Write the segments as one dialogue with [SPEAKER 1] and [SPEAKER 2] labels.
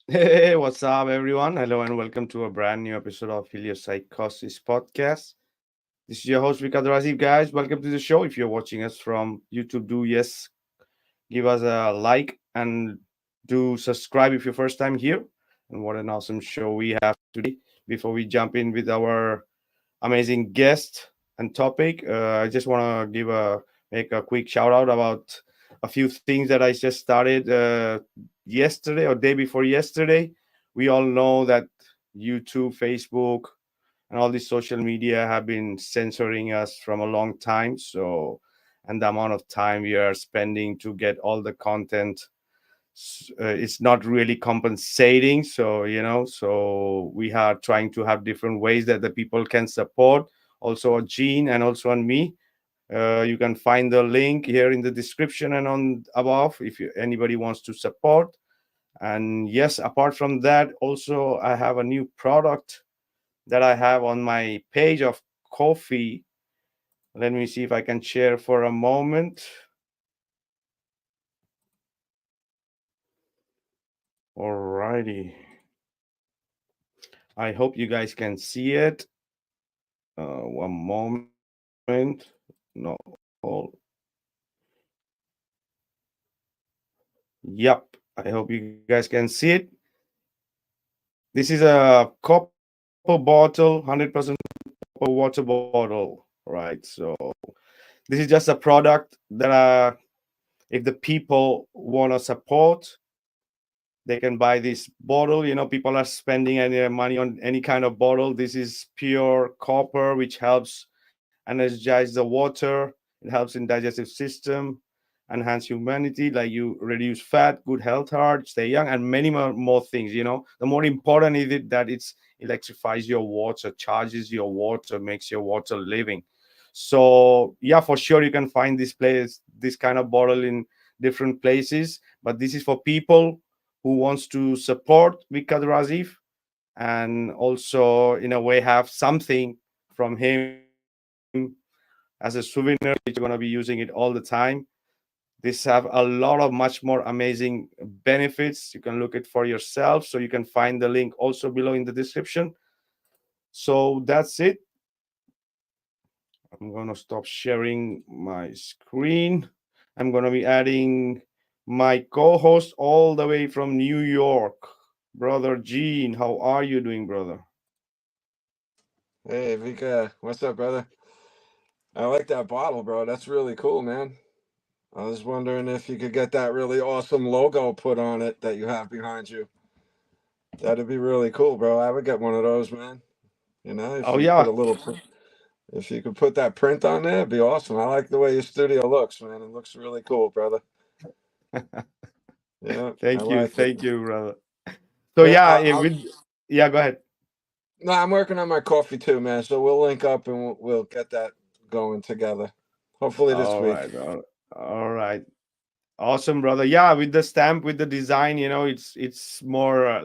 [SPEAKER 1] Hey, what's up, everyone? Hello, and welcome to a brand new episode of Heliopsychosis podcast. This is your host, Vikka Draziv, guys. Welcome to the show. If you're watching us from YouTube, do yes, give us a like and do subscribe if you're first time here. And what an awesome show we have today. Before we jump in with our amazing guest and topic, I just want to make a quick shout out about a few things that I just started yesterday or day before yesterday. We all know that YouTube, Facebook, and all these social media have been censoring us from a long time. So, and the amount of time we are spending to get all the content, it's not really compensating. So we are trying to have different ways that the people can support. Also, on Gene and also on me. You can find the link here in the description and on above if anybody wants to support. And yes, apart from that, also I have a new product that I have on my page of coffee. Let me see if I can share for a moment. Alrighty. I hope you guys can see it. One moment. No, hold. Yep. I hope you guys can see it. This is a copper bottle, 100% copper water bottle, right? So this is just a product that if the people want to support, they can buy this bottle. People are spending any money on any kind of bottle. This is pure copper, which helps energize the water. It helps in digestive system, enhance humanity, like you reduce fat, good health, heart, stay young, and many more things. The more important is it that it's electrifies your water, charges your water, makes your water living. So yeah, for sure you can find this kind of bottle in different places, but this is for people who wants to support Vikka Draziv and also in a way have something from him as a souvenir, which you're going to be using it all the time. This have a lot of much more amazing benefits. You can look it for yourself, so you can find the link also below in the description. So that's it. I'm going to stop sharing my screen. I'm going to be adding my co-host all the way from New York, brother Gene. How are you doing, brother?
[SPEAKER 2] Hey, Vika, what's up, brother? I like that bottle, bro. That's really cool, man. I was wondering if you could get that really awesome logo put on it that you have behind you. That'd be really cool, bro. I would get one of those, man. If
[SPEAKER 1] Oh
[SPEAKER 2] you put
[SPEAKER 1] yeah.
[SPEAKER 2] a little, if you could put that print on there, it'd be awesome. I like the way your studio looks, man. It looks really cool, brother. Yeah, I like it.
[SPEAKER 1] Thank you, brother. So
[SPEAKER 2] But
[SPEAKER 1] yeah, yeah, go ahead.
[SPEAKER 2] no, I'm working on my coffee too, man. So we'll link up and we'll get that going together. Hopefully this
[SPEAKER 1] All
[SPEAKER 2] week.
[SPEAKER 1] right, all right. Awesome, brother. Yeah, with the stamp, with the design, it's more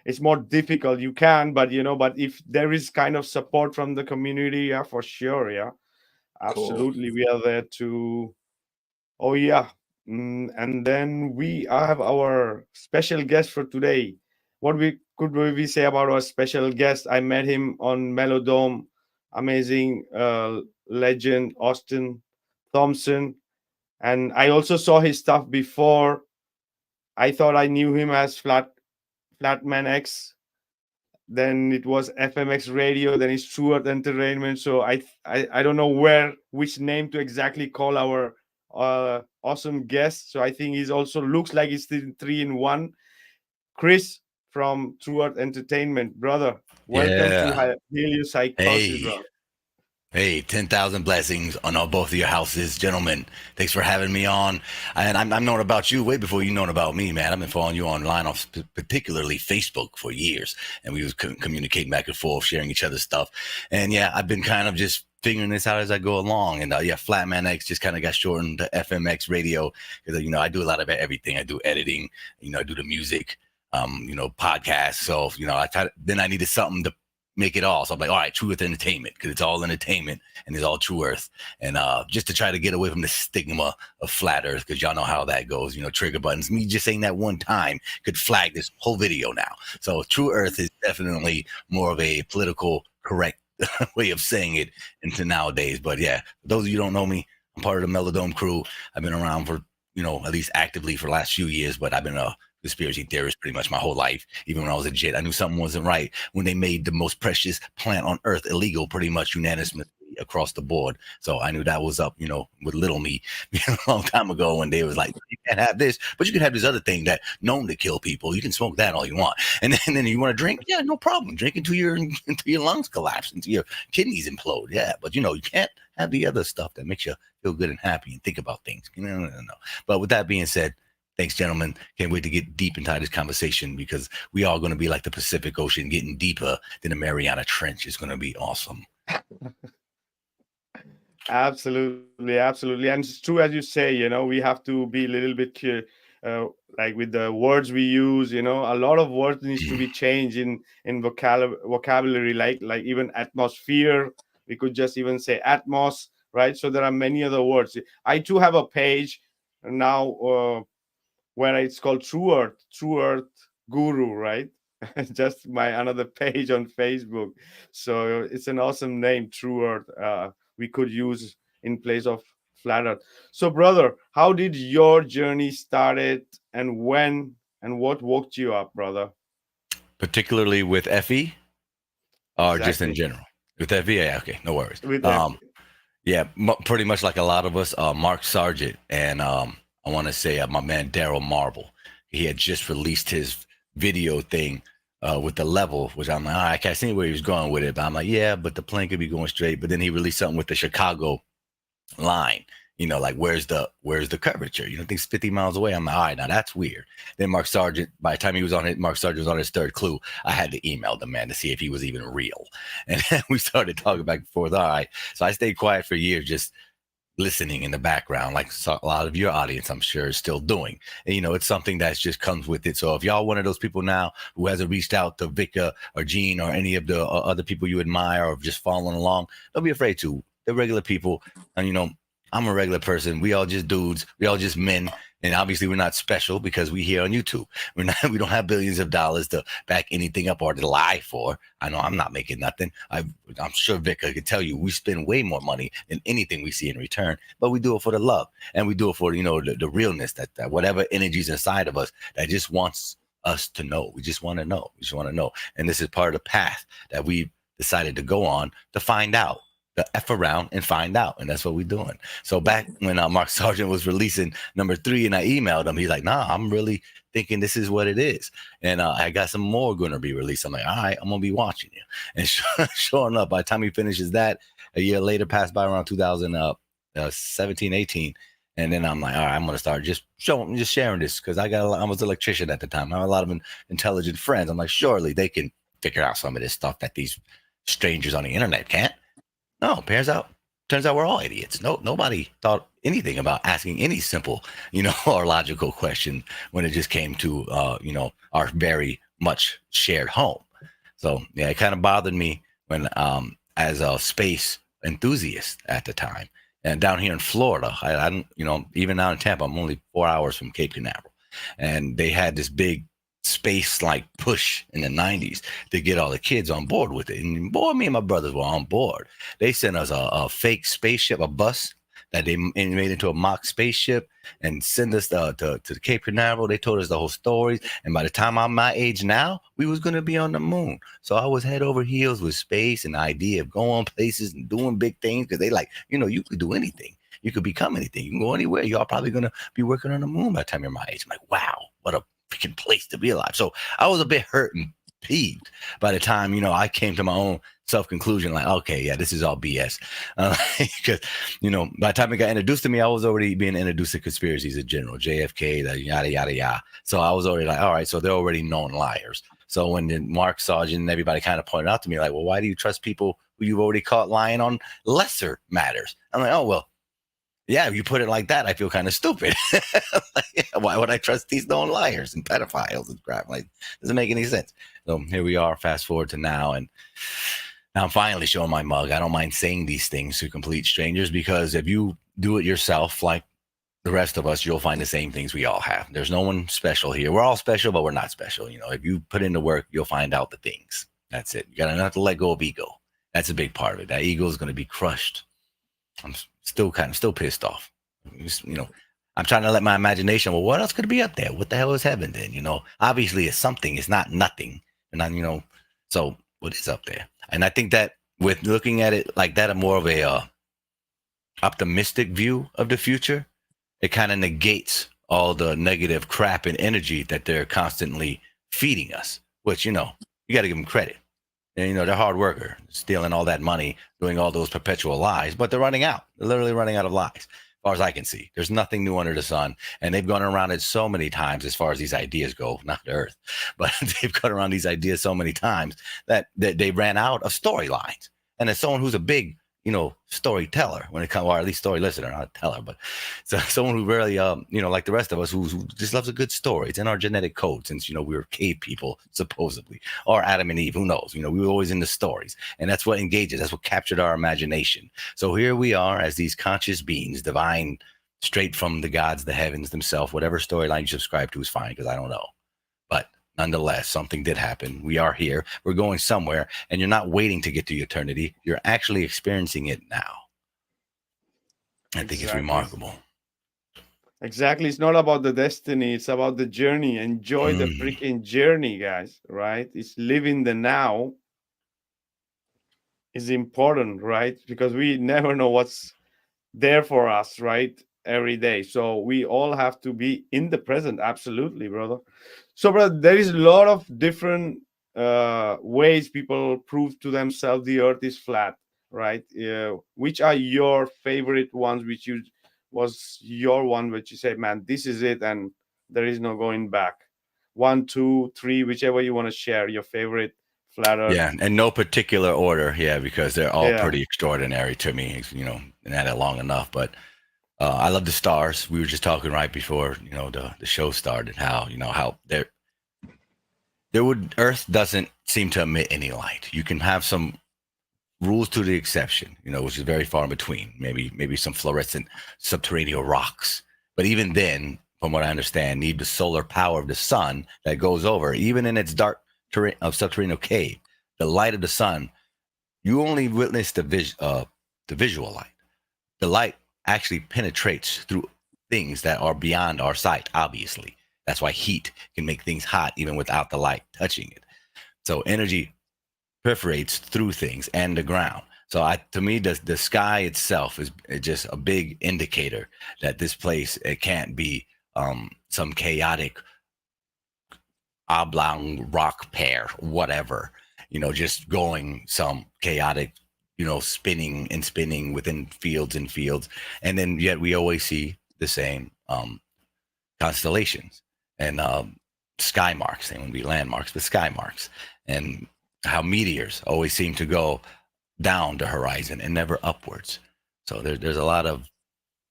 [SPEAKER 1] it's more difficult. You can, but if there is kind of support from the community, yeah, for sure, yeah,
[SPEAKER 2] Cool.
[SPEAKER 1] absolutely, we are there to. Oh yeah, and then I have our special guest for today. What we say about our special guest? I met him on Melodome. Amazing legend Austin Thompson, and I also saw his stuff before. I thought I knew him as Flatman X. Then it was FMX Radio. Then it's True Earth Entertainment. So I don't know which name to exactly call our awesome guest. So I think he's also looks like he's three in one. Chris from True Earth Entertainment, brother. Welcome to
[SPEAKER 3] Yeah.
[SPEAKER 1] Heliopsychosis,
[SPEAKER 3] Hey.
[SPEAKER 1] brother.
[SPEAKER 3] Hey, 10,000 blessings on all both of your houses. Gentlemen, thanks for having me on. And I'm known about you way before you known about me, man. I've been following you online, particularly Facebook, for years. And we was communicating back and forth, sharing each other's stuff. And yeah, I've been kind of just figuring this out as I go along. And yeah, Flatman X just kind of got shortened to FMX Radio. Because, I do a lot of everything. I do editing, I do the music, podcasts. So, then I needed something to make it all. So I'm like, all right, True Earth Entertainment, because it's all entertainment and it's all True Earth. And just to try to get away from the stigma of flat Earth, because y'all know how that goes, trigger buttons. Me just saying that one time could flag this whole video now. So True Earth is definitely more of a political correct way of saying it into nowadays. But yeah, for those of you who don't know me, I'm part of the Melodome crew. I've been around for, at least actively for the last few years, but I've been a conspiracy theorist pretty much my whole life. Even when I was a kid, I knew something wasn't right when they made the most precious plant on earth illegal pretty much unanimously across the board. So I knew that was up, with little me a long time ago when they was like, you can't have this, but you can have this other thing that known to kill people. You can smoke that all you want. And then you want to drink? Yeah, no problem. Drink until your lungs collapse, until your kidneys implode. Yeah, but you can't have the other stuff that makes you feel good and happy and think about things. No. But with that being said, thanks, gentlemen. Can't wait to get deep into this conversation because we are going to be like the Pacific Ocean, getting deeper than the Mariana Trench. It's going to be awesome.
[SPEAKER 1] Absolutely, absolutely. And it's true, as you say, we have to be a little bit like with the words we use, a lot of words needs to be changed in vocabulary, like even atmosphere. We could just even say atmos, right? So there are many other words. I too have a page now where it's called True Earth Guru, right? Just my another page on Facebook. So it's an awesome name, True Earth. We could use in place of flat Earth. So, brother, how did your journey started, and when, and what woke you up, brother?
[SPEAKER 3] Particularly with FE, or just in
[SPEAKER 1] Exactly.
[SPEAKER 3] general? With FE, yeah, okay, no worries.
[SPEAKER 1] With
[SPEAKER 3] Yeah, pretty much like a lot of us, Mark Sargent and I want to say my man Daryl Marble. He had just released his video thing with the level, which I'm like, all right, I can't see where he was going with it. But I'm like, yeah, but the plane could be going straight. But then he released something with the Chicago line, like where's the curvature? Things 50 miles away. I'm like, all right, now that's weird. Then Mark Sargent, by the time he was on it, Mark Sargent was on his third clue. I had to email the man to see if he was even real. And then we started talking back and forth. All right. So I stayed quiet for years, just listening in the background, like a lot of your audience, I'm sure, is still doing. And, it's something that just comes with it. So if y'all one of those people now who hasn't reached out to Vikka or Gene or any of the other people you admire or just following along, don't be afraid to. They're regular people. And, I'm a regular person. We all just dudes. We all just men. And obviously we're not special because we here on YouTube. We don't have billions of dollars to back anything up or to lie for. I know I'm not making nothing. I'm sure Vikka could tell you we spend way more money than anything we see in return, but we do it for the love and we do it for, the realness that whatever energy's inside of us that just wants us to know. We just want to know. We just want to know. And this is part of the path that we decided to go on to find out. The F around and find out. And that's what we're doing. So back when Mark Sargent was releasing number 3 and I emailed him, he's like, nah, I'm really thinking this is what it is. And I got some more going to be released. I'm like, all right, I'm going to be watching you. And sure enough, by the time he finishes that, a year later passed by around 2017, 18. And then I'm like, all right, I'm going to start just sharing this because I was an electrician at the time. I have a lot of intelligent friends. I'm like, surely they can figure out some of this stuff that these strangers on the internet can't. No, turns out we're all idiots. Nobody thought anything about asking any simple, or logical question when it just came to, our very much shared home. So yeah, it kind of bothered me when, as a space enthusiast at the time, and down here in Florida, I don't, even now in Tampa, I'm only 4 hours from Cape Canaveral, and they had this big space like push in the 90s to get all the kids on board with it. And boy, me and my brothers were on board. They sent us a fake spaceship, a bus that they made into a mock spaceship and send us to Cape Canaveral. They told us the whole stories. And by the time I'm my age now, we was going to be on the moon. So I was head over heels with space and the idea of going places and doing big things because they like, you could do anything. You could become anything. You can go anywhere. Y'all probably going to be working on the moon by the time you're my age. I'm like, wow, what a freaking place to be alive. So I was a bit hurt and peeved by the time, I came to my own self-conclusion, like, okay, yeah, this is all BS. Because, by the time it got introduced to me, I was already being introduced to conspiracies in general, JFK, the yada, yada, yada. So I was already like, all right, so they're already known liars. So when the Mark Sargent and everybody kind of pointed out to me, like, well, why do you trust people who you've already caught lying on lesser matters? I'm like, oh, well, Yeah, if you put it like that, I feel kind of stupid. Like, why would I trust these known liars and pedophiles and crap? Like, doesn't make any sense. So here we are, fast forward to now, and now I'm finally showing my mug. I don't mind saying these things to complete strangers, because if you do it yourself, like the rest of us, you'll find the same things we all have. There's no one special here. We're all special, but we're not special. You know, if you put in the work, you'll find out the things. That's it. You got to not to let go of ego. That's a big part of it. That ego is going to be crushed. I'm still pissed off. You know, I'm trying to let my imagination. Well, what else could be up there? What the hell is heaven then? You know, obviously it's something. It's not nothing. And I'm, so what is up there? And I think that with looking at it like that, a more of a optimistic view of the future, it kind of negates all the negative crap and energy that they're constantly feeding us. Which, you got to give them credit. And, they're hard worker, stealing all that money, doing all those perpetual lies, but they're running out. They're literally running out of lies. As far as I can see, there's nothing new under the sun. And they've gone around it so many times as far as these ideas go, not the earth, but they've gone around these ideas so many times that they ran out of storylines. And as someone who's a big, storyteller when it comes, or at least story listener, not teller, but so someone who really, like the rest of us, who just loves a good story. It's in our genetic code since, we were cave people, supposedly, or Adam and Eve, who knows? We were always into stories, and that's what engages, that's what captured our imagination. So here we are as these conscious beings, divine, straight from the gods, the heavens themselves. Whatever storyline you subscribe to is fine, because I don't know. But nonetheless, something did happen. We are here. We're going somewhere, and you're not waiting to get to eternity. You're actually experiencing it now. I think it's remarkable.
[SPEAKER 1] Exactly. It's not about the destiny. It's about the journey. Enjoy the freaking journey, guys, right? It's living the now is important, right? Because we never know what's there for us, right? Every day. So we all have to be in the present. Absolutely, brother. So, brother, there is a lot of different ways people prove to themselves the earth is flat, right? Which are your favorite ones, which was your one, which you say, man, this is it, and there is no going back? 1, 2, 3, whichever you want to share, your favorite flat earth.
[SPEAKER 3] Yeah, and no particular order, because they're all pretty extraordinary to me, and had it long enough. But I love the stars. We were just talking right before, the show started, how Earth doesn't seem to emit any light. You can have some rules to the exception, which is very far in between. Maybe some fluorescent subterranean rocks. But even then, from what I understand, need the solar power of the sun that goes over, even in its dark terrain of subterranean cave. The light of the sun, you only witness the visual light. The light actually penetrates through things that are beyond our sight, obviously. That's why heat can make things hot even without the light touching it. So energy perforates through things and the ground. So to me, the sky itself is just a big indicator that this place, it can't be some chaotic oblong rock pair, whatever, just going some chaotic, spinning and spinning within fields and fields. And then yet we always see the same constellations and sky marks. They won't be landmarks, but sky marks. And how meteors always seem to go down the horizon and never upwards. So there's a lot of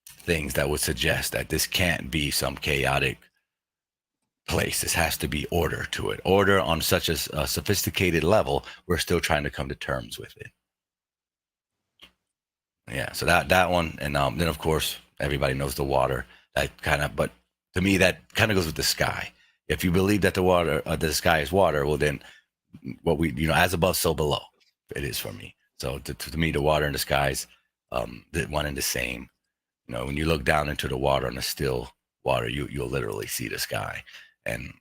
[SPEAKER 3] things that would suggest that this can't be some chaotic place. This has to be order to it. Order on such a sophisticated level, we're still trying to come to terms with it. Yeah, so that one, and then of course everybody knows the water. But to me that kind of goes with the sky. If you believe that the sky is water, well then, what we as above, so below. It is for me. So to me, the water and the skies, the one and the same. When you look down into the water, on the still water, you'll literally see the sky. And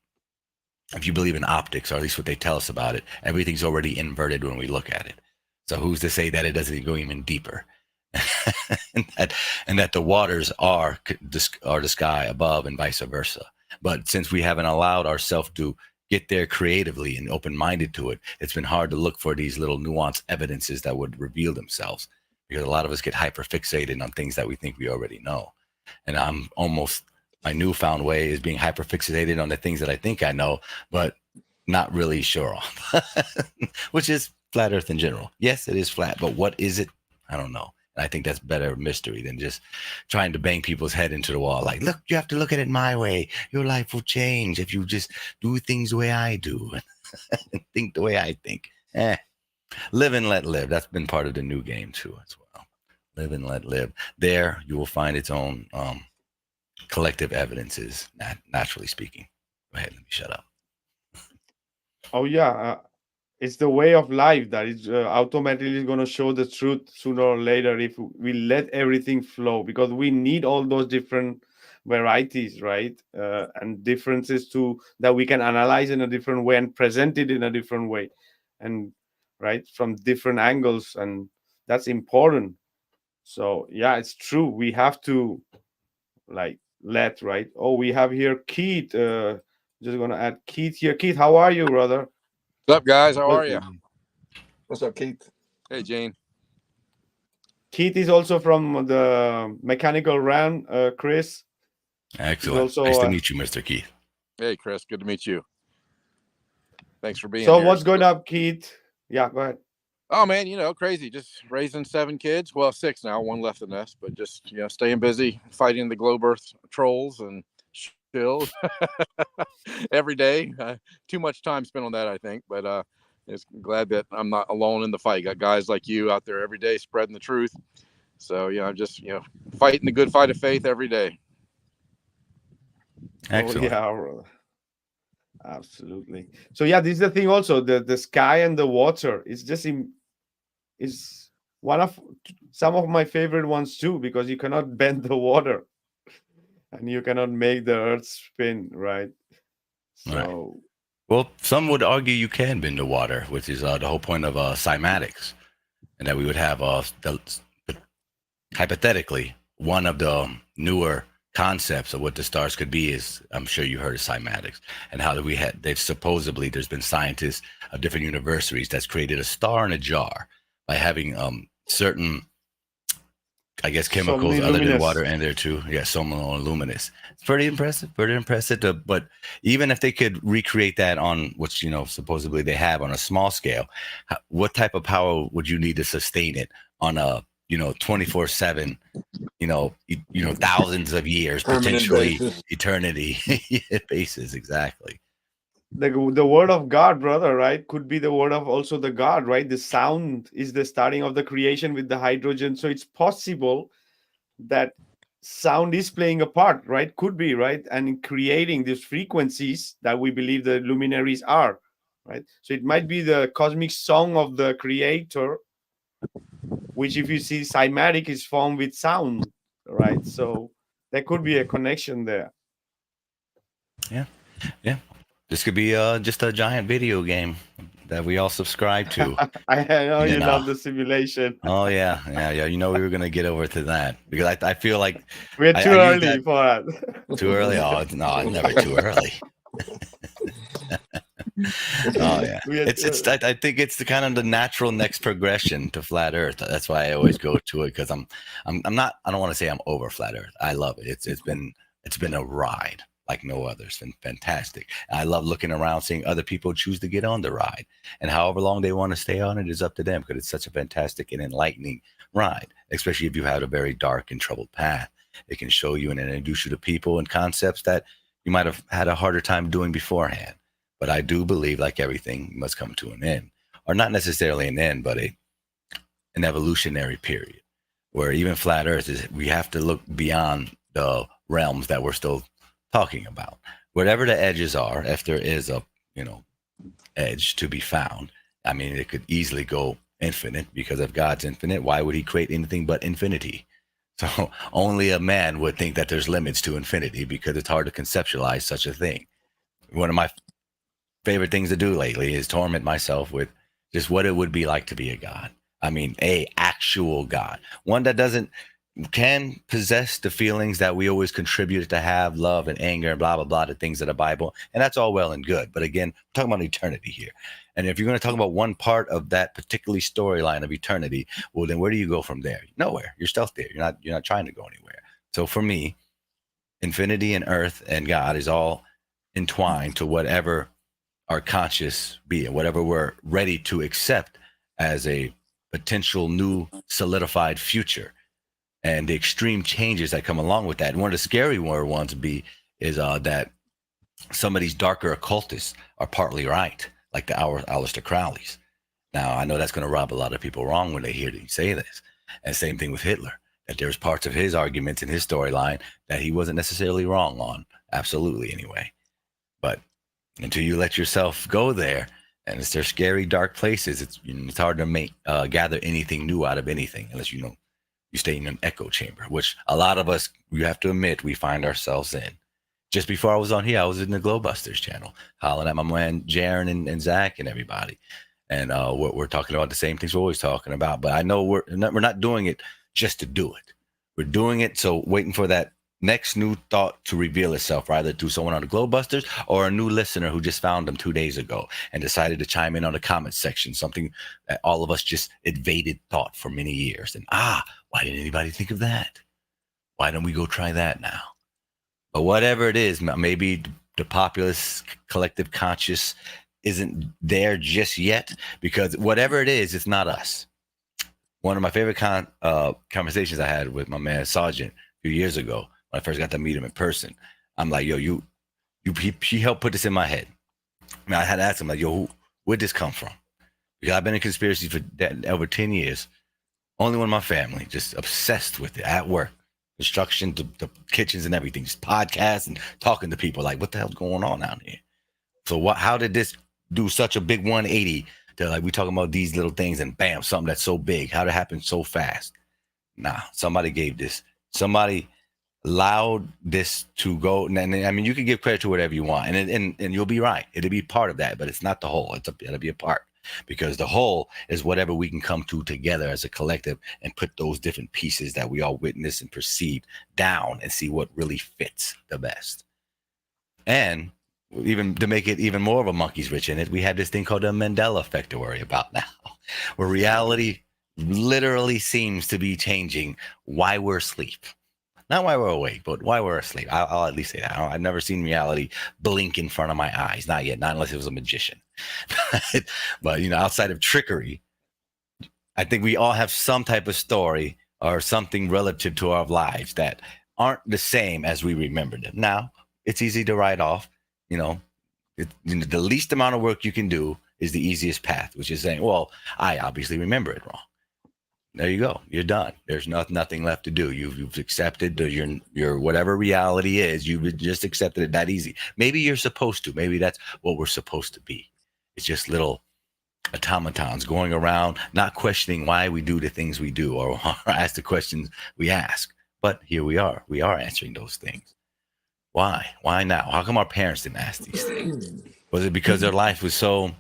[SPEAKER 3] if you believe in optics, or at least what they tell us about it, everything's already inverted when we look at it. So who's to say that it doesn't go even deeper? and that the waters are the sky above, and vice versa. But since we haven't allowed ourselves to get there creatively and open-minded to it, it's been hard to look for these little nuanced evidences that would reveal themselves, because a lot of us get hyper-fixated on things that we think we already know. And my newfound way is being hyper-fixated on the things that I think I know, but not really sure on, which is flat earth in general. Yes, it is flat, but what is it? I don't know. And I think that's better mystery than just trying to bang people's head into the wall. Like, look, you have to look at it my way. Your life will change if you just do things the way I do and think the way I think. Live and let live. That's been part of the new game too, as well. Live and let live. There, you will find its own collective evidences, naturally speaking. Go ahead, let me shut up.
[SPEAKER 1] Oh yeah, it's the way of life that is automatically going to show the truth sooner or later if we let everything flow, because we need all those different varieties, right? And differences too, that we can analyze in a different way and present it in a different way, and right, from different angles, and that's important. So yeah, it's true. We have to like let, right? Oh, we have here Keith. Just gonna add Keith here. Keith, how are you, brother?
[SPEAKER 4] What's up, guys? How
[SPEAKER 1] Well,
[SPEAKER 4] are you?
[SPEAKER 2] What's up, Keith?
[SPEAKER 4] Hey, Gene.
[SPEAKER 1] Keith is also from the mechanical realm. Chris is
[SPEAKER 3] Excellent.
[SPEAKER 1] also.
[SPEAKER 3] Nice to meet you, Mr. Keith.
[SPEAKER 4] Hey, Chris. Good to meet you. Thanks for being
[SPEAKER 1] So
[SPEAKER 4] here.
[SPEAKER 1] what's going up, Keith? Yeah, go ahead.
[SPEAKER 4] Oh man, crazy. Just raising 7 kids. Well, 6 now. 1 left in the nest, but just staying busy fighting the globe Earth trolls and shills every day. Too much time spent on that, I think. But just glad that I'm not alone in the fight. Got guys like you out there every day spreading the truth. So I'm just fighting the good fight of faith every day.
[SPEAKER 3] Excellent.
[SPEAKER 1] Oh, yeah, brother. Absolutely. So yeah, this is the thing also, the sky and the water is just is one of some of my favorite ones too, because you cannot bend the water and you cannot make the earth spin, right? So
[SPEAKER 3] Right. Well, some would argue you can bend the water, which is the whole point of cymatics, and that we would have hypothetically one of the newer concepts of what the stars could be is, I'm sure you heard of cymatics, and how they've supposedly, there's been scientists of different universities that's created a star in a jar by having certain, I guess, chemicals other than water in there too. Yeah, luminous. It's pretty impressive. But even if they could recreate that on which supposedly they have on a small scale, what type of power would you need to sustain it on a 24/7, thousands of years, potentially eternity basis? Exactly.
[SPEAKER 1] The word of God, brother, right? Could be the word of also the God, right? The sound is the starting of the creation with the hydrogen. So it's possible that sound is playing a part, right? Could be, right? And in creating these frequencies that we believe the luminaries are, right? So it might be the cosmic song of the creator, which if you see cymatic is formed with sound, right? So there could be a connection there.
[SPEAKER 3] Yeah. This could be just a giant video game that we all subscribe to.
[SPEAKER 1] I know you love the simulation.
[SPEAKER 3] Oh yeah. We were gonna get over to that because I feel like
[SPEAKER 1] we're too early for that.
[SPEAKER 3] Too early? Oh no, it's never too early. Oh yeah, I think it's the kind of the natural next progression to flat Earth. That's why I always go to it, because I'm not. I don't want to say I'm over flat Earth. I love it. It's been a ride like no other. It's been fantastic. And I love looking around, seeing other people choose to get on the ride, and however long they want to stay on it is up to them, because it's such a fantastic and enlightening ride. Especially if you have a very dark and troubled path, it can show you and introduce you to people and concepts that you might have had a harder time doing beforehand. But I do believe, like everything, must come to an end, or not necessarily an end, but an evolutionary period, where even flat Earth is. We have to look beyond the realms that we're still talking about. Whatever the edges are, if there is a edge to be found, I mean, it could easily go infinite, because if God's infinite, why would He create anything but infinity? So only a man would think that there's limits to infinity, because it's hard to conceptualize such a thing. One of my favorite things to do lately is torment myself with just what it would be like to be a God. I mean, a actual God, one that can possess the feelings that we always contribute to have, love and anger and blah, blah, blah, the things of the Bible. And that's all well and good. But again, we're talking about eternity here. And if you're going to talk about one part of that particular storyline of eternity, well, then where do you go from there? Nowhere. You're still there. You're not trying to go anywhere. So for me, infinity and earth and God is all entwined to whatever our conscious being, whatever we're ready to accept as a potential new solidified future and the extreme changes that come along with that. And one of the scary ones is that some of these darker occultists are partly right, like the Aleister Crowleys. Now, I know that's going to rub a lot of people wrong when they hear you say this. And same thing with Hitler, that there's parts of his arguments in his storyline that he wasn't necessarily wrong on. Absolutely, anyway. But until you let yourself go there, and it's their scary, dark places, it's hard to gather anything new out of anything unless you stay in an echo chamber, which a lot of us, you have to admit, we find ourselves in. Just before I was on here, I was in the Glowbusters channel, hollering at my man Jaron and Zach and everybody. And we're talking about the same things we're always talking about. But I know we're not doing it just to do it. We're doing it so waiting for that next new thought to reveal itself, either through someone on the Glowbusters or a new listener who just found them 2 days ago and decided to chime in on the comment section, something that all of us just evaded thought for many years. And why didn't anybody think of that? Why don't we go try that now? But whatever it is, maybe the populace collective conscious isn't there just yet, because whatever it is, it's not us. One of my favorite conversations I had with my man Sergeant a few years ago, when I first got to meet him in person, I'm like, yo, he helped put this in my head. I mean, I had to ask him, like, yo, where'd this come from? Because I've been in conspiracy for over 10 years. Only one of my family, just obsessed with it at work. Construction, the kitchens and everything, just podcasts and talking to people like, what the hell's going on out here? So how did this do such a big 180 to, like, we talking about these little things and bam, something that's so big? How did it happen so fast? Somebody allowed this to go. And I mean, you can give credit to whatever you want, and you'll be right. It'll be part of that, but it's not the whole. It'll be a part, because the whole is whatever we can come to together as a collective and put those different pieces that we all witness and perceive down and see what really fits the best. And even to make it even more of a monkey's rich in it, we have this thing called the Mandela effect to worry about now, where reality literally seems to be changing while we're asleep. Not while we're awake, but while we're asleep. I'll at least say that. I've never seen reality blink in front of my eyes. Not yet. Not unless it was a magician. But, outside of trickery, I think we all have some type of story or something relative to our lives that aren't the same as we remember them. Now, it's easy to write off. The least amount of work you can do is the easiest path, which is saying, well, I obviously remember it wrong. There you go. You're done. There's nothing left to do. You've accepted your whatever reality is. You've just accepted it that easy. Maybe you're supposed to. Maybe that's what we're supposed to be. It's just little automatons going around, not questioning why we do the things we do or ask the questions we ask. But here we are. We are answering those things. Why? Why now? How come our parents didn't ask these things? Was it because their life was so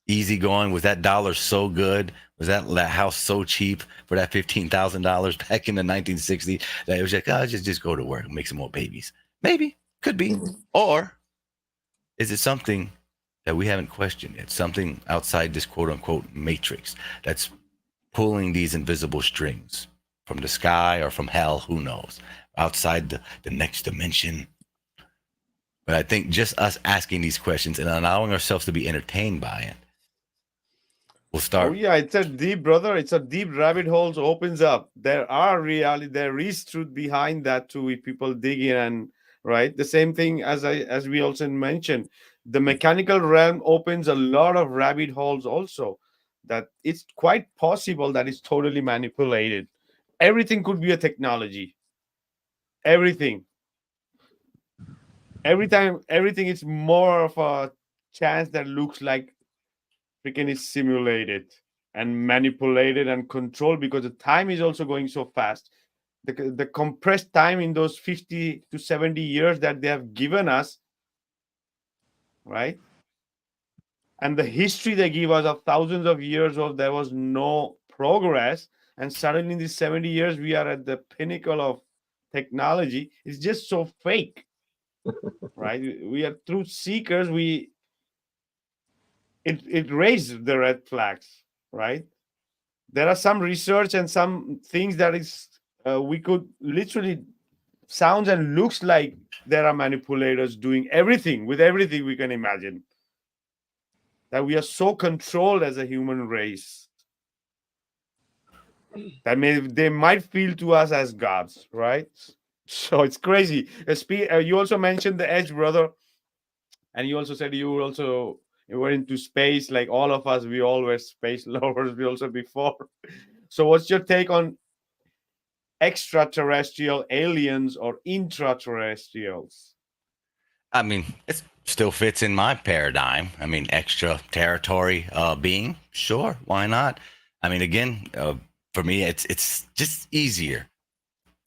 [SPEAKER 3] easygoing? Was that dollar so good? Was that house so cheap for that $15,000 back in the 1960s that it was like, just go to work and make some more babies? Maybe. Could be. Or is it something that we haven't questioned yet? Something outside this quote-unquote matrix that's pulling these invisible strings from the sky or from hell, who knows, outside the next dimension. But I think just us asking these questions and allowing ourselves to be entertained by it will start.
[SPEAKER 1] Oh yeah, it's a deep, brother. It's a deep rabbit hole opens up. There is truth behind that too. If people dig in, and right, the same thing as we also mentioned, the mechanical realm opens a lot of rabbit holes also. That it's quite possible that it's totally manipulated. Everything could be a technology. Everything is more of a chance that looks like freaking is simulated and manipulated and controlled, because the time is also going so fast. The compressed time in those 50 to 70 years that they have given us, right? And the history they give us of thousands of years of there was no progress, and suddenly in these 70 years we are at the pinnacle of technology. It's just so fake. Right? We are truth seekers. It raised the red flags, right? There are some research and some things that is we could literally sounds and looks like there are manipulators doing everything with everything we can imagine. That we are so controlled as a human race. that they might feel to us as gods, right? So it's crazy. You also mentioned the edge, brother, and you also said you were into space, like all of us. We all were space lovers. We also before. So what's your take on extraterrestrial aliens or intraterrestrials?
[SPEAKER 3] I mean, it still fits in my paradigm. I mean, extra territory being, sure, why not? I mean, again, for me, it's just easier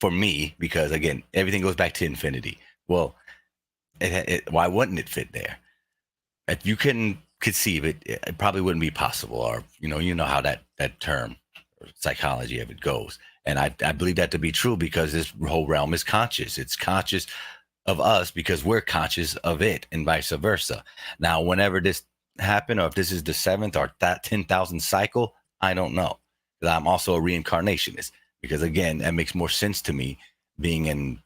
[SPEAKER 3] for me because again, everything goes back to infinity. Well, why wouldn't it fit there? If you couldn't conceive it, it probably wouldn't be possible. Or you know how that term or psychology of it goes, and I believe that to be true because this whole realm is conscious. It's conscious of us because we're conscious of it, and vice versa. Now, whenever this happened, or if this is the seventh or that 10,000 cycle, I don't know. Because I'm also a reincarnationist. Because again, that makes more sense to me being in.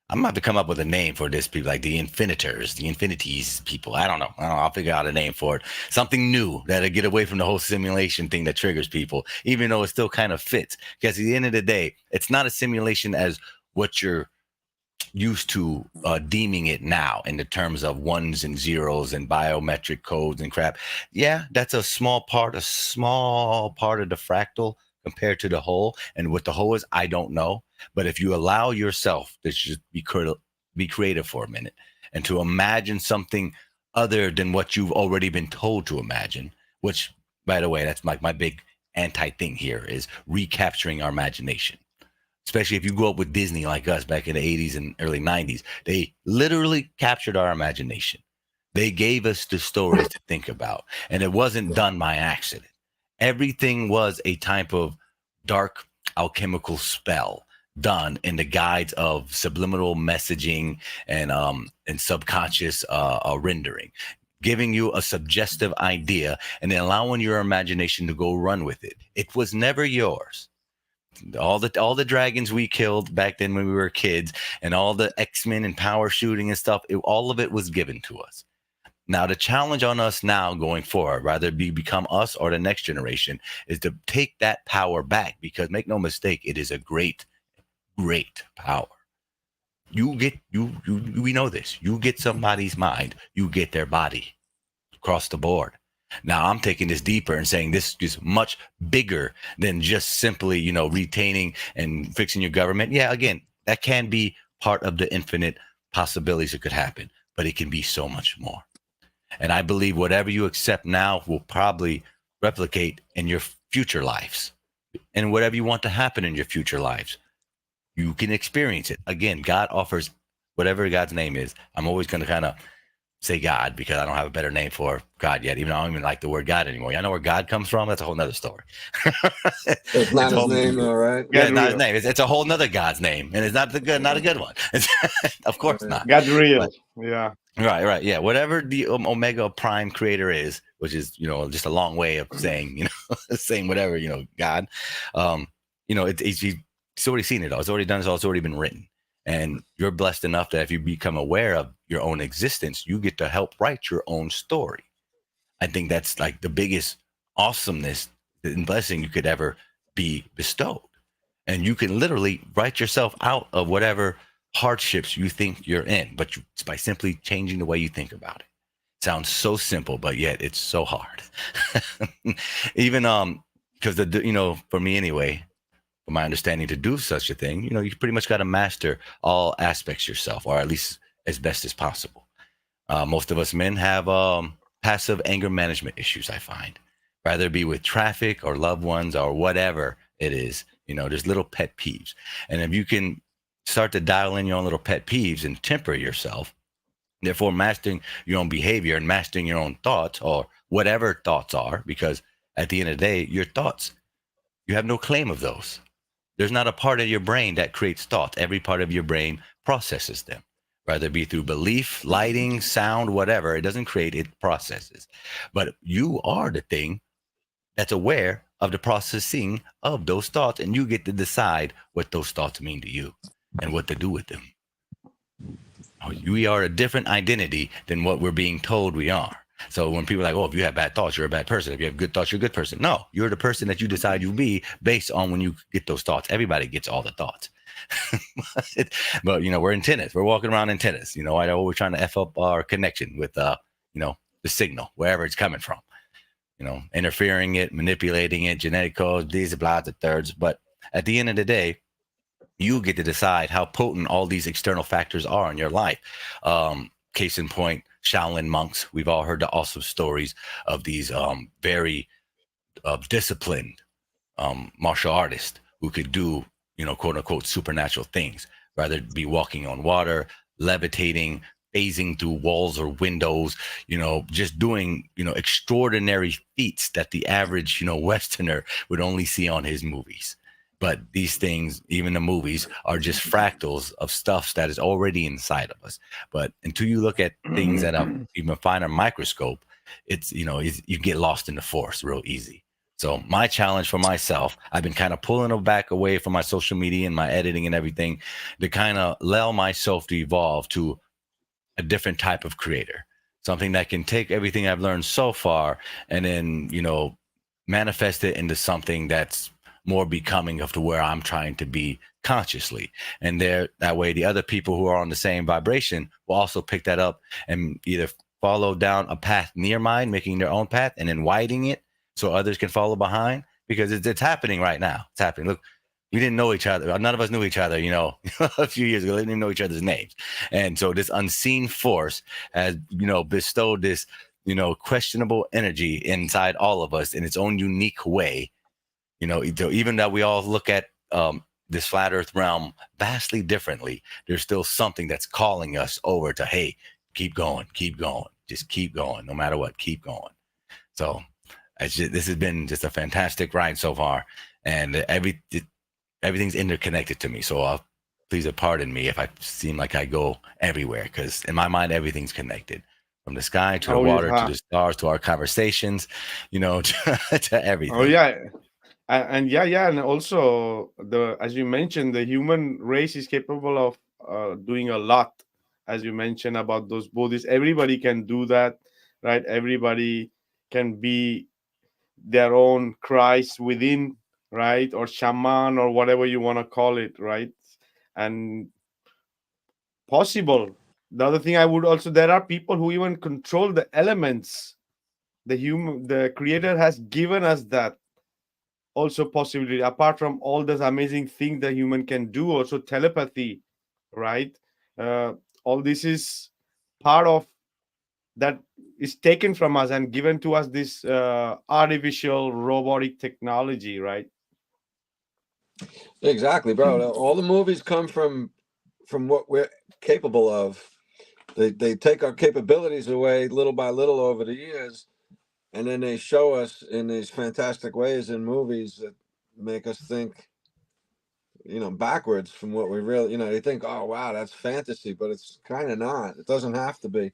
[SPEAKER 3] I'm gonna have to come up with a name for this people, like the infinitors, the infinities people. I don't know. I'll figure out a name for it. Something new that'll get away from the whole simulation thing that triggers people, even though it still kind of fits. Because at the end of the day, it's not a simulation as what you're used to deeming it now in the terms of ones and zeros and biometric codes and crap. Yeah, that's a small part of the fractal compared to the whole. And what the whole is, I don't know. But if you allow yourself to just be creative for a minute and to imagine something other than what you've already been told to imagine, which, by the way, that's my big anti thing here is recapturing our imagination. Especially if you grew up with Disney like us back in the 80s and early 90s, they literally captured our imagination. They gave us the stories to think about, and it wasn't done by accident. Everything was a type of dark alchemical spell done in the guides of subliminal messaging and subconscious rendering, giving you a suggestive idea and then allowing your imagination to go run with it. It was never yours. All the dragons we killed back then when we were kids, and all the X-Men and power shooting and stuff, all of it was given to us. Now the challenge on us now going forward, rather become us or the next generation, is to take that power back, because make no mistake, it is a great power. We know this. You get somebody's mind, you get their body across the board. Now I'm taking this deeper and saying this is much bigger than just simply, retaining and fixing your government. Yeah, again, that can be part of the infinite possibilities that could happen, but it can be so much more. And I believe whatever you accept now will probably replicate in your future lives, and whatever you want to happen in your future lives, you can experience it. Again, God offers whatever God's name is. I'm always going to kind of say God because I don't have a better name for God yet. Even though I don't even like the word God anymore. Y'all know where God comes from? That's a whole nother story.
[SPEAKER 2] It's not his name, though, right?
[SPEAKER 3] Yeah, not his name. It's a whole nother God's name, and it's not a good one. Of course not.
[SPEAKER 1] Get real.
[SPEAKER 3] But,
[SPEAKER 1] yeah.
[SPEAKER 3] Right. Yeah. Whatever the Omega Prime creator is, which is, just a long way of saying, saying whatever, God, it's already seen it all. It's already done. It's already been written. And you're blessed enough that if you become aware of your own existence, you get to help write your own story. I think that's like the biggest awesomeness and blessing you could ever be bestowed. And you can literally write yourself out of whatever hardships you think you're in, but by simply changing the way you think about it. Sounds so simple, but yet it's so hard. Even because for me anyway, from my understanding, to do such a thing, you pretty much got to master all aspects yourself, or at least as best as possible. Most of us men have passive anger management issues, I find, rather it be with traffic or loved ones or whatever it is. There's little pet peeves. And if you can start to dial in your own little pet peeves and temper yourself, therefore mastering your own behavior and mastering your own thoughts, or whatever thoughts are, because at the end of the day, your thoughts, you have no claim of those. There's not a part of your brain that creates thoughts. Every part of your brain processes them, whether it be through belief, lighting, sound, whatever. It doesn't create, it processes. But you are the thing that's aware of the processing of those thoughts, and you get to decide what those thoughts mean to you and what to do with them. We are a different identity than what we're being told we are. So when people are like, oh, if you have bad thoughts, you're a bad person. If you have good thoughts, you're a good person. No, you're the person that you decide you be based on when you get those thoughts. Everybody gets all the thoughts. But, we're in tennis. We're walking around in tennis. I know we're trying to F up our connection with, the signal, wherever it's coming from, interfering it, manipulating it, genetic codes, these, blah, the thirds. But at the end of the day, you get to decide how potent all these external factors are in your life. Case in point, Shaolin monks. We've all heard the awesome stories of these very disciplined martial artists who could do, quote unquote, supernatural things, rather it be walking on water, levitating, phasing through walls or windows, just doing, extraordinary feats that the average, Westerner would only see on his movies. But these things, even the movies, are just fractals of stuff that is already inside of us. But until you look at things at a even finer microscope, it's, you get lost in the force real easy. So my challenge for myself, I've been kind of pulling it back away from my social media and my editing and everything to kind of allow myself to evolve to a different type of creator, something that can take everything I've learned so far and then, manifest it into something that's more becoming of to where I'm trying to be consciously. And that way the other people who are on the same vibration will also pick that up and either follow down a path near mine, making their own path and then widening it so others can follow behind, because it's happening right now. It's happening. Look, we didn't know each other. None of us knew each other, a few years ago. We didn't even know each other's names. And so this unseen force has, bestowed this, questionable energy inside all of us in its own unique way. Even that we all look at this flat earth realm vastly differently, there's still something that's calling us over to, hey, keep going, just keep going, no matter what, keep going. So this has been just a fantastic ride so far, and everything's interconnected to me. So please pardon me if I seem like I go everywhere, because in my mind, everything's connected. From the sky to the water to the stars to our conversations, to everything.
[SPEAKER 1] Oh yeah. And and also as you mentioned, the human race is capable of doing a lot. As you mentioned about those Buddhists, everybody can do that, right? Everybody can be their own Christ within, right? Or shaman or whatever you want to call it, right? And possible. The other thing I would also, there are people who even control the elements. The creator has given us that also possibility, apart from all those amazing things the human can do, also telepathy, right? All this is part of that is taken from us and given to us, this artificial robotic technology, right?
[SPEAKER 2] Exactly, bro. All the movies come from what we're capable of. They take our capabilities away little by little over the years, and then they show us in these fantastic ways in movies that make us think, backwards from what we really, they think, oh wow, that's fantasy, but it's kind of not. It doesn't have to be.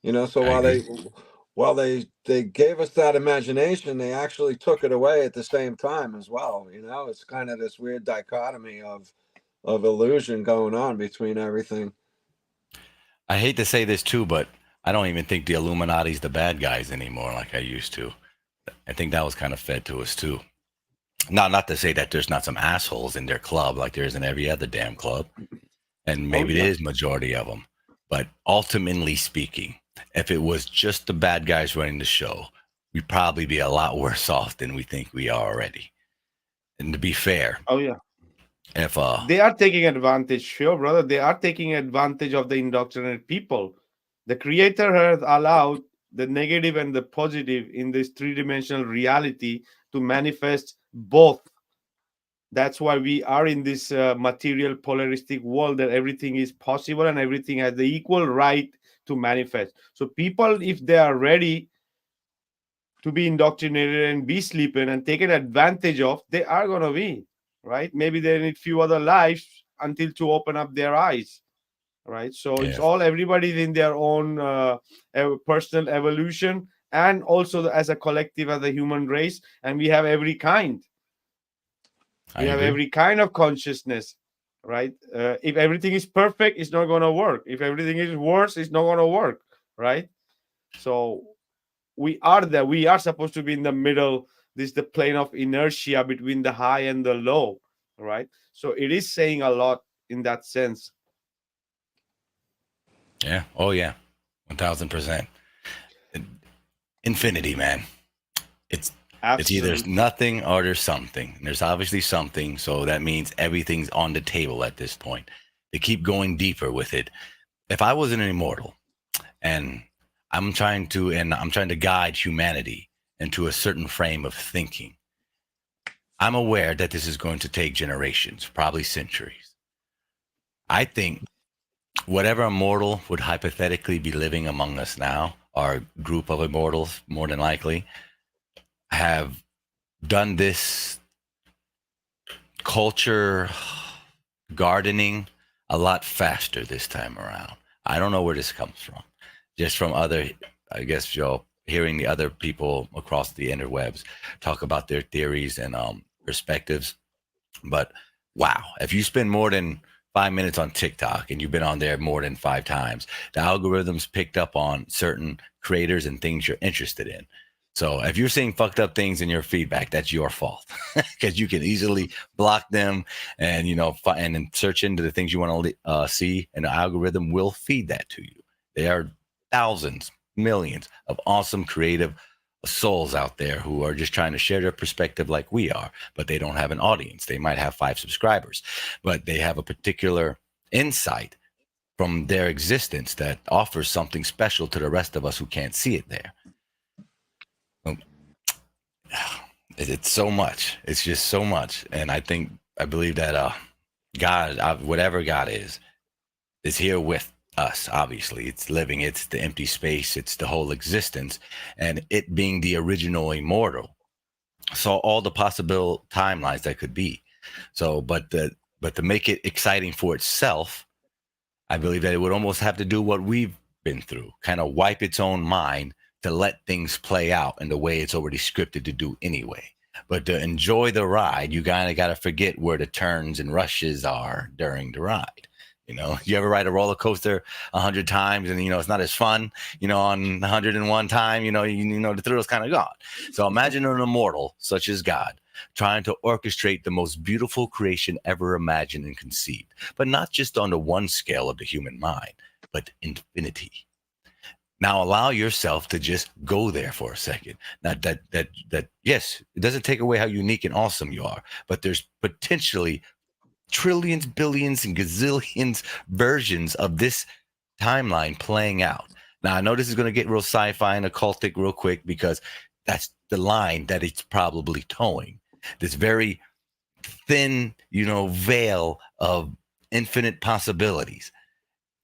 [SPEAKER 2] So while they gave us that imagination, they actually took it away at the same time as well. It's kind of this weird dichotomy of illusion going on between everything.
[SPEAKER 3] I hate to say this too, but I don't even think the Illuminati's the bad guys anymore like I used to. I think that was kind of fed to us too. Not to say that there's not some assholes in their club like there is in every other damn club, and maybe it is majority of them. But ultimately speaking, if it was just the bad guys running the show, we'd probably be a lot worse off than we think we are already. And to be fair, if
[SPEAKER 1] they are taking advantage, sure, brother, they are taking advantage of the indoctrinated people. The creator has allowed the negative and the positive in this three-dimensional reality to manifest both. That's why we are in this material polaristic world, that everything is possible and everything has the equal right to manifest. So people, if they are ready to be indoctrinated and be sleeping and taken advantage of, they are going to be, right? Maybe they need few other lives until to open up their eyes, right? So it's all, everybody in their own personal evolution, and also as a collective, as a human race. And we have every kind. We have every kind of consciousness, right? If everything is perfect, it's not going to work. If everything is worse, it's not going to work, right? So we are there. We are supposed to be in the middle. This is the plane of inertia between the high and the low, right? So it is saying a lot in that sense.
[SPEAKER 3] Yeah. Oh yeah. 1000%. Infinity, man. It's either
[SPEAKER 1] Absolutely.
[SPEAKER 3] nothing or there's something. And there's obviously something, so that means everything's on the table at this point. To keep going deeper with it. If I wasn't an immortal, and I'm trying to guide humanity into a certain frame of thinking, I'm aware that this is going to take generations, probably centuries. I think whatever immortal would hypothetically be living among us now, our group of immortals, more than likely, have done this culture gardening a lot faster this time around. I don't know where this comes from. Just from other, I guess, hearing the other people across the interwebs talk about their theories and perspectives. But wow, if you spend more than 5 minutes on TikTok and you've been on there more than 5 times, the algorithms picked up on certain creators and things you're interested in. So if you're seeing fucked up things in your feedback, that's your fault, because you can easily block them and and then search into the things you want to see, and the algorithm will feed that to you. There are thousands, millions of awesome creative souls out there who are just trying to share their perspective like we are, but they don't have an audience. They might have 5 subscribers, but they have a particular insight from their existence that offers something special to the rest of us who can't see it there. It's so much. It's just so much. And I believe that God, whatever God is here with us. Obviously, it's living, it's the empty space, it's the whole existence, and it being the original immortal saw all the possible timelines that could be. So, but to make it exciting for itself, I believe that it would almost have to do what we've been through, kind of wipe its own mind to let things play out in the way it's already scripted to do anyway. But to enjoy the ride, you kind of got to forget where the turns and rushes are during the ride. You ever ride a roller coaster 100 times and, it's not as fun, on 101 time, the thrill's kind of gone. So imagine an immortal such as God trying to orchestrate the most beautiful creation ever imagined and conceived, but not just on the one scale of the human mind, but infinity. Now allow yourself to just go there for a second. Now that yes, it doesn't take away how unique and awesome you are, but there's potentially trillions, billions, and gazillions versions of this timeline playing out. Now I know this is going to get real sci-fi and occultic real quick, because that's the line that it's probably towing. This very thin, veil of infinite possibilities.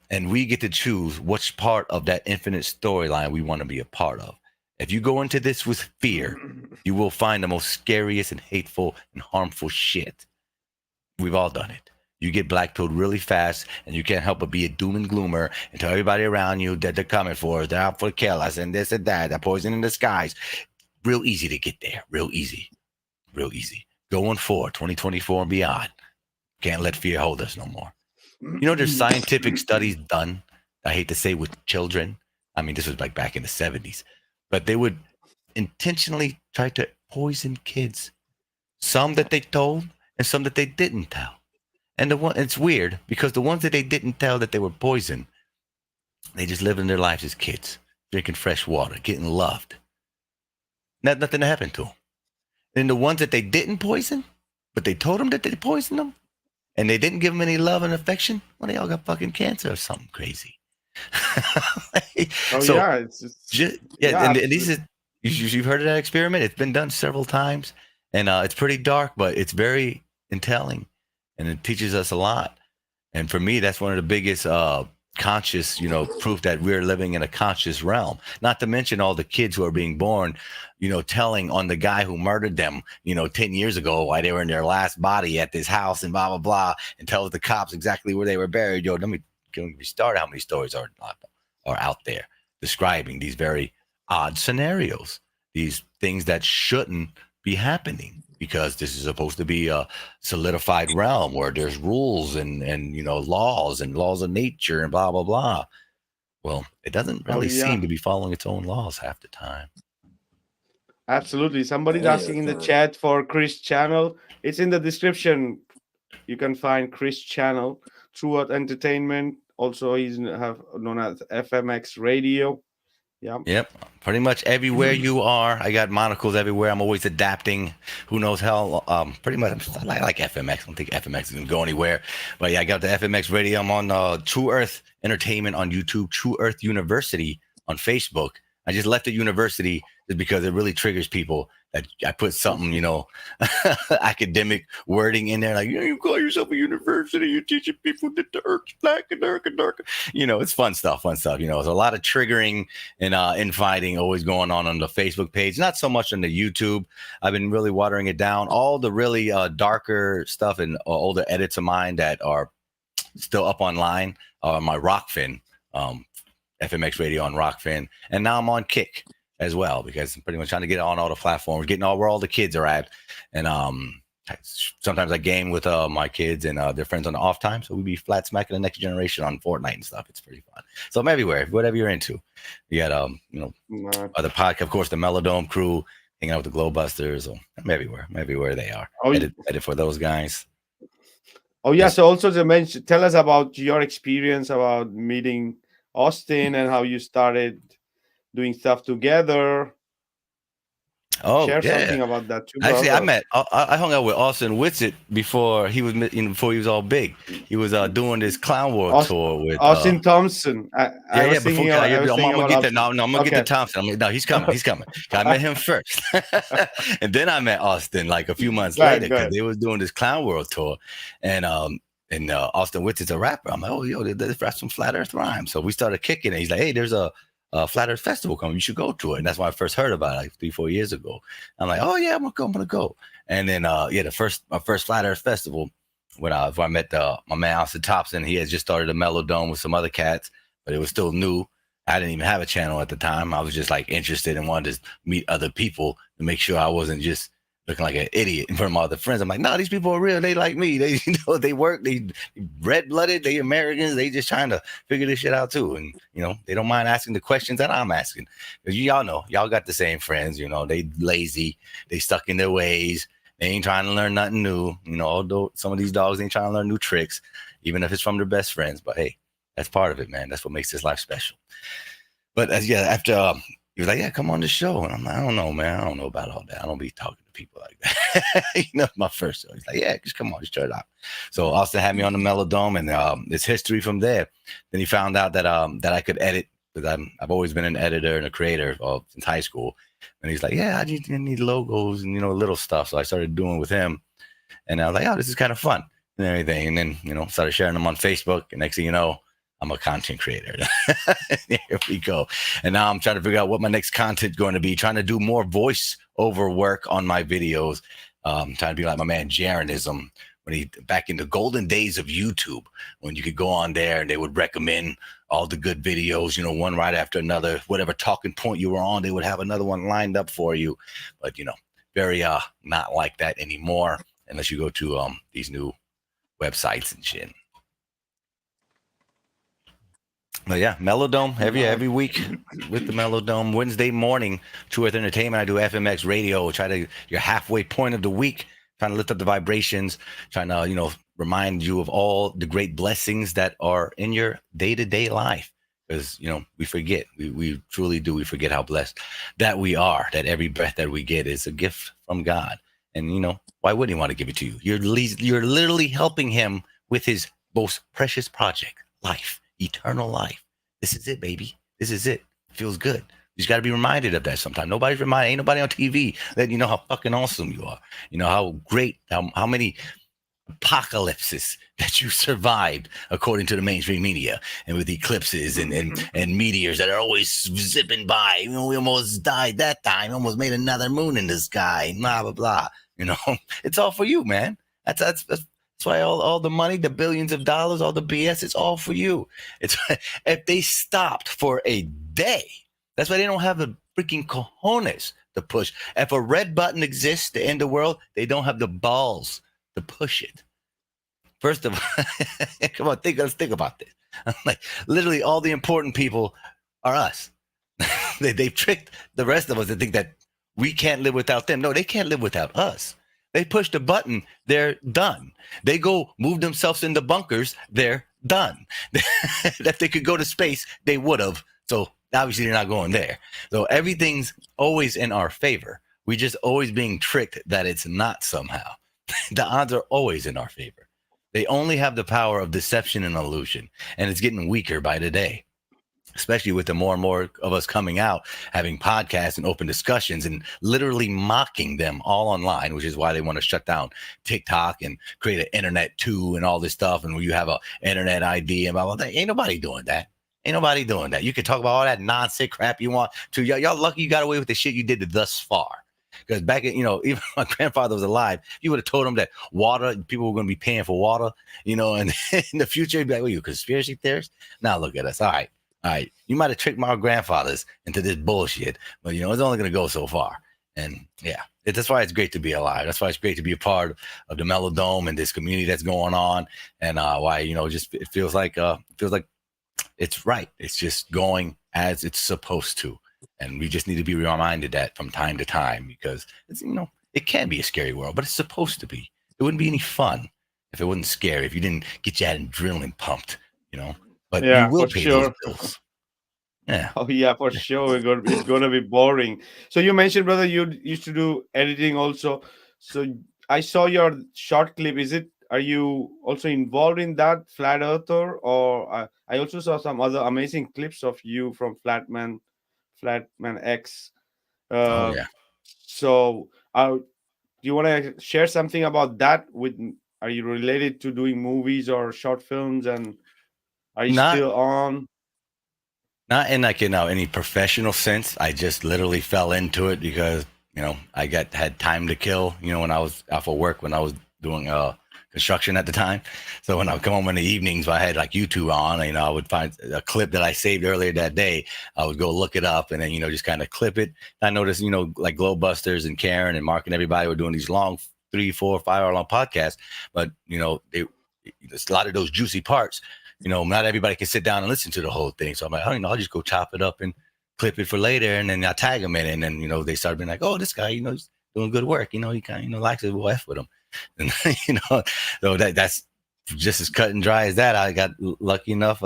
[SPEAKER 3] And we get to choose which part of that infinite storyline we want to be a part of. If you go into this with fear, you will find the most scariest and hateful and harmful shit. We've all done it. You get black-pilled really fast, and you can't help but be a doom and gloomer and tell everybody around you that they're coming for us, they're out for to kill us, and this and that, they're poison in the skies. Real easy to get there. Real easy. Real easy. Going forward, 2024 and beyond. Can't let fear hold us no more. There's scientific studies done, I hate to say, with children. I mean, this was like back in the 70s, but they would intentionally try to poison kids. Some that they told and some that they didn't tell. And it's weird, because the ones that they didn't tell that they were poison, they just living their lives as kids, drinking fresh water, getting loved. Nothing happened to them. And the ones that they didn't poison, but they told them that they poisoned them, and they didn't give them any love and affection, well, they all got fucking cancer or something crazy.
[SPEAKER 1] So, yeah, it's
[SPEAKER 3] and this is, you've heard of that experiment. It's been done several times, and it's pretty dark, but it's very telling, and it teaches us a lot. And for me, that's one of the biggest conscious, proof that we're living in a conscious realm. Not to mention all the kids who are being born, telling on the guy who murdered them, 10 years ago, while they were in their last body at this house and blah, blah, blah, and tells the cops exactly where they were buried. Let me start how many stories are out there describing these very odd scenarios, these things that shouldn't be happening, because this is supposed to be a solidified realm where there's rules and laws of nature and blah, blah, blah. Well, it doesn't
[SPEAKER 1] Oh
[SPEAKER 3] really
[SPEAKER 1] yeah,
[SPEAKER 3] seem to be following its own laws half the time.
[SPEAKER 1] absolutely. Somebody's
[SPEAKER 2] Any of
[SPEAKER 1] asking
[SPEAKER 2] the
[SPEAKER 1] in the
[SPEAKER 2] time.
[SPEAKER 1] chat for Chris channel. It's in the description. You can find Chris channel, True Earth Entertainment. Also, he's have known as FMX Radio. Yeah.
[SPEAKER 3] Yep, pretty much everywhere you are. I got monocles everywhere. I'm always adapting. Who knows how? Pretty much. I like FMX. I don't think FMX is gonna go anywhere. But yeah, I got the FMX radio. I'm on True Earth Entertainment on YouTube, True Earth University on Facebook. I just left the university just because it really triggers people that I put something, academic wording in there, like you call yourself a university, you're teaching people that the earth's black and dark and dark. It's fun stuff. There's a lot of triggering and infighting always going on the Facebook page, not so much on the YouTube. I've been really watering it down. All the really darker stuff and older edits of mine that are still up online, my Rockfin, FMX Radio on Rockfin, and now I'm on Kick as well because I'm pretty much trying to get on all the platforms, getting where all the kids are at, and sometimes I game with my kids and their friends on the off time, so we be flat smacking the next generation on Fortnite and stuff. It's pretty fun. So I'm everywhere, whatever you're into. You got other podcast, of course, the Melodome crew, hanging out with the Glowbusters. So I'm everywhere they are.
[SPEAKER 1] Oh,
[SPEAKER 3] Edit for those guys.
[SPEAKER 1] oh yeah. So also to mention, tell us about your experience about meeting Austin and how you started doing stuff together.
[SPEAKER 3] Oh,
[SPEAKER 1] Share
[SPEAKER 3] yeah.
[SPEAKER 1] something about that too,
[SPEAKER 3] Actually,
[SPEAKER 1] brother.
[SPEAKER 3] I hung out with Austin Whitsitt before he was all big. He was doing this Clown World tour with
[SPEAKER 1] Austin Thompson. I was thinking. I was
[SPEAKER 3] I'm
[SPEAKER 1] thinking
[SPEAKER 3] gonna
[SPEAKER 1] about
[SPEAKER 3] get there.
[SPEAKER 1] Austin.
[SPEAKER 3] No, I'm gonna get
[SPEAKER 1] Okay.
[SPEAKER 3] to Thompson. No, he's coming. I met him first, and then I met Austin like a few months
[SPEAKER 1] Go ahead,
[SPEAKER 3] later
[SPEAKER 1] go
[SPEAKER 3] because
[SPEAKER 1] ahead.
[SPEAKER 3] they was doing this Clown World tour, and Austin Whitsitt's a rapper. I'm like, oh, yo, let's rap some Flat Earth rhymes. So we started kicking it. He's like, hey, there's a Flat Earth Festival coming. You should go to it. And that's when I first heard about it, like 3-4 years ago. I'm like, oh yeah, I'm gonna go. And then my first Flat Earth Festival when I met my man Austin Thompson. He had just started a Melodome with some other cats, but it was still new. I didn't even have a channel at the time. I was just like interested and wanted to meet other people to make sure I wasn't just looking like an idiot in front of my other friends. I'm like, no, these people are real. They like me. They, they work. They red-blooded. They Americans. They just trying to figure this shit out too. And they don't mind asking the questions that I'm asking. Because y'all know, y'all got the same friends. They lazy. They stuck in their ways. They ain't trying to learn nothing new. Although some of these dogs ain't trying to learn new tricks, even if it's from their best friends. But hey, that's part of it, man. That's what makes this life special. But after he was like, yeah, come on the show. And I'm like, I don't know, man. I don't know about all that. I don't be talking to people like that. My first show. He's like, yeah, just come on, just try it out. So Austin had me on the Melodome, and it's history from there. Then he found out that I could edit, because I've always been an editor and a creator since high school. And he's like, yeah, I need logos and little stuff. So I started doing with him, and I was like, oh, this is kind of fun and everything. And then started sharing them on Facebook. And next thing you know, I'm a content creator. Here we go. And now I'm trying to figure out what my next content going to be, trying to do more voice over work on my videos. Trying to be like my man Jaronism, when back in the golden days of YouTube, when you could go on there and they would recommend all the good videos, one right after another, whatever talking point you were on, they would have another one lined up for you. But, very not like that anymore, unless you go to these new websites and shit. But yeah, Melodome every week with the Melodome. Wednesday morning, True Earth Entertainment. I do FMX Radio. Try to your halfway point of the week, trying to lift up the vibrations, trying to remind you of all the great blessings that are in your day-to-day life. Because we forget, we truly do. We forget how blessed that we are. That every breath that we get is a gift from God. And why wouldn't He want to give it to you? You're literally helping Him with His most precious project, life. Eternal life. This is it, baby. This is it. Feels good. You just got to be reminded of that sometime. Nobody's reminded. Ain't nobody on TV that how fucking awesome you are. How great, how many apocalypses that you survived according to the mainstream media, and with eclipses and meteors that are always zipping by. We almost died that time. Almost made another moon in the sky. Blah blah blah. It's all for you, man. That's why all the money, the billions of dollars, all the BS, it's all for you. It's if they stopped for a day, that's why they don't have the freaking cojones to push. If a red button exists to end the world, they don't have the balls to push it. First of all, come on, let's think about this. Like literally all the important people are us. They've tricked the rest of us to think that we can't live without them. No, they can't live without us. They pushed a button, they're done. They go move themselves into bunkers, they're done. If they could go to space, they would have. So obviously they're not going there. So everything's always in our favor. We just always being tricked that it's not somehow. The odds are always in our favor. They only have the power of deception and illusion, and it's getting weaker by the day, especially with the more and more of us coming out, having podcasts and open discussions and literally mocking them all online, which is why they want to shut down TikTok and create an internet too and all this stuff. And when you have a internet ID and blah, blah, blah, ain't nobody doing that. Ain't nobody doing that. You can talk about all that nonsense crap you want to. Y'all lucky you got away with the shit you did thus far. Because back in, even my grandfather was alive, you would have told him that water, people were going to be paying for water, and in the future, he'd be like, well, you conspiracy theorist? Now look at us. All right. You might have tricked my grandfathers into this bullshit, but it's only going to go so far. And yeah, that's why it's great to be alive. That's why it's great to be a part of the Melodome and this community that's going on. And why, just it feels like it's right. It's just going as it's supposed to. And we just need to be reminded that from time to time, because it's, it can be a scary world, but it's supposed to be. It wouldn't be any fun if it wasn't scary, if you didn't get your adrenaline pumped, but you
[SPEAKER 1] Yeah,
[SPEAKER 3] will
[SPEAKER 1] for
[SPEAKER 3] pay those
[SPEAKER 1] sure.
[SPEAKER 3] bills. Yeah.
[SPEAKER 1] Oh yeah, for sure. It's gonna be boring. So you mentioned, brother, you used to do editing also. So I saw your short clip. Are you also involved in that, Flat Earther? Or I also saw some other amazing clips of you from Flatman X.
[SPEAKER 3] Oh
[SPEAKER 1] Uh,
[SPEAKER 3] yeah.
[SPEAKER 1] so do you want to share something about that? Are you related to doing movies or short films, and are you
[SPEAKER 3] Not
[SPEAKER 1] still on?
[SPEAKER 3] not in like any professional sense. I just literally fell into it because I had time to kill. When I was off of work, when I was doing construction at the time. So when I would come home in the evenings, I had like YouTube on. I would find a clip that I saved earlier that day. I would go look it up and then just kind of clip it. I noticed like Glowbusters and Karen and Mark and everybody were doing these long 3, 4, 5 hour long podcasts, but a lot of those juicy parts. Not everybody can sit down and listen to the whole thing. So I'm like, I'll just go chop it up and clip it for later. And then I tag them in it. And then, they started being like, oh, this guy, he's doing good work. He kind of likes it. We'll F with him. And, so that's just as cut and dry as that. I got lucky enough,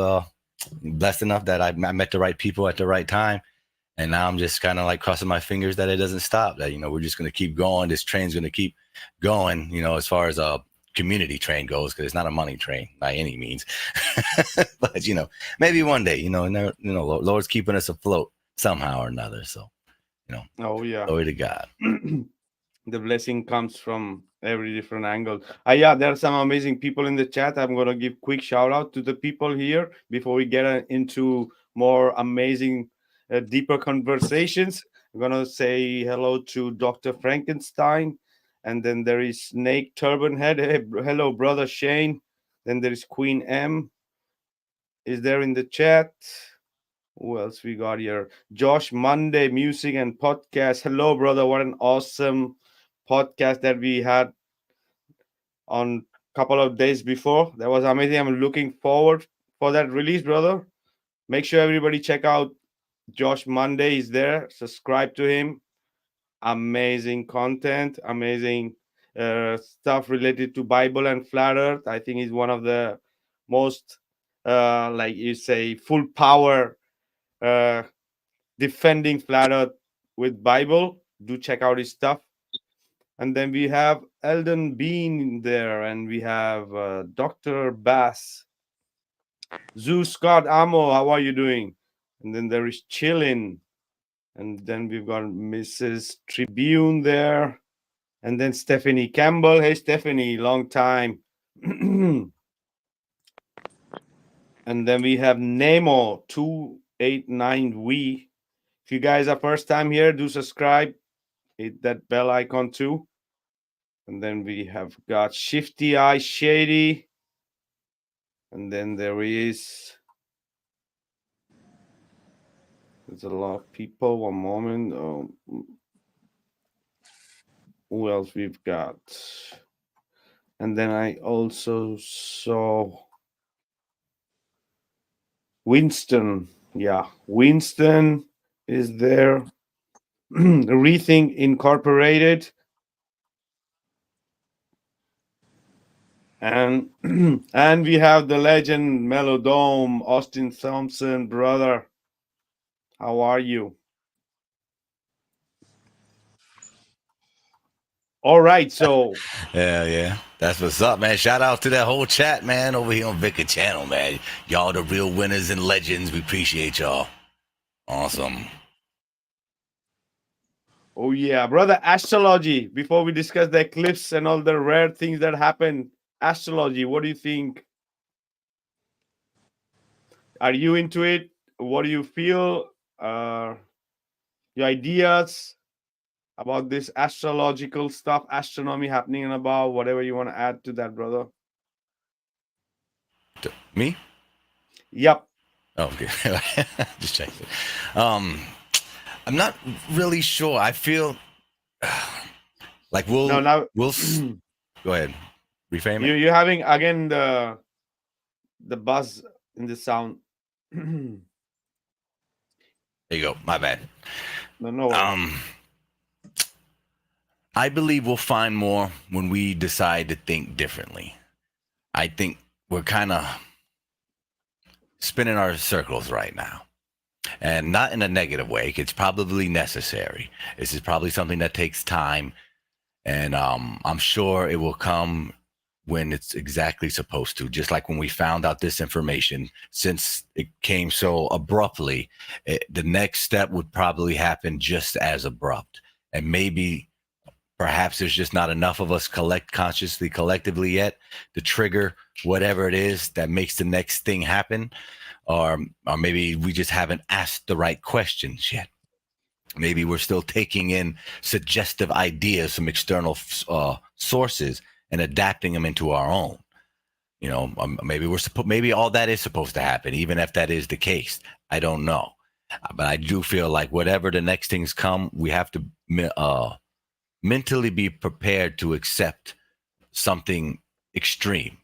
[SPEAKER 3] blessed enough that I met the right people at the right time. And now I'm just kind of like crossing my fingers that it doesn't stop, that, we're just going to keep going. This train's going to keep going, as far as community train goes, because it's not a money train by any means. But maybe one day, Lord's keeping us afloat somehow or another. So
[SPEAKER 1] Oh yeah.
[SPEAKER 3] glory to God.
[SPEAKER 1] The blessing comes from every different angle. Yeah, there are some amazing people in the chat. I'm going to give quick shout out to the people here before we get into more amazing deeper conversations. I'm going to say hello to Dr. Frankenstein, and then there is Snake Turban Head. Hey, hello brother Shane. Then there is Queen M is there in the chat. Who else we got here? Josh Monday, music and podcast. Hello, brother. What an awesome podcast that we had on a couple of days before. That was amazing. I'm looking forward for that release, brother. Make sure everybody check out Josh Monday. He's there. Subscribe to him. Amazing content, amazing stuff related to Bible and flat Earth. I think he's one of the most, like you say, full power uh, defending flat earth with Bible. Do check out his stuff. And then we have Eldon Bean there, and we have Dr. Bass, Zeus Scott Amo. How are you doing? And then there is Chillin, and then we've got Mrs. Tribune there, and then Stephanie Campbell. Hey Stephanie, long time. And then we have Nemo 289V. If you guys are first time here, do subscribe. Hit that bell icon too. And then we have got Shifty Eye Shady. And then there's a lot of people. One moment. Who else we've got? And then I also saw Winston. Yeah, Winston is there. Rethink Incorporated. And and we have the legend Melodome, Austin Thompson, brother. How are you? All right, so
[SPEAKER 3] Yeah. That's what's up, man. Shout out to that whole chat, man, over here on Vikka channel, man. Y'all the real winners and legends. We appreciate y'all. Awesome.
[SPEAKER 1] oh yeah, brother, astrology. Before we discuss the eclipse and all the rare things that happen, astrology, what do you think? Are you into it? What do you feel? Your ideas about this astrological stuff, astronomy happening and about whatever you want to add to that, brother.
[SPEAKER 3] Me?
[SPEAKER 1] Yep.
[SPEAKER 3] Oh, okay. Just checking. I'm not really sure. I feel like
[SPEAKER 1] No, now
[SPEAKER 3] we'll go ahead. Reframe it.
[SPEAKER 1] you're having again the buzz in the sound. No,
[SPEAKER 3] There you go. My bad.
[SPEAKER 1] no worries.
[SPEAKER 3] I believe we'll find more when we decide to think differently. I think we're kind of spinning our circles right now, and not in a negative way. It's probably necessary. This is probably something that takes time, and I'm sure it will come when it's exactly supposed to. Just like when we found out this information, since it came so abruptly, the next step would probably happen just as abrupt, and maybe perhaps there's just not enough of us collectively yet to trigger whatever it is that makes the next thing happen. Or maybe we just haven't asked the right questions yet. Maybe we're still taking in suggestive ideas from external sources and adapting them into our own. You know, maybe all that is supposed to happen, even if that is the case. I don't know. But I do feel like whatever the next things come, we have to mentally be prepared to accept something extreme.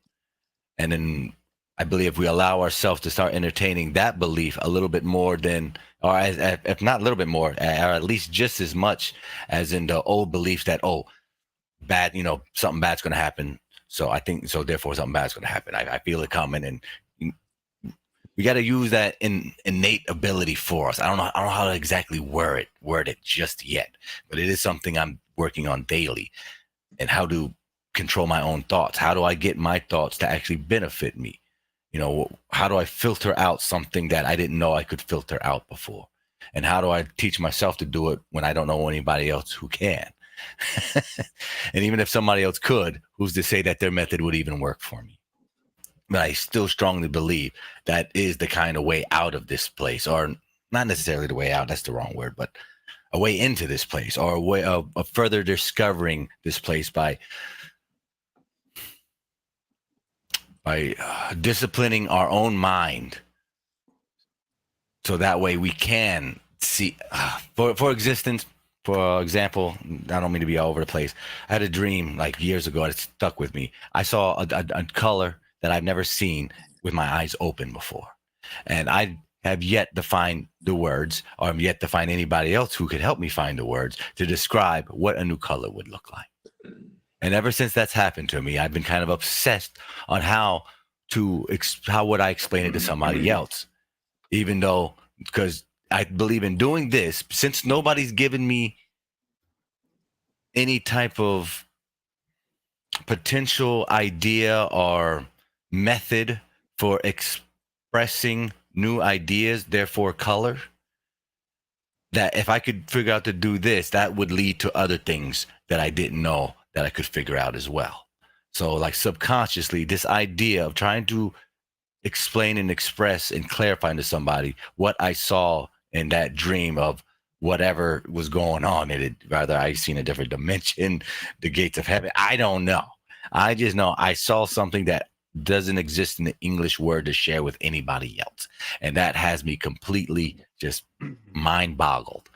[SPEAKER 3] And then I believe if we allow ourselves to start entertaining that belief a little bit more than, or if not a little bit more, or at least just as much as in the old belief that, oh, bad, something bad's going to happen. So I think, so therefore something bad's going to happen. I feel it coming, and we got to use that innate ability for us. I don't know how to exactly word it just yet, but it is something I'm working on daily, and how to control my own thoughts. How do I get my thoughts to actually benefit me? How do I filter out something that I didn't know I could filter out before? And how do I teach myself to do it when I don't know anybody else who can? And even if somebody else could, who's to say that their method would even work for me? But I still strongly believe that is the kind of way out of this place, or not necessarily the way out, that's the wrong word, but a way into this place, or a way of further discovering this place by disciplining our own mind, so that way we can see for existence. For example, I don't mean to be all over the place. I had a dream like years ago that stuck with me. I saw a color that I've never seen with my eyes open before, and I have yet to find the words, or I'm yet to find anybody else who could help me find the words to describe what a new color would look like. And ever since that's happened to me, I've been kind of obsessed on how would I explain it to somebody else, even though, because I believe in doing this, since nobody's given me any type of potential idea or method for expressing new ideas, therefore color, that if I could figure out to do this, that would lead to other things that I didn't know that I could figure out as well. So like subconsciously, this idea of trying to explain and express and clarify to somebody what I saw in that dream of whatever was going on in it, rather I seen a different dimension, the gates of heaven. I don't know. I just know I saw something that doesn't exist in the English word to share with anybody else. And that has me completely just mind boggled,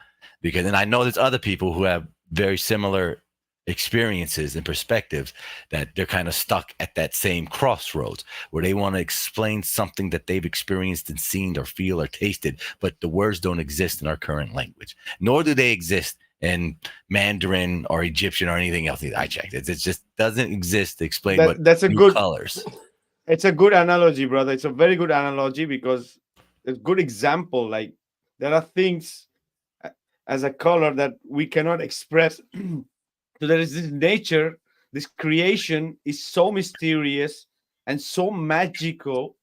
[SPEAKER 3] because then I know there's other people who have very similar experiences and perspectives, that they're kind of stuck at that same crossroads where they want to explain something that they've experienced and seen or feel or tasted, but the words don't exist in our current language, nor do they exist in Mandarin or Egyptian or anything else. I checked it. It just doesn't exist to explain what
[SPEAKER 1] That's a
[SPEAKER 3] new
[SPEAKER 1] good.
[SPEAKER 3] colors.
[SPEAKER 1] It's a good analogy, brother. It's a very good analogy because it's a good example. Like there are things as a color that we cannot express. So there is this nature, this creation is so mysterious and so magical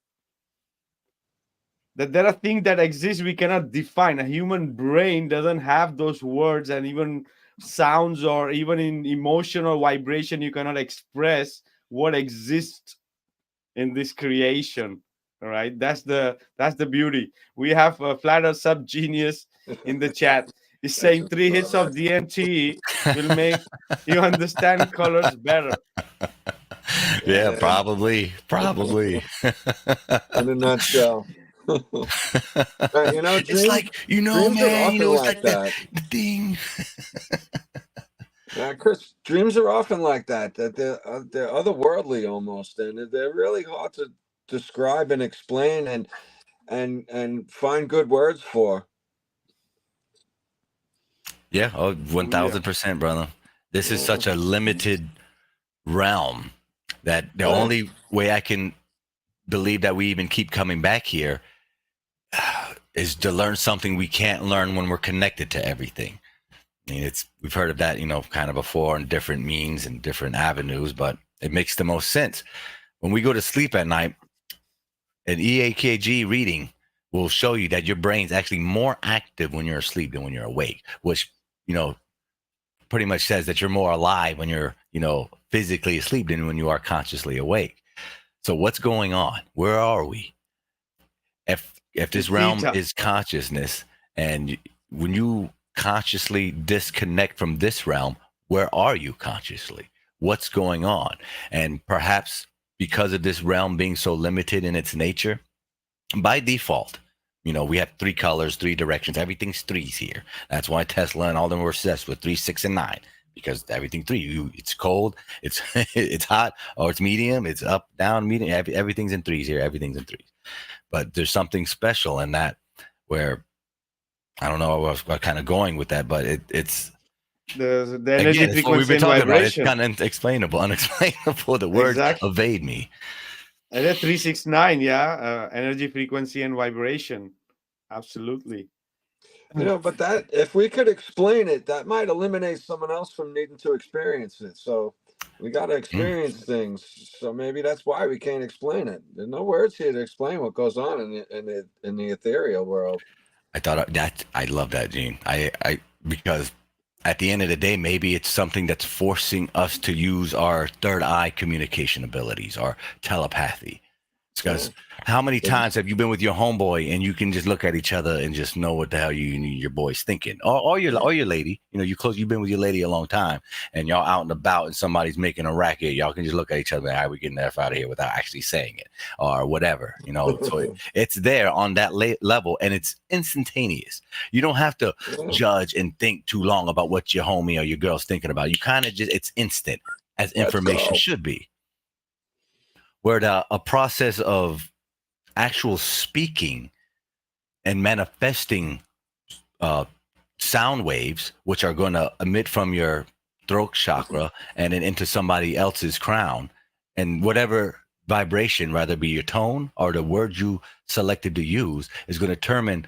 [SPEAKER 1] that there are things that exist we cannot define. A human brain doesn't have those words, and even sounds or even in emotional vibration, you cannot express what exists in this creation. All right, that's the beauty. We have a flat earth sub genius in the chat. He's saying 3 hits of DMT will make you understand colors better.
[SPEAKER 3] Yeah,
[SPEAKER 2] Yeah,
[SPEAKER 3] probably.
[SPEAKER 2] in a nutshell.
[SPEAKER 3] It's like,
[SPEAKER 2] Dreams are
[SPEAKER 3] man,
[SPEAKER 2] often
[SPEAKER 3] it's
[SPEAKER 2] like
[SPEAKER 3] like the
[SPEAKER 2] that.
[SPEAKER 3] thing.
[SPEAKER 2] Yeah, Chris, dreams are often like that. That they're otherworldly almost, and they're really hard to describe and explain and find good words for.
[SPEAKER 3] Yeah, oh,
[SPEAKER 1] Oh yeah.
[SPEAKER 3] 1000%, brother. This is
[SPEAKER 2] Yeah.
[SPEAKER 3] such a limited realm that the only way I can believe that we even keep coming back here is to learn something we can't learn when we're connected to everything. I mean, we've heard of that, kind of before in different means and different avenues, but it makes the most sense. When we go to sleep at night, an EAKG reading will show you that your brain's actually more active when you're asleep than when you're awake, which, pretty much says that you're more alive when you're, physically asleep than when you are consciously awake. So what's going on? Where are we? If
[SPEAKER 1] In
[SPEAKER 3] this realm
[SPEAKER 1] theta.
[SPEAKER 3] is consciousness, and when you consciously disconnect from this realm, where are you consciously? What's going on? And perhaps because of this realm being so limited in its nature, by default, we have 3 colors, 3 directions. Everything's threes here. That's why Tesla and all them were obsessed with 3, 6, and 9, because everything 3. It's cold, it's it's hot, or it's medium, it's up, down, medium. Everything's in threes here. Everything's in threes. But there's something special in that, where I don't know where I was kind of going with that, but it's
[SPEAKER 1] The energy,
[SPEAKER 3] again, it's what we've
[SPEAKER 1] frequency,
[SPEAKER 3] been
[SPEAKER 1] and
[SPEAKER 3] talking about. It's
[SPEAKER 1] vibration.
[SPEAKER 3] kind of unexplainable. The words
[SPEAKER 1] Exactly.
[SPEAKER 3] evade me.
[SPEAKER 1] And then 369, yeah, energy, frequency, and vibration. Absolutely.
[SPEAKER 2] But that if we could explain it, that might eliminate someone else from needing to experience it. So we got to
[SPEAKER 3] Mm.
[SPEAKER 2] experience things. So maybe that's why we can't explain it. There's no words here to explain what goes on in the ethereal world.
[SPEAKER 3] I love that, Gene. I because at the end of the day, maybe it's something that's forcing us to use our third eye communication abilities, our telepathy. Because how many times have you been with your homeboy and you can just look at each other and just know what the hell your boy's thinking, or your lady? You've been with your lady a long time, and y'all out and about, and somebody's making a racket. Y'all can just look at each other and, "How we getting the F out of here," without actually saying it or whatever. So it's there on that level, and it's instantaneous. You don't have to judge and think too long about what your homie or your girl's thinking about. You kind of it's instant, as information should be. Where a process of actual speaking and manifesting sound waves, which are going to emit from your throat chakra and then into somebody else's crown, and whatever vibration, rather be your tone or the word you selected to use, is going to determine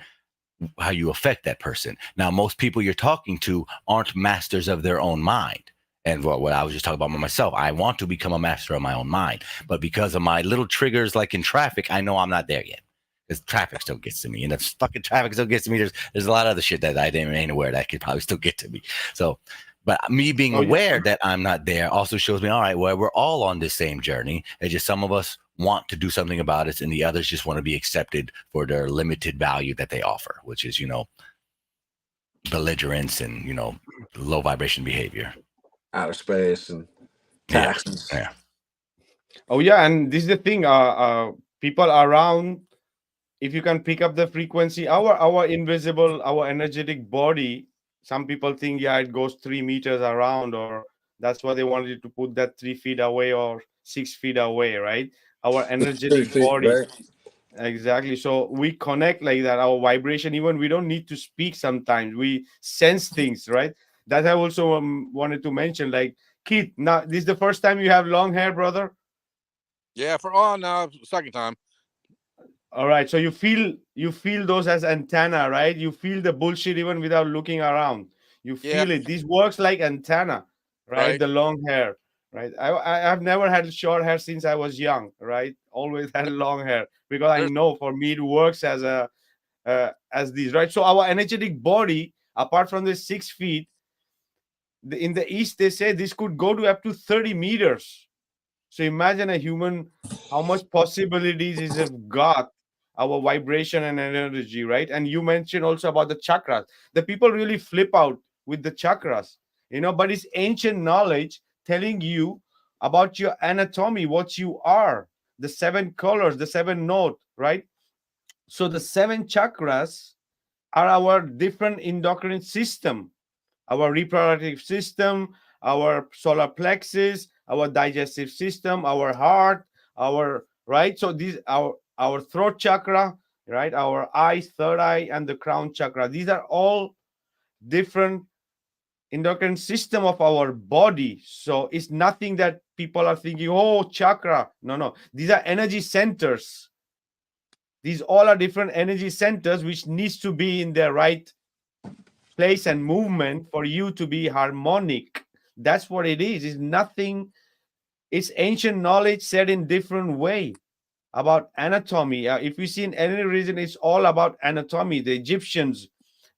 [SPEAKER 3] how you affect that person. Now, most people you're talking to aren't masters of their own mind. And what I was just talking about myself, I want to become a master of my own mind. But because of my little triggers, like in traffic, I know I'm not there yet. Because traffic still gets to me. And if fucking traffic still gets to me, there's a lot of other shit that I ain't aware that could probably still get to me. So, but me being aware that I'm not there also shows me, all right, well, we're all on this same journey. It's just some of us want to do something about it, and the others just want to be accepted for their limited value that they offer, which is, belligerence and, low vibration behavior.
[SPEAKER 2] Outer space and taxes.
[SPEAKER 3] Yeah.
[SPEAKER 1] Oh yeah, and this is the thing. People around, if you can pick up the frequency, our invisible, our energetic body. Some people think, yeah, it goes 3 meters around, or That's why they wanted you to put that 3 feet away or 6 feet away, right? Our
[SPEAKER 2] It's 3
[SPEAKER 1] energetic
[SPEAKER 2] feet,
[SPEAKER 1] body.
[SPEAKER 2] right?
[SPEAKER 1] Exactly. So we connect like that. Our vibration, even we don't need to speak sometimes. We sense things, right? That I also wanted to mention. Like, Keith, now this is the first time you have long hair, brother.
[SPEAKER 4] Yeah, no, second time.
[SPEAKER 1] All right. So you feel those as antenna, right? You feel the bullshit even without looking around. You
[SPEAKER 4] Yeah,
[SPEAKER 1] feel it. This works like antenna, right?
[SPEAKER 4] right.
[SPEAKER 1] The long hair, right? I've never had short hair since I was young, right? Always had long hair because I
[SPEAKER 4] There's
[SPEAKER 1] know for me it works as these, right? So our energetic body, apart from the 6 feet, in the east they say this could go to up to 30 meters. So imagine a human, how much possibilities is have got our vibration and energy, right? And you mentioned also about the chakras. The people really flip out with the chakras, but it's ancient knowledge telling you about your anatomy, what you are, the 7 colors, the 7 note, right? So the 7 chakras are our different endocrine system, our reproductive system, our solar plexus, our digestive system, our heart, our right. So these our throat chakra, right? Our eyes, third eye, and the crown chakra. These are all different endocrine system of our body. So it's nothing that people are thinking, oh, chakra. No, no. These are energy centers. These all are different energy centers which needs to be in their right place and movement for you to be harmonic. That's what it is. It's nothing. It's ancient knowledge said in different way about anatomy. If we see in any region, it's all about anatomy. The Egyptians,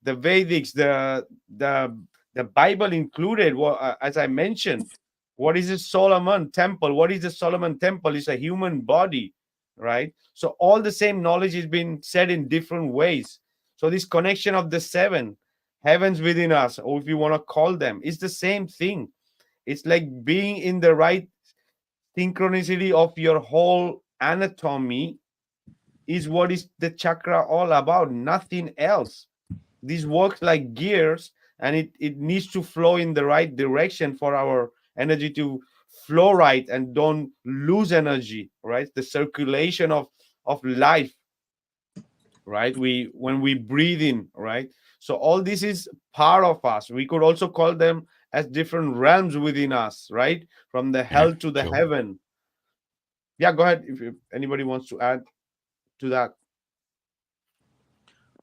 [SPEAKER 1] the Vedics, the Bible included. As I mentioned, what is the Solomon temple? What is the Solomon temple? It's a human body, right? So all the same knowledge is being said in different ways. So this connection of the 7 heavens within us, or if you want to call them, it's the same thing. It's like being in the right synchronicity of your whole anatomy is what is the chakra all about, nothing else. This works like gears, and it needs to flow in the right direction for our energy to flow right and don't lose energy, right? The circulation of life, right? When we breathe in, right? So all this is part of us. We could also call them as different realms within us, right? From the
[SPEAKER 3] Yeah,
[SPEAKER 1] hell to the
[SPEAKER 3] true.
[SPEAKER 1] heaven. Yeah, go ahead if anybody wants to add to that.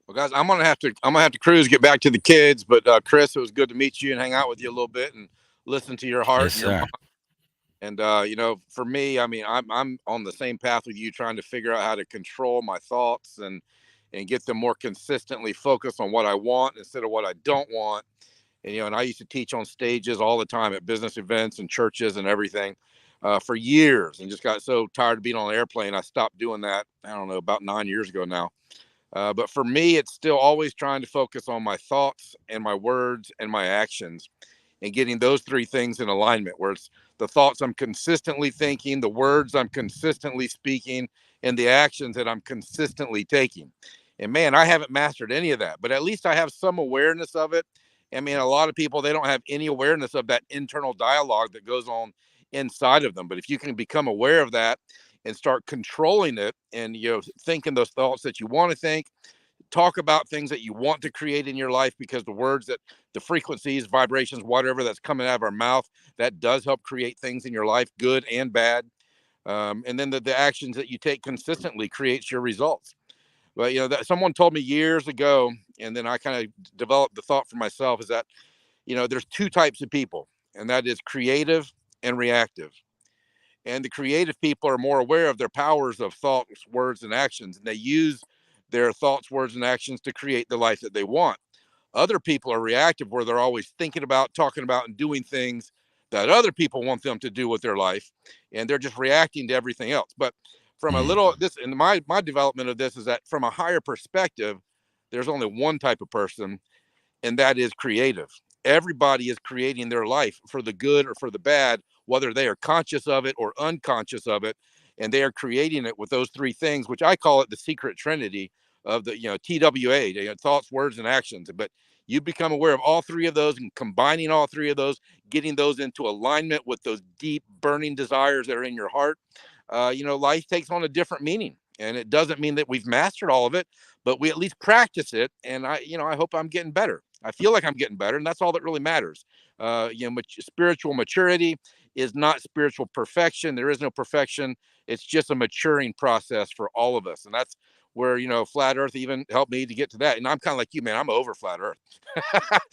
[SPEAKER 4] Well, guys, I'm gonna have to cruise, get back to the kids. But Chris, it was good to meet you and hang out with you a little bit and listen to your heart
[SPEAKER 3] Yes,
[SPEAKER 4] and your
[SPEAKER 3] sir.
[SPEAKER 4] mind. And for me, I mean, I'm on the same path with you, trying to figure out how to control my thoughts and get them more consistently focused on what I want instead of what I don't want. And I used to teach on stages all the time at business events and churches and everything for years, and just got so tired of being on an airplane, I stopped doing that. I don't know, about 9 years ago now. But for me, it's still always trying to focus on my thoughts and my words and my actions and getting those three things in alignment, where it's the thoughts I'm consistently thinking, the words I'm consistently speaking, and the actions that I'm consistently taking. And man, I haven't mastered any of that, but at least I have some awareness of it. I mean, a lot of people, they don't have any awareness of that internal dialogue that goes on inside of them. But if you can become aware of that and start controlling it, and thinking those thoughts that you want to think, talk about things that you want to create in your life, because the words, that the frequencies, vibrations, whatever that's coming out of our mouth, that does help create things in your life, good and bad. And then the actions that you take consistently creates your results. But that someone told me years ago, and then I kind of developed the thought for myself, is that there's two types of people, and that is creative and reactive. And the creative people are more aware of their powers of thoughts, words, and actions, and they use their thoughts, words, and actions to create the life that they want. Other people are reactive, where they're always thinking about, talking about, and doing things that other people want them to do with their life, and they're just reacting to everything else. But from a
[SPEAKER 3] Mm,
[SPEAKER 4] little this, and my development of this is that from a higher perspective, there's only one type of person, and that is creative. Everybody is creating their life for the good or for the bad, whether they are conscious of it or unconscious of it. And they are creating it with those three things, which I call it the secret trinity of the, TWA, thoughts, words, and actions. But You become aware of all three of those and combining all three of those, getting those into alignment with those deep burning desires that are in your heart. Life takes on a different meaning, and it doesn't mean that we've mastered all of it, but we at least practice it. And I hope I'm getting better. I feel like I'm getting better, and that's all that really matters. Spiritual maturity is not spiritual perfection. There is no perfection. It's just a maturing process for all of us. And that's where, flat earth even helped me to get to that. And I'm kind of like you, man, I'm over flat earth.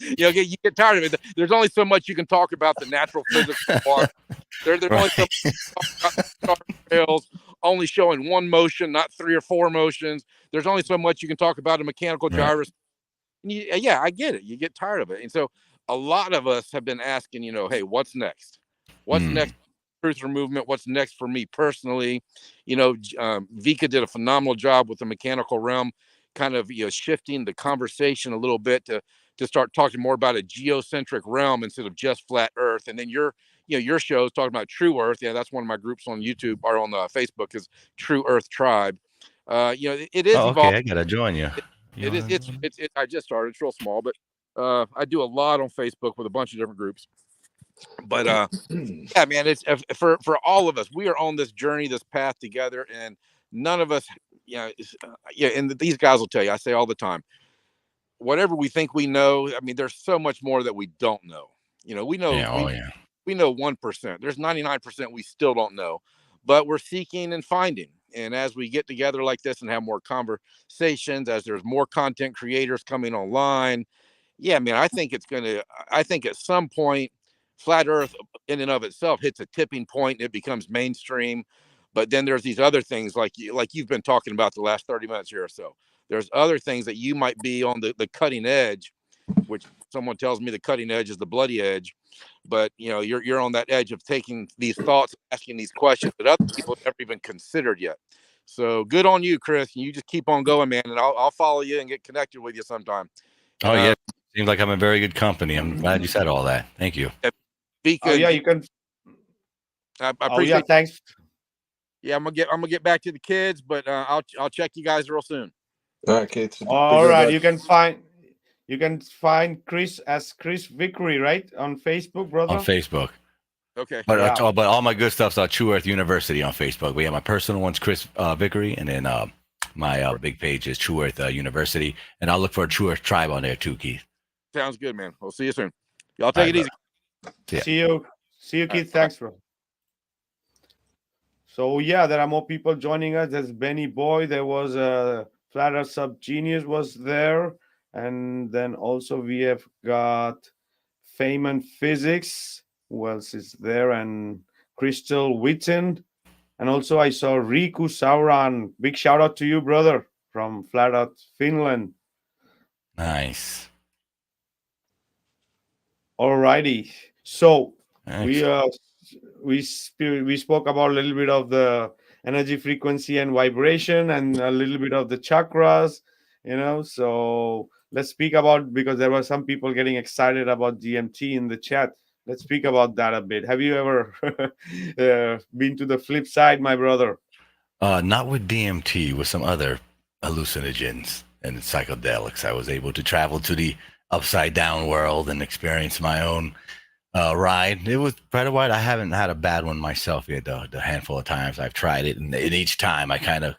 [SPEAKER 4] You get tired of it. There's only so much you can talk about the natural physics of water. There's only so much star trails, only showing one motion, not three or four motions. There's only so much you can talk about a mechanical gyrus. Yeah, I get it. You get tired of it. And so a lot of us have been asking, hey, what's next? What's next? Truth movement. What's next for me personally? Vikka did a phenomenal job with the mechanical realm, kind of shifting the conversation a little bit to start talking more about a geocentric realm instead of just flat Earth. And then your show is talking about True Earth. Yeah, that's one of my groups on YouTube or on Facebook is True Earth Tribe. It is evolving.
[SPEAKER 3] Okay, I gotta join you.
[SPEAKER 4] It is. It's. I just started. It's real small, but I do a lot on Facebook with a bunch of different groups. But yeah, man, it's for all of us. We are on this journey, this path together, and none of us, and these guys will tell you. I say all the time, whatever we think we know. I mean, there's so much more that we don't know. We know. We know 1%. There's 99% we still don't know, but we're seeking and finding. And as we get together like this and have more conversations, as there's more content creators coming online, yeah, man, I think at some point, flat Earth in and of itself hits a tipping point and it becomes mainstream. But then there's these other things like you've been talking about the last 30 minutes here or so. There's other things that you might be on the cutting edge, which someone tells me the cutting edge is the bloody edge. But you're on that edge of taking these thoughts, asking these questions that other people have never even considered yet. So good on you, Chris. You just keep on going, man, and I'll follow you and get connected with you sometime.
[SPEAKER 3] And, yeah, seems like I'm in very good company. I'm glad you said all that. Thank you.
[SPEAKER 4] Vikka,
[SPEAKER 1] you can.
[SPEAKER 4] I appreciate.
[SPEAKER 1] Thanks.
[SPEAKER 4] Yeah, I'm gonna get back to the kids, but I'll check you guys real soon.
[SPEAKER 2] All right, Kate.
[SPEAKER 1] All right, you can find Chris as Chris Vickery, right, on Facebook, brother.
[SPEAKER 3] On Facebook.
[SPEAKER 4] Okay.
[SPEAKER 3] But all my good stuff's on True Earth University on Facebook. We have my personal one's Chris Vickery, and then my big page is True Earth University, and I'll look for a True Earth Tribe on there too, Keith.
[SPEAKER 4] Sounds good, man. We'll see you soon. Y'all take it easy.
[SPEAKER 1] See you, Keith. Thanks, bro. So yeah, there are more people joining us. There's Benny Boy. There was a Flat Earth Sub Genius was there, and then also we have got Feynman Physics. Who else is there? And Crystal Witten, and also I saw Riku Sauran. Big shout out to you, brother, from Flat Earth, Finland.
[SPEAKER 3] Nice.
[SPEAKER 1] Alrighty. So
[SPEAKER 3] Thanks.
[SPEAKER 1] we spoke about a little bit of the energy frequency and vibration and a little bit of the chakras, so let's speak about, because there were some people getting excited about DMT in the chat. Let's speak about that a bit. Have you ever been to the flip side, my brother?
[SPEAKER 3] Not with DMT, with some other hallucinogens and psychedelics. I was able to travel to the upside down world and experience my own ride. It was quite a ride. I haven't had a bad one myself yet. The handful of times I've tried it, and each time I kind of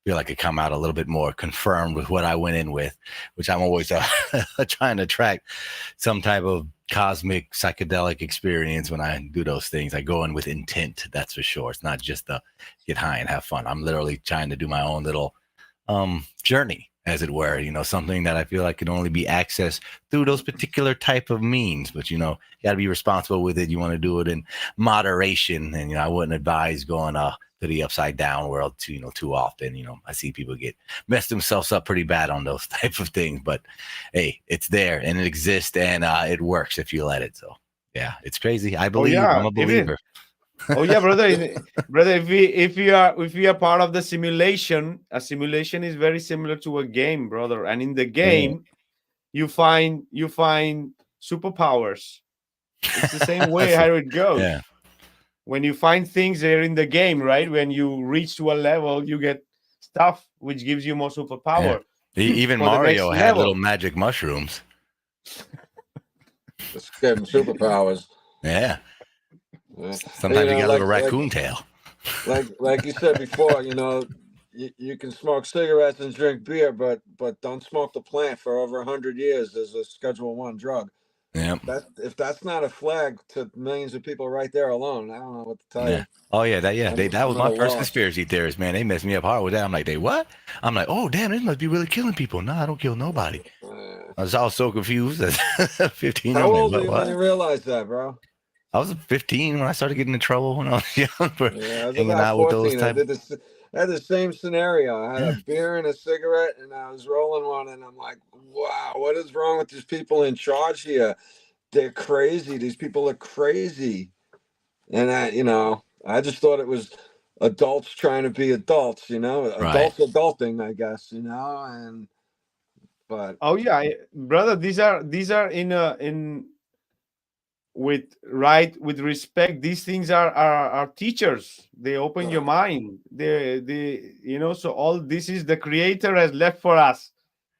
[SPEAKER 3] feel like I come out a little bit more confirmed with what I went in with, which I'm always trying to track some type of cosmic psychedelic experience. When I do those things, I go in with intent. That's for sure. It's not just to get high and have fun. I'm literally trying to do my own little journey, as it were, something that I feel like can only be accessed through those particular type of means. But, you got to be responsible with it. You want to do it in moderation. And, I wouldn't advise going to the upside down world too often. I see people mess themselves up pretty bad on those type of things. But, hey, it's there and it exists and it works if you let it. So, yeah, it's crazy. I believe. I'm a believer.
[SPEAKER 1] Oh yeah, brother. If we are part of the simulation, a simulation is very similar to a game, brother. And in the game, you find superpowers. It's the same way how it goes.
[SPEAKER 3] Yeah.
[SPEAKER 1] When you find things there in the game, right? When you reach to a level, you get stuff which gives you more superpower.
[SPEAKER 3] Yeah. Even Mario had little magic mushrooms.
[SPEAKER 2] Just gave him superpowers.
[SPEAKER 3] Yeah.
[SPEAKER 2] Yeah.
[SPEAKER 3] Sometimes you got a little raccoon tail.
[SPEAKER 2] Like you said before, you can smoke cigarettes and drink beer, but don't smoke the plant for over 100 years as a Schedule I drug.
[SPEAKER 3] Yeah.
[SPEAKER 2] If that's not a flag to millions of people right there alone, I don't know what to tell
[SPEAKER 3] Yeah.
[SPEAKER 2] you.
[SPEAKER 3] Oh yeah, that was
[SPEAKER 2] I'm
[SPEAKER 3] my
[SPEAKER 2] at a
[SPEAKER 3] first
[SPEAKER 2] loss.
[SPEAKER 3] conspiracy theorist, man. They messed me up hard with that. I'm like, they what? I'm like, oh damn, this must be really killing people. No, I don't kill nobody. I was so confused at 15.
[SPEAKER 2] How
[SPEAKER 3] I'm
[SPEAKER 2] old
[SPEAKER 3] like,
[SPEAKER 2] were you when you realized that, bro?
[SPEAKER 3] I was 15 when I started getting in trouble when I was young for
[SPEAKER 2] Yeah, I was
[SPEAKER 3] hanging
[SPEAKER 2] about
[SPEAKER 3] out with
[SPEAKER 2] 14.
[SPEAKER 3] those type.
[SPEAKER 2] I had the same scenario. I had
[SPEAKER 3] Yeah.
[SPEAKER 2] a beer and a cigarette, and I was rolling one, and I'm like, wow, what is wrong with these people in charge here? They're crazy. These people are crazy. And I just thought it was adults trying to be adults,
[SPEAKER 3] Right.
[SPEAKER 2] adults adulting, I guess, but
[SPEAKER 1] Oh yeah, brother. These are in with respect. These things are teachers. They open your mind. So all this is the creator has left for us,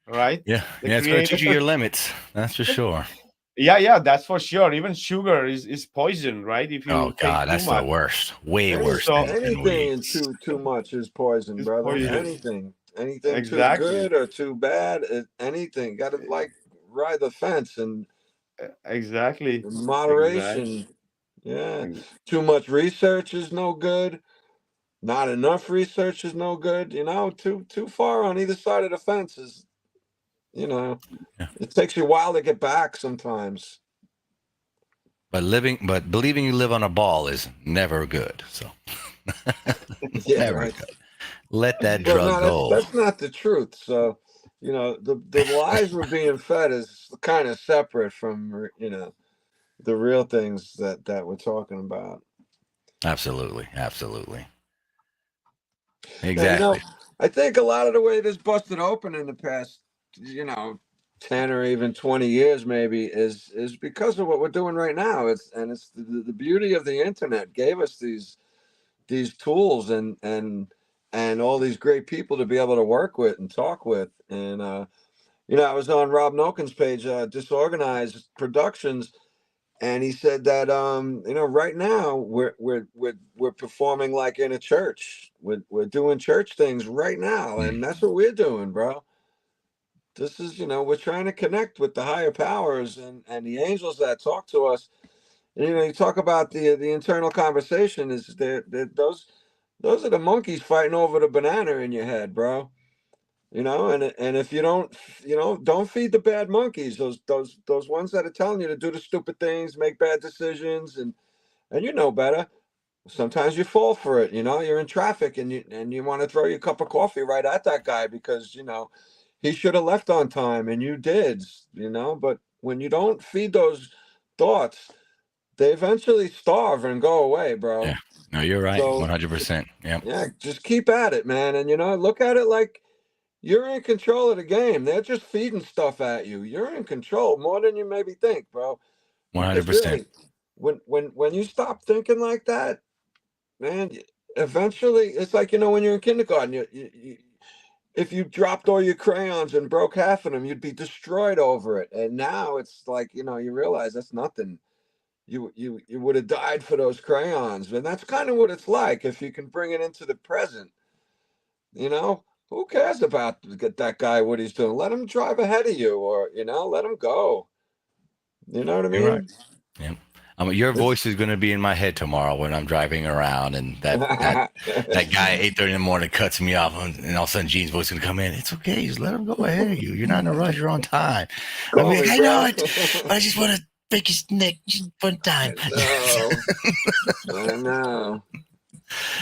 [SPEAKER 1] right?
[SPEAKER 3] Yeah.
[SPEAKER 1] The
[SPEAKER 3] Yeah. It's going to teach you
[SPEAKER 1] creator.
[SPEAKER 3] your limits. That's for sure.
[SPEAKER 1] Yeah, that's for sure. Even sugar is poison, right? If
[SPEAKER 3] Oh
[SPEAKER 1] you take
[SPEAKER 3] God,
[SPEAKER 1] too
[SPEAKER 3] that's the
[SPEAKER 1] much.
[SPEAKER 3] worst. Way worse
[SPEAKER 1] So
[SPEAKER 3] than
[SPEAKER 2] anything
[SPEAKER 3] weed.
[SPEAKER 2] in too much is poison,
[SPEAKER 1] it's
[SPEAKER 2] brother.
[SPEAKER 1] poison.
[SPEAKER 2] Anything too
[SPEAKER 1] Exactly.
[SPEAKER 2] good or too bad, anything. Got to ride the fence and
[SPEAKER 1] Exactly.
[SPEAKER 2] in
[SPEAKER 1] Exactly.
[SPEAKER 2] moderation. Yeah. Too much research is no good. Not enough research is no good. Too far on either side of the fence is,
[SPEAKER 3] Yeah.
[SPEAKER 2] it takes you a while to get back sometimes.
[SPEAKER 3] But believing you live on a ball is never good. So
[SPEAKER 2] Yeah,
[SPEAKER 3] never
[SPEAKER 2] right.
[SPEAKER 3] good. Let that
[SPEAKER 2] Well,
[SPEAKER 3] drug
[SPEAKER 2] no,
[SPEAKER 3] go.
[SPEAKER 2] that's not the truth. So, the lies we're being fed is kind of separate from, the real things that we're talking about.
[SPEAKER 3] Absolutely. Absolutely.
[SPEAKER 2] Now,
[SPEAKER 3] Exactly.
[SPEAKER 2] I think a lot of the way this busted open in the past, you know, 10 or even 20 years maybe is because of what we're doing right now. It's the beauty of the internet gave us these tools and all these great people to be able to work with and talk with. And I was on Rob Nokin's page, Disorganized Productions, and he said that right now we're performing like in a church. We're doing church things right now, and that's what we're doing, bro. This is, we're trying to connect with the higher powers and the angels that talk to us. And, you talk about the internal conversation is those are the monkeys fighting over the banana in your head, bro. And if you don't feed the bad monkeys, those ones that are telling you to do the stupid things, make bad decisions, and you know better. Sometimes you fall for it. You're in traffic and you want to throw your cup of coffee right at that guy because he should have left on time and you did. But when you don't feed those thoughts, they eventually starve and go away, bro.
[SPEAKER 3] Yeah. No, you're right.
[SPEAKER 2] So
[SPEAKER 3] 100%. Yeah.
[SPEAKER 2] yeah, just keep at it, man. And look at it like you're in control of the game. They're just feeding stuff at you. You're in control more than you maybe think, bro. Because
[SPEAKER 3] 100%.
[SPEAKER 2] really, when you stop thinking like that, man, eventually it's like when you're in kindergarten. If you dropped all your crayons and broke half of them, you'd be destroyed over it. And now it's like you realize that's nothing. You would have died for those crayons, and that's kind of what it's like if you can bring it into the present. Who cares about that guy, what he's doing? Let him drive ahead of you, or let him go. You know what I
[SPEAKER 3] You're right.
[SPEAKER 2] mean?
[SPEAKER 3] Yeah. Your
[SPEAKER 2] It's
[SPEAKER 3] voice is going to be in my head tomorrow when I'm driving around, and that guy at 8:30 in the morning cuts me off, and all of a sudden Gene's voice is going to come in. It's okay, just let him go ahead of you. You're not in a rush. You're on time. I'll
[SPEAKER 2] call
[SPEAKER 3] be like,
[SPEAKER 2] me,
[SPEAKER 3] I know
[SPEAKER 2] bro.
[SPEAKER 3] it, but I just want to break his neck just one time.
[SPEAKER 2] I know.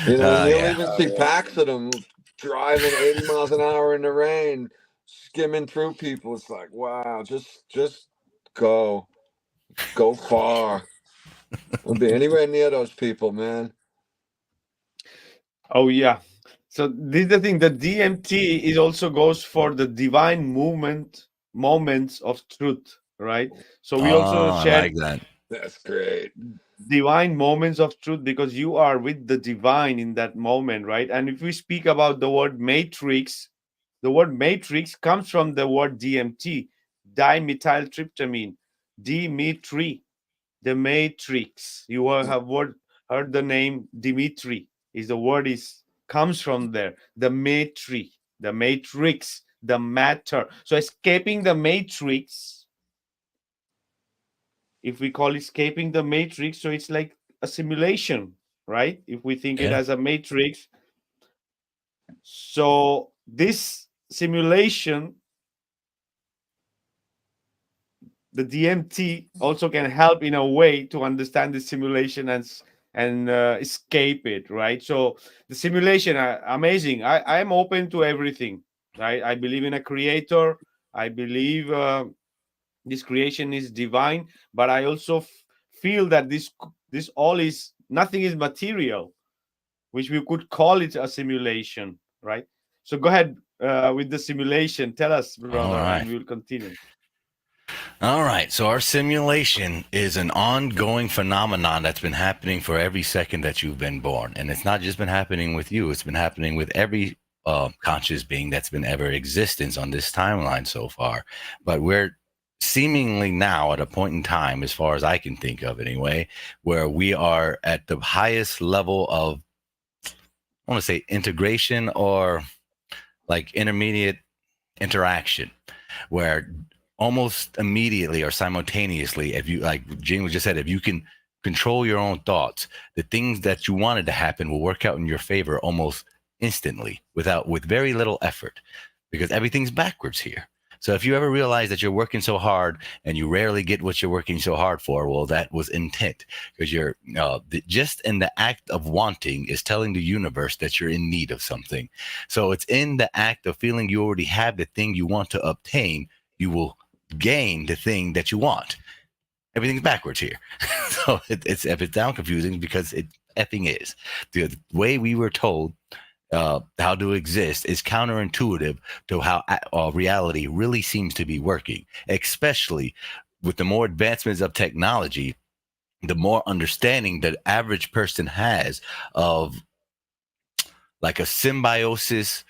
[SPEAKER 2] You'll
[SPEAKER 3] Yeah.
[SPEAKER 2] even see packs of them driving 80 miles an hour in the rain, skimming through people. It's like, wow, just go far. Don't be anywhere near those people, man.
[SPEAKER 1] Oh yeah. So this is the thing. The DMT is also goes for the divine moments of truth, right? So we also
[SPEAKER 3] Oh, I
[SPEAKER 1] shared
[SPEAKER 3] like that.
[SPEAKER 2] That's great.
[SPEAKER 1] divine moments of truth because you are with the divine in that moment, right? And if we speak about the word matrix comes from the word DMT, dimethyltryptamine, Dimitri, the matrix. You will have heard the name Dimitri. Is the word is comes from there. The matrix, the matrix, the matter. So escaping the matrix, if we call escaping the matrix, so it's like a simulation, right? If we think it
[SPEAKER 3] Yeah.
[SPEAKER 1] as a matrix, so this simulation, the DMT also can help in a way to understand the simulation and escape it, right? So the simulation, amazing. I am open to everything, right? I believe in a creator. I believe this creation is divine, but I also feel that this all is nothing is material, which we could call it a simulation, right? So go ahead with the simulation. Tell us,
[SPEAKER 3] All
[SPEAKER 1] brother, and
[SPEAKER 3] right.
[SPEAKER 1] we will continue.
[SPEAKER 3] All right. So our simulation is an ongoing phenomenon that's been happening for every second that you've been born. And it's not just been happening with you, it's been happening with every conscious being that's been ever existence on this timeline so far. But we're seemingly now at a point in time, as far as I can think of anyway, where we are at the highest level of, I want to say integration or like intermediate interaction, where almost immediately or simultaneously, if you, like Gene just said, if you can control your own thoughts, the things that you wanted to happen will work out in your favor almost instantly with very little effort, because everything's backwards here. So if you ever realize that you're working so hard and you rarely get what you're working so hard for, well, that was intent, because you're just in the act of wanting is telling the universe that you're in need of something. So it's in the act of feeling you already have the thing you want to obtain, you will gain the thing that you want. Everything's backwards here. So it's if it's down confusing, because it effing is. The way we were told how to exist is counterintuitive to how reality really seems to be working, especially with the more advancements of technology, the more understanding that average person has of like a symbiosis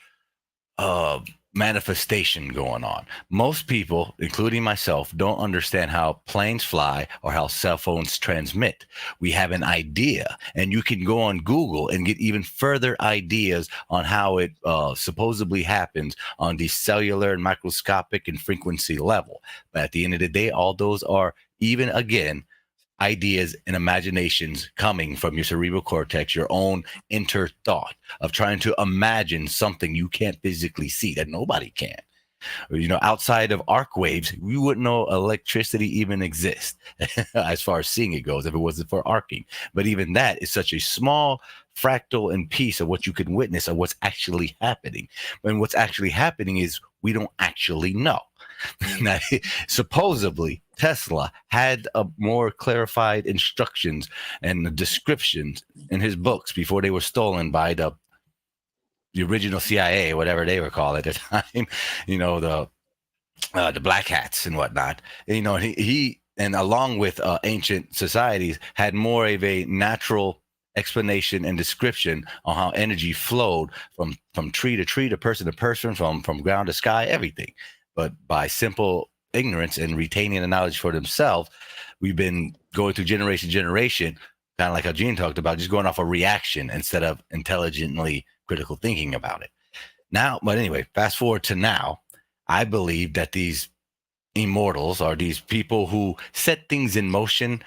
[SPEAKER 3] manifestation going on. Most people, including myself, don't understand how planes fly or how cell phones transmit. We have an idea, and you can go on Google and get even further ideas on how it supposedly happens on the cellular and microscopic and frequency level. But at the end of the day, all those are, even again, ideas and imaginations coming from your cerebral cortex, your own inner thought of trying to imagine something you can't physically see, that nobody can. Outside of arc waves, we wouldn't know electricity even exists as far as seeing it goes if it wasn't for arcing. But even that is such a small fractal and piece of what you can witness of what's actually happening. And what's actually happening is we don't actually know. Now, supposedly, Tesla had a more clarified instructions and descriptions in his books before they were stolen by the original CIA, whatever they were called at the time. The black hats and whatnot. He and along with ancient societies had more of a natural explanation and description on how energy flowed from tree to tree, to person, from ground to sky, everything. But by simple ignorance and retaining the knowledge for themselves, we've been going through generation, kind of like how Gene talked about, just going off a reaction instead of intelligently critical thinking about it. Now, but anyway, fast forward to now, I believe that these immortals are these people who set things in motion,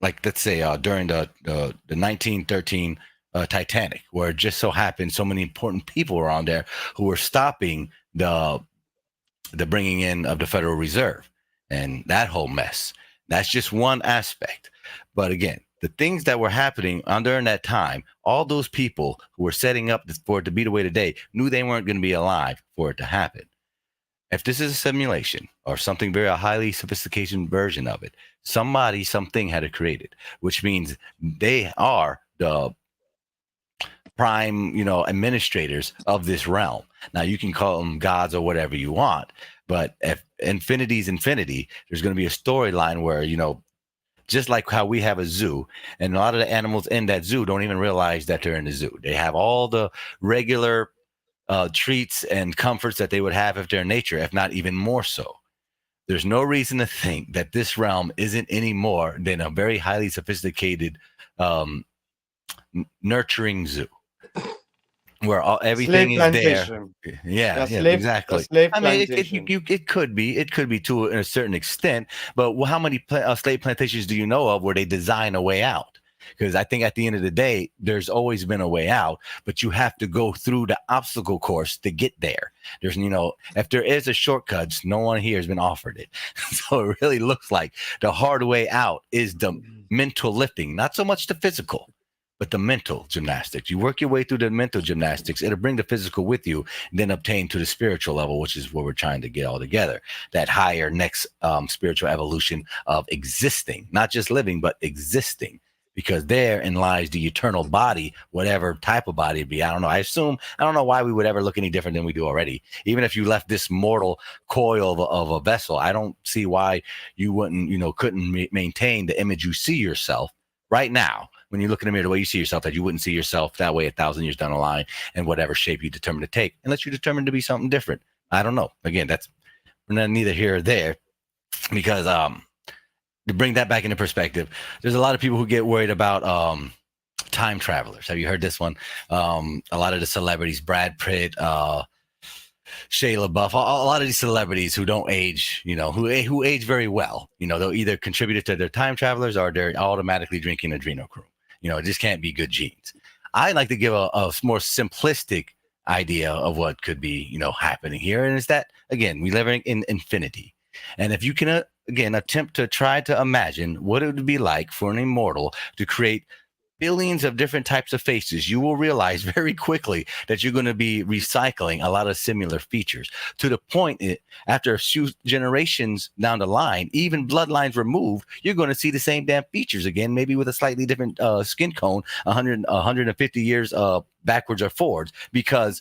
[SPEAKER 3] like let's say during the 1913 Titanic, where it just so happened so many important people were on there who were stopping the bringing in of the Federal Reserve and that whole mess. That's just one aspect. But again, the things that were happening during that time, all those people who were setting up for it to be the way today knew they weren't going to be alive for it to happen. If this is a simulation or something very highly sophisticated version of it, something had it created, which means they are the prime, administrators of this realm. Now you can call them gods or whatever you want, but if infinity is infinity, there's going to be a storyline where, just like how we have a zoo, and a lot of the animals in that zoo don't even realize that they're in the zoo. They have all the regular treats and comforts that they would have if they're in nature, if not even more so. there's no reason to think that this realm isn't any more than a very highly sophisticated, um, nurturing zoo where
[SPEAKER 1] Slave
[SPEAKER 3] everything is there.
[SPEAKER 1] plantation.
[SPEAKER 3] Yeah,
[SPEAKER 1] Yeah,
[SPEAKER 3] yeah,
[SPEAKER 1] a
[SPEAKER 3] exactly.
[SPEAKER 1] slave
[SPEAKER 3] I mean,
[SPEAKER 1] plantation.
[SPEAKER 3] it could be, to a certain extent, but how many slave plantations do you know of where they design a way out? Because I think at the end of the day, there's always been a way out, but you have to go through the obstacle course to get there. There's, if there is a shortcut, no one here has been offered it. So it really looks like the hard way out is the mental lifting, not so much the physical, but the mental gymnastics. You work your way through the mental gymnastics, it'll bring the physical with you, then obtain to the spiritual level, which is what we're trying to get all together. That higher next spiritual evolution of existing, not just living, but existing. Because therein lies the eternal body, whatever type of body it be. I don't know. I don't know why we would ever look any different than we do already. Even if you left this mortal coil of a vessel, I don't see why you wouldn't, couldn't maintain the image you see yourself right now. When you look in the mirror, the way you see yourself, that you wouldn't see yourself that way 1,000 years down the line in whatever shape you determine to take, unless you determine to be something different. I don't know. Again, that's neither here or there, because to bring that back into perspective, there's a lot of people who get worried about time travelers. Have you heard this one? A lot of the celebrities, Brad Pitt, Shia LaBeouf, a lot of these celebrities who don't age, who age very well, they'll either contribute to their time travelers or they're automatically drinking adrenochrome. It just can't be good genes. I like to give a more simplistic idea of what could be, happening here. And it's that, again, we live in infinity. And if you can, again, attempt to try to imagine what it would be like for an immortal to create billions of different types of faces, you will realize very quickly that you're going to be recycling a lot of similar features, to the point after a few generations down the line, even bloodlines removed, you're going to see the same damn features again, maybe with a slightly different skin tone 150 years backwards or forwards, because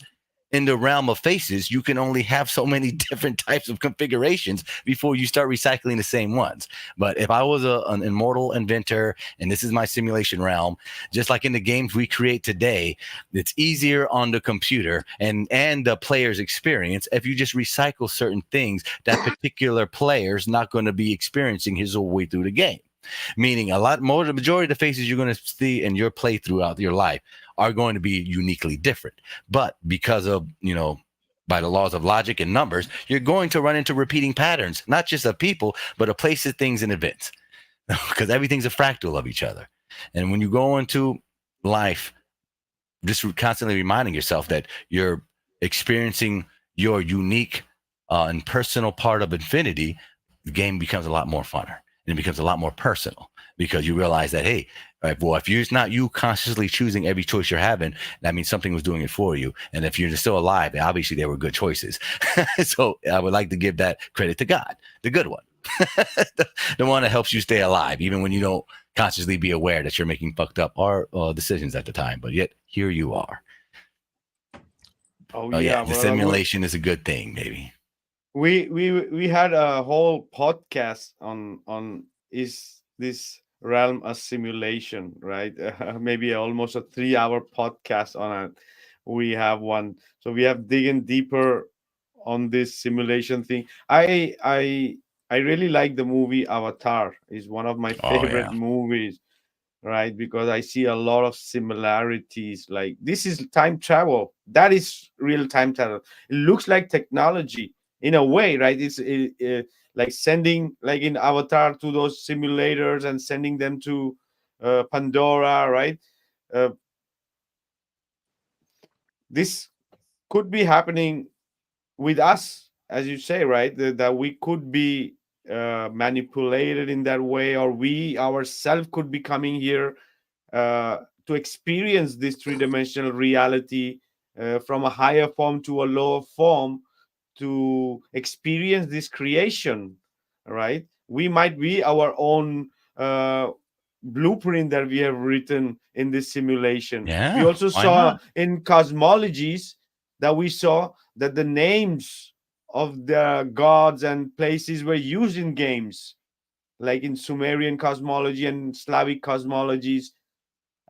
[SPEAKER 3] in the realm of faces, you can only have so many different types of configurations before you start recycling the same ones. But if I was an immortal inventor and this is my simulation realm, just like in the games we create today, it's easier on the computer and the player's experience if you just recycle certain things that particular player's not going to be experiencing his whole way through the game. Meaning a lot more, the majority of the faces you're going to see in your play throughout your life are going to be uniquely different. But because of, by the laws of logic and numbers, you're going to run into repeating patterns, not just of people, but of places, things, and events, because everything's a fractal of each other. And when you go into life, just constantly reminding yourself that you're experiencing your unique and personal part of infinity, the game becomes a lot more funner and it becomes a lot more personal, because you realize that, hey, if it's not you consciously choosing every choice you're having, that means something was doing it for you. And if you're still alive, obviously they were good choices. So I would like to give that credit to God, the good one, the one that helps you stay alive, even when you don't consciously be aware that you're making fucked up or decisions at the time. But yet here you are.
[SPEAKER 1] Oh
[SPEAKER 3] Yeah,
[SPEAKER 1] yeah,
[SPEAKER 3] the
[SPEAKER 1] brother.
[SPEAKER 3] simulation is a good thing, maybe.
[SPEAKER 1] We had a whole podcast on is this realm a simulation, right? Maybe almost a 3 hour podcast on it. We have one, so we have digging deeper on this simulation thing. I really like the movie Avatar. Is one of my
[SPEAKER 3] Oh
[SPEAKER 1] favorite
[SPEAKER 3] yeah.
[SPEAKER 1] movies, right? Because I see a lot of similarities. Like this is time travel. That is real time travel. It looks like technology in a way, right? Like sending, like in Avatar, to those simulators and sending them to Pandora, right? Uh, this could be happening with us, as you say, right? That we could be manipulated in that way, or we ourselves could be coming here uh, to experience this three-dimensional reality from a higher form to a lower form, to experience this creation, right? We might be our own blueprint that we have written in this simulation. We
[SPEAKER 3] Yeah,
[SPEAKER 1] also
[SPEAKER 3] why
[SPEAKER 1] saw
[SPEAKER 3] not?
[SPEAKER 1] in cosmologies that we saw that the names of the gods and places were used in games, like in Sumerian cosmology and Slavic cosmologies.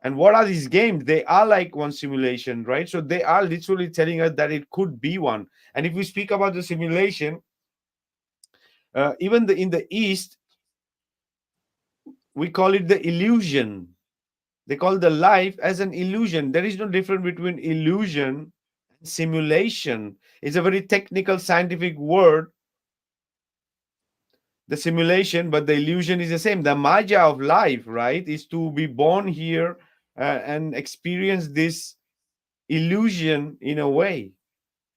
[SPEAKER 1] And what are these games? They are like one simulation, right? So they are literally telling us that it could be one. And if we speak about the simulation, Even in the East, we call it the illusion. They call the life as an illusion. There is no difference between illusion and simulation. It's a very technical scientific word, the simulation, but the illusion is the same. The maya of life, right, is to be born here and experience this illusion in a way,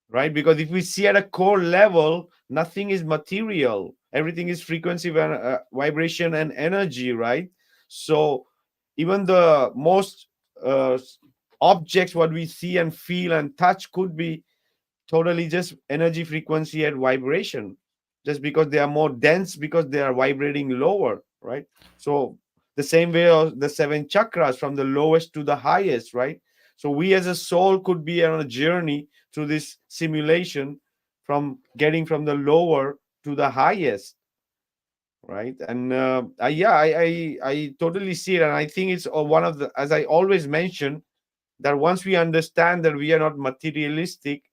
[SPEAKER 1] right? Because if we see at a core level, nothing is material, everything is frequency, vibration, and energy, right? So even the most uh, objects what we see and feel and touch could be totally just energy, frequency, and vibration, just because they are more dense, because they are vibrating lower, right? So the same way of the seven chakras, from the lowest to the highest, right? So we as a soul could be on a journey through this simulation, from getting from the lower to the highest, right? And yeah, I totally see it, and I think it's one of the, as I always mention, that once we understand that we are not materialistic,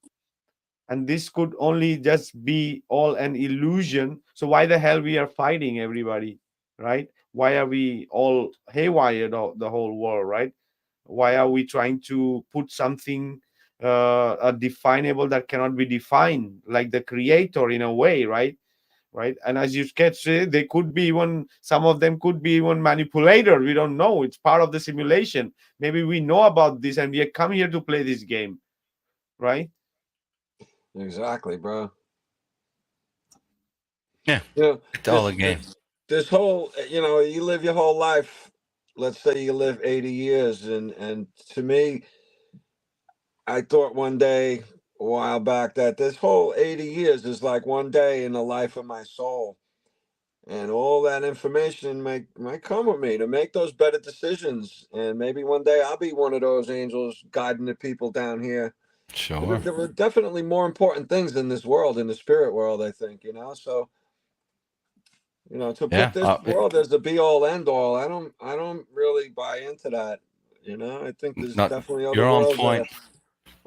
[SPEAKER 1] and this could only just be all an illusion, so why the hell we are fighting everybody, right? Why are we all haywire, the whole world, right? Why are we trying to put something a definable that cannot be defined, like the creator, in a way, right? Right. And as you can say, they could be, even some of them could be even manipulator, we don't know, it's part of the simulation. Maybe we know about this and we have come here to play this game, right?
[SPEAKER 2] Exactly, bro.
[SPEAKER 3] Yeah,
[SPEAKER 2] You know,
[SPEAKER 3] it's all a game.
[SPEAKER 2] this whole, you live your whole life. Let's say you live 80 years, and to me, I thought one day a while back that this whole 80 years is like one day in the life of my soul. And all that information might come with me to make those better decisions. And maybe one day I'll be one of those angels guiding the people down here.
[SPEAKER 3] Sure.
[SPEAKER 2] There were definitely more important things in this world, in the spirit world, I think, So, to
[SPEAKER 3] Yeah.
[SPEAKER 2] put this world as the be all end all, I don't really buy into that. I think there's
[SPEAKER 3] Not,
[SPEAKER 2] definitely other
[SPEAKER 3] you're on
[SPEAKER 2] worlds
[SPEAKER 3] point.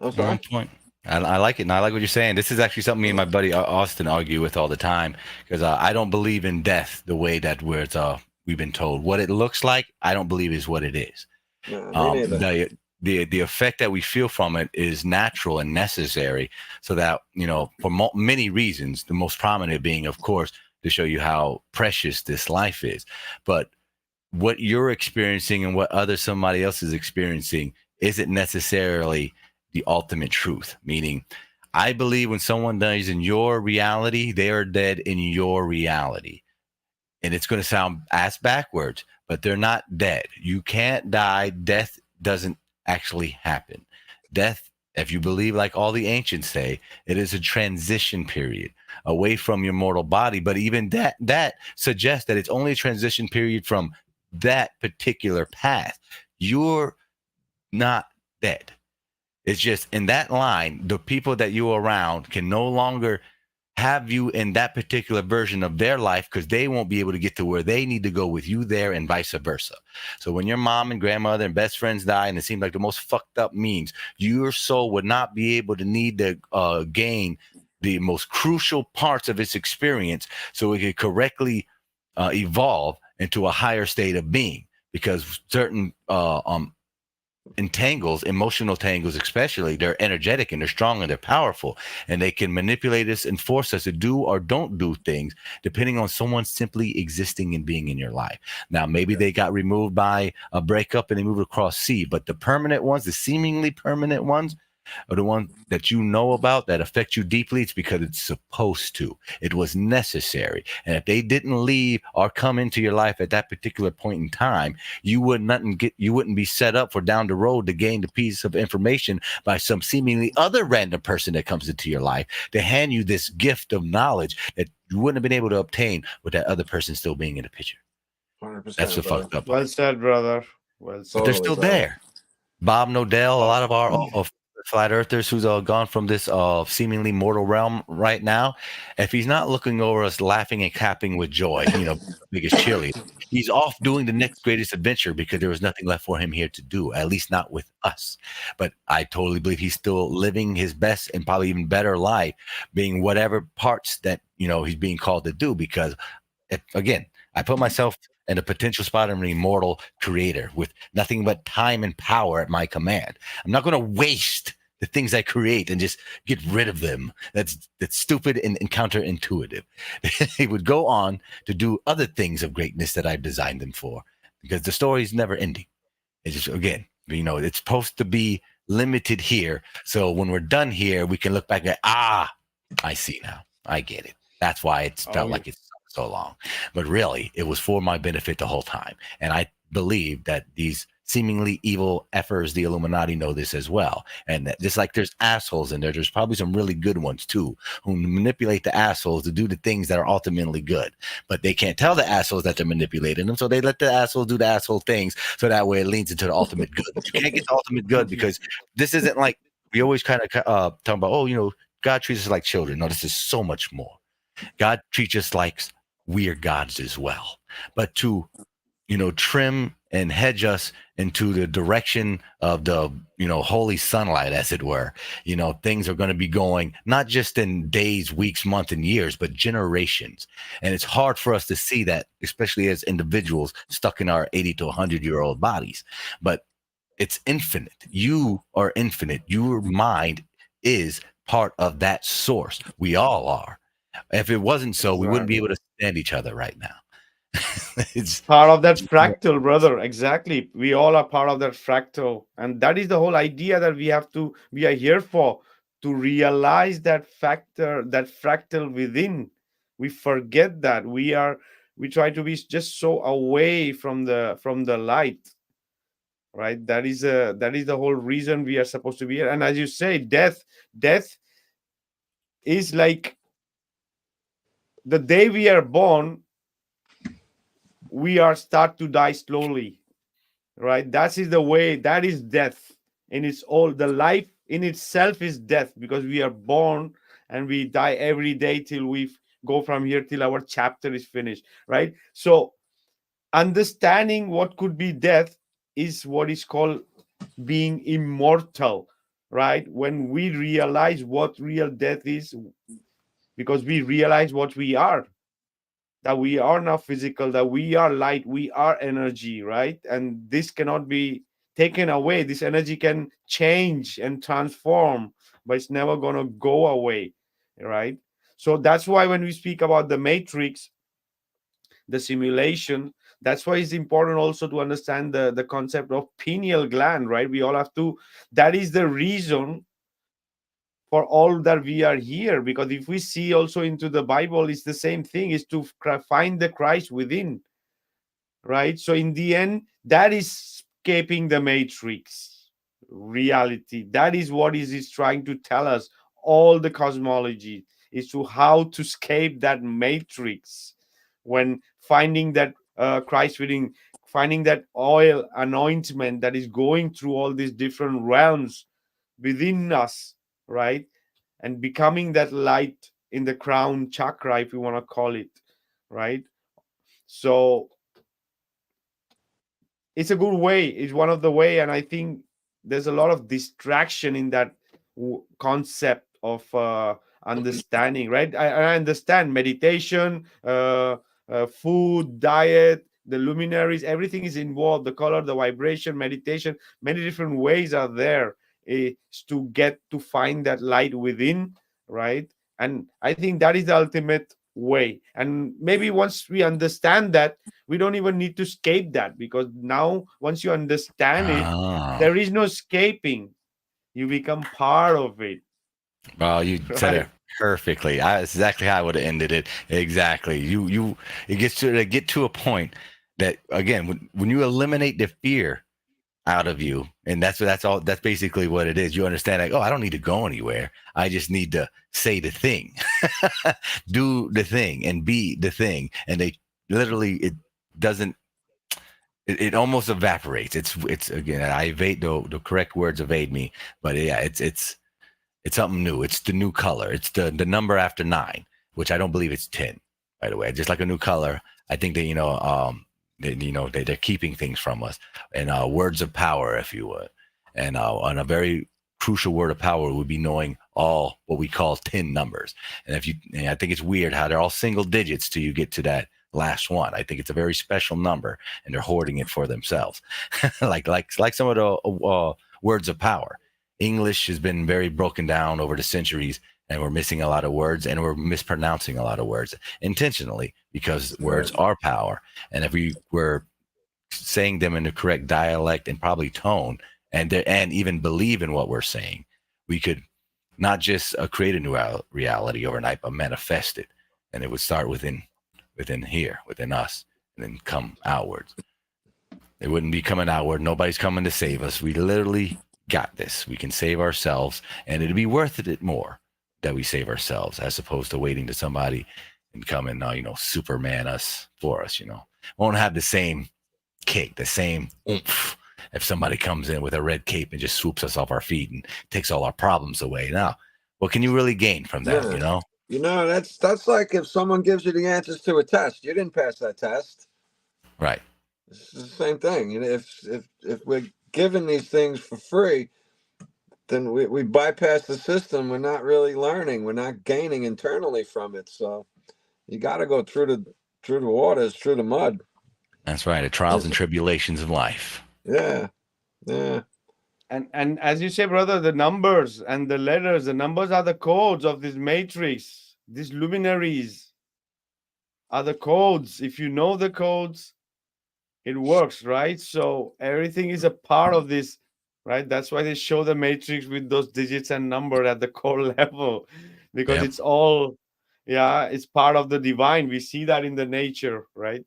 [SPEAKER 2] I'm
[SPEAKER 3] You're on
[SPEAKER 2] sorry.
[SPEAKER 3] point. I like it, and I like what you're saying. This is actually something me and my buddy Austin argue with all the time, because I don't believe in death the way that we've been told. What it looks like, I don't believe is what it is.
[SPEAKER 2] No, me neither.
[SPEAKER 3] The effect that we feel from it is natural and necessary, so that, for many reasons, the most prominent being, of course, to show you how precious this life is. But what you're experiencing and what somebody else is experiencing isn't necessarily the ultimate truth. Meaning, I believe when someone dies in your reality, they are dead in your reality. And it's going to sound ass backwards, but they're not dead. You can't die. Death doesn't actually happen. Death, if you believe, like all the ancients say, it is a transition period away from your mortal body. But even that suggests that it's only a transition period from that particular path. You're not dead. It's just in that line, the people that you're around can no longer have you in that particular version of their life, because they won't be able to get to where they need to go with you there, and vice versa. So when your mom and grandmother and best friends die, and it seems like the most fucked up means, your soul would not be able to need to gain the most crucial parts of its experience, so it could correctly evolve into a higher state of being, because certain emotional tangles especially, they're energetic and they're strong and they're powerful, and they can manipulate us and force us to do or don't do things depending on someone simply existing and being in your life. Now, maybe they got removed by a breakup and they moved across sea, but the permanent ones, the seemingly permanent ones, are the ones that you know about that affect you deeply. It's because it's supposed to. It was necessary. And if they didn't leave or come into your life at that particular point in time, you wouldn't be set up for down the road to gain the piece of information by some seemingly other random person that comes into your life to hand you this gift of knowledge that you wouldn't have been able to obtain with that other person still being in the picture.
[SPEAKER 2] 100%.
[SPEAKER 3] That's the fucked up
[SPEAKER 1] Well
[SPEAKER 3] part.
[SPEAKER 1] said, brother. Well said.
[SPEAKER 3] But they're
[SPEAKER 2] Totally,
[SPEAKER 3] still
[SPEAKER 2] bro.
[SPEAKER 3] there. Bob Nodell, a lot of our flat earthers who's gone from this seemingly mortal realm right now, if he's not looking over us laughing and clapping with joy, biggest cheerleader, he's off doing the next greatest adventure because there was nothing left for him here to do, at least not with us. But I totally believe he's still living his best and probably even better life, being whatever parts that he's being called to do. Because again, I put myself in a potential spot of an immortal creator with nothing but time and power at my command. I'm not going to waste the things I create and just get rid of them. That's stupid and counterintuitive. They would go on to do other things of greatness that I've designed them for, because the story is never ending. It's just, again, it's supposed to be limited here. So when we're done here, we can look back at, I see now. I get it. That's why it's felt like it's so long. But really, it was for my benefit the whole time. And I believe that these seemingly evil effers, the Illuminati, know this as well. And that just like there's assholes in there, there's probably some really good ones too, who manipulate the assholes to do the things that are ultimately good. But they can't tell the assholes that they're manipulating them, so they let the assholes do the asshole things, so that way it leads into the ultimate good. But you can't get the ultimate good, because this isn't like we always kind of talk about, God treats us like children. No, this is so much more. God treats us like we are gods as well. But to, trim and hedge us into the direction of the, holy sunlight, as it were, things are going to be going not just in days, weeks, months, and years, but generations. And it's hard for us to see that, especially as individuals stuck in our 80 to 100-year-old bodies. But it's infinite. You are infinite. Your mind is part of that source. We all are. If it wasn't so, we wouldn't be able to stand each other right now. It's
[SPEAKER 1] part of that fractal, brother. Exactly. We all are part of that fractal. And that is the whole idea that we are here for, to realize that that fractal within. We forget that we try to be just so away from the light, right? That is the whole reason we are supposed to be here. And as you say, death is like the day we are born, we are start to die slowly, right? That is the way. That is death in its all. The life in itself is death, because we are born and we die every day till we go from here till our chapter is finished, right? So understanding what could be death is what is called being immortal, right? When we realize what real death is, because we realize what we are, that we are not physical, that we are light, we are energy, right? And this cannot be taken away. This energy can change and transform, but it's never going to go away, right? So that's why when we speak about the matrix, the simulation, that's why it's important also to understand the concept of pineal gland, right? We all have to, that is the reason for all that we are here. Because if we see also into the Bible, it's the same thing, is to find the Christ within, right? So in the end, that is escaping the matrix reality. That is what is trying to tell us. All the cosmology is to how to escape that matrix, when finding that Christ within, finding that oil anointment that is going through all these different realms within us, right? And becoming that light in the crown chakra, if you want to call it, right? So it's a good way. It's one of the way. And I think there's a lot of distraction in that concept of understanding, right? I understand meditation, food, diet, the luminaries, everything is involved. The color, the vibration, meditation, many different ways are there, is to get to find that light within, right? And I think that is the ultimate way. And maybe once we understand that, we don't even need to escape that, because now once you understand it, there is no escaping. You become part of it.
[SPEAKER 3] Well, you said it perfectly. That's exactly how I would have ended it. Exactly. It gets to get to a point that, again, when you eliminate the fear out of you, and that's basically what it is. You understand, like, oh, I don't need to go anywhere. I just need to say the thing, do the thing, and be the thing. And they literally, it doesn't. it almost evaporates. It's again, I evade the correct words evade me, but yeah, it's something new. It's the new color. It's the number after 9, which I don't believe it's 10. By the way, just like a new color. I think that they're keeping things from us, and words of power, if you would, and a very crucial word of power would be knowing all what we call 10 numbers. And I think it's weird how they're all single digits till you get to that last one. I think it's a very special number, and they're hoarding it for themselves, like some of the words of power. English has been very broken down over the centuries, and we're missing a lot of words, and we're mispronouncing a lot of words intentionally because words are power. And if we were saying them in the correct dialect and probably tone, and even believe in what we're saying, we could not just create a new reality overnight, but manifest it. And it would start within here, within us, and then come outwards. It wouldn't be coming outward. Nobody's coming to save us. We literally got this. We can save ourselves, and it'd be worth it more that we save ourselves as opposed to waiting to somebody and come and Superman us for us. Won't have the same kick, the same oomph if somebody comes in with a red cape and just swoops us off our feet and takes all our problems away. Now, what can you really gain from that?
[SPEAKER 2] That's like if someone gives you the answers to a test, you didn't pass that test,
[SPEAKER 3] right?
[SPEAKER 2] It's the same thing. If we're given these things for free, then we bypass the system. We're not really learning. We're not gaining internally from it. So you got to go through the waters, through the mud.
[SPEAKER 3] That's right. The trials and tribulations of life.
[SPEAKER 2] Yeah.
[SPEAKER 1] And as you say, brother, the numbers and the letters, the numbers are the codes of this matrix. These luminaries are the codes. If you know the codes, it works, right? So everything is a part of this, right? That's why they show the matrix with those digits and number at the core level, because it's all, it's part of the divine. We see that in the nature, right?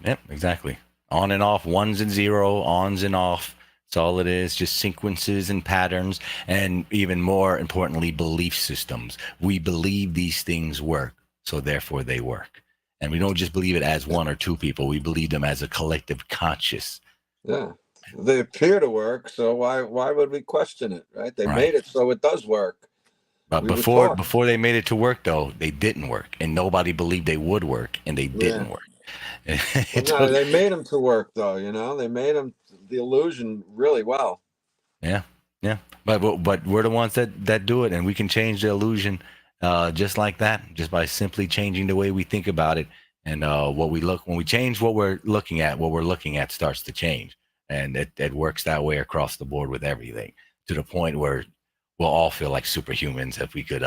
[SPEAKER 3] Yep, exactly. On and off, ones and zero, ons and off. That's all it is, just sequences and patterns, and even more importantly, belief systems. We believe these things work, so therefore they work. And we don't just believe it as one or two people. We believe them as a collective conscious.
[SPEAKER 2] Yeah, they appear to work, so why would we question it, right? They made it so it does work.
[SPEAKER 3] But before they made it to work, though, they didn't work, and nobody believed they would work, and they didn't work.
[SPEAKER 2] No, they made them to work, though. They made them the illusion really well.
[SPEAKER 3] Yeah. But we're the ones that do it, and we can change the illusion just like that, just by simply changing the way we think about it. And when we change what we're looking at starts to change, and it works that way across the board with everything, to the point where we'll all feel like superhumans if we could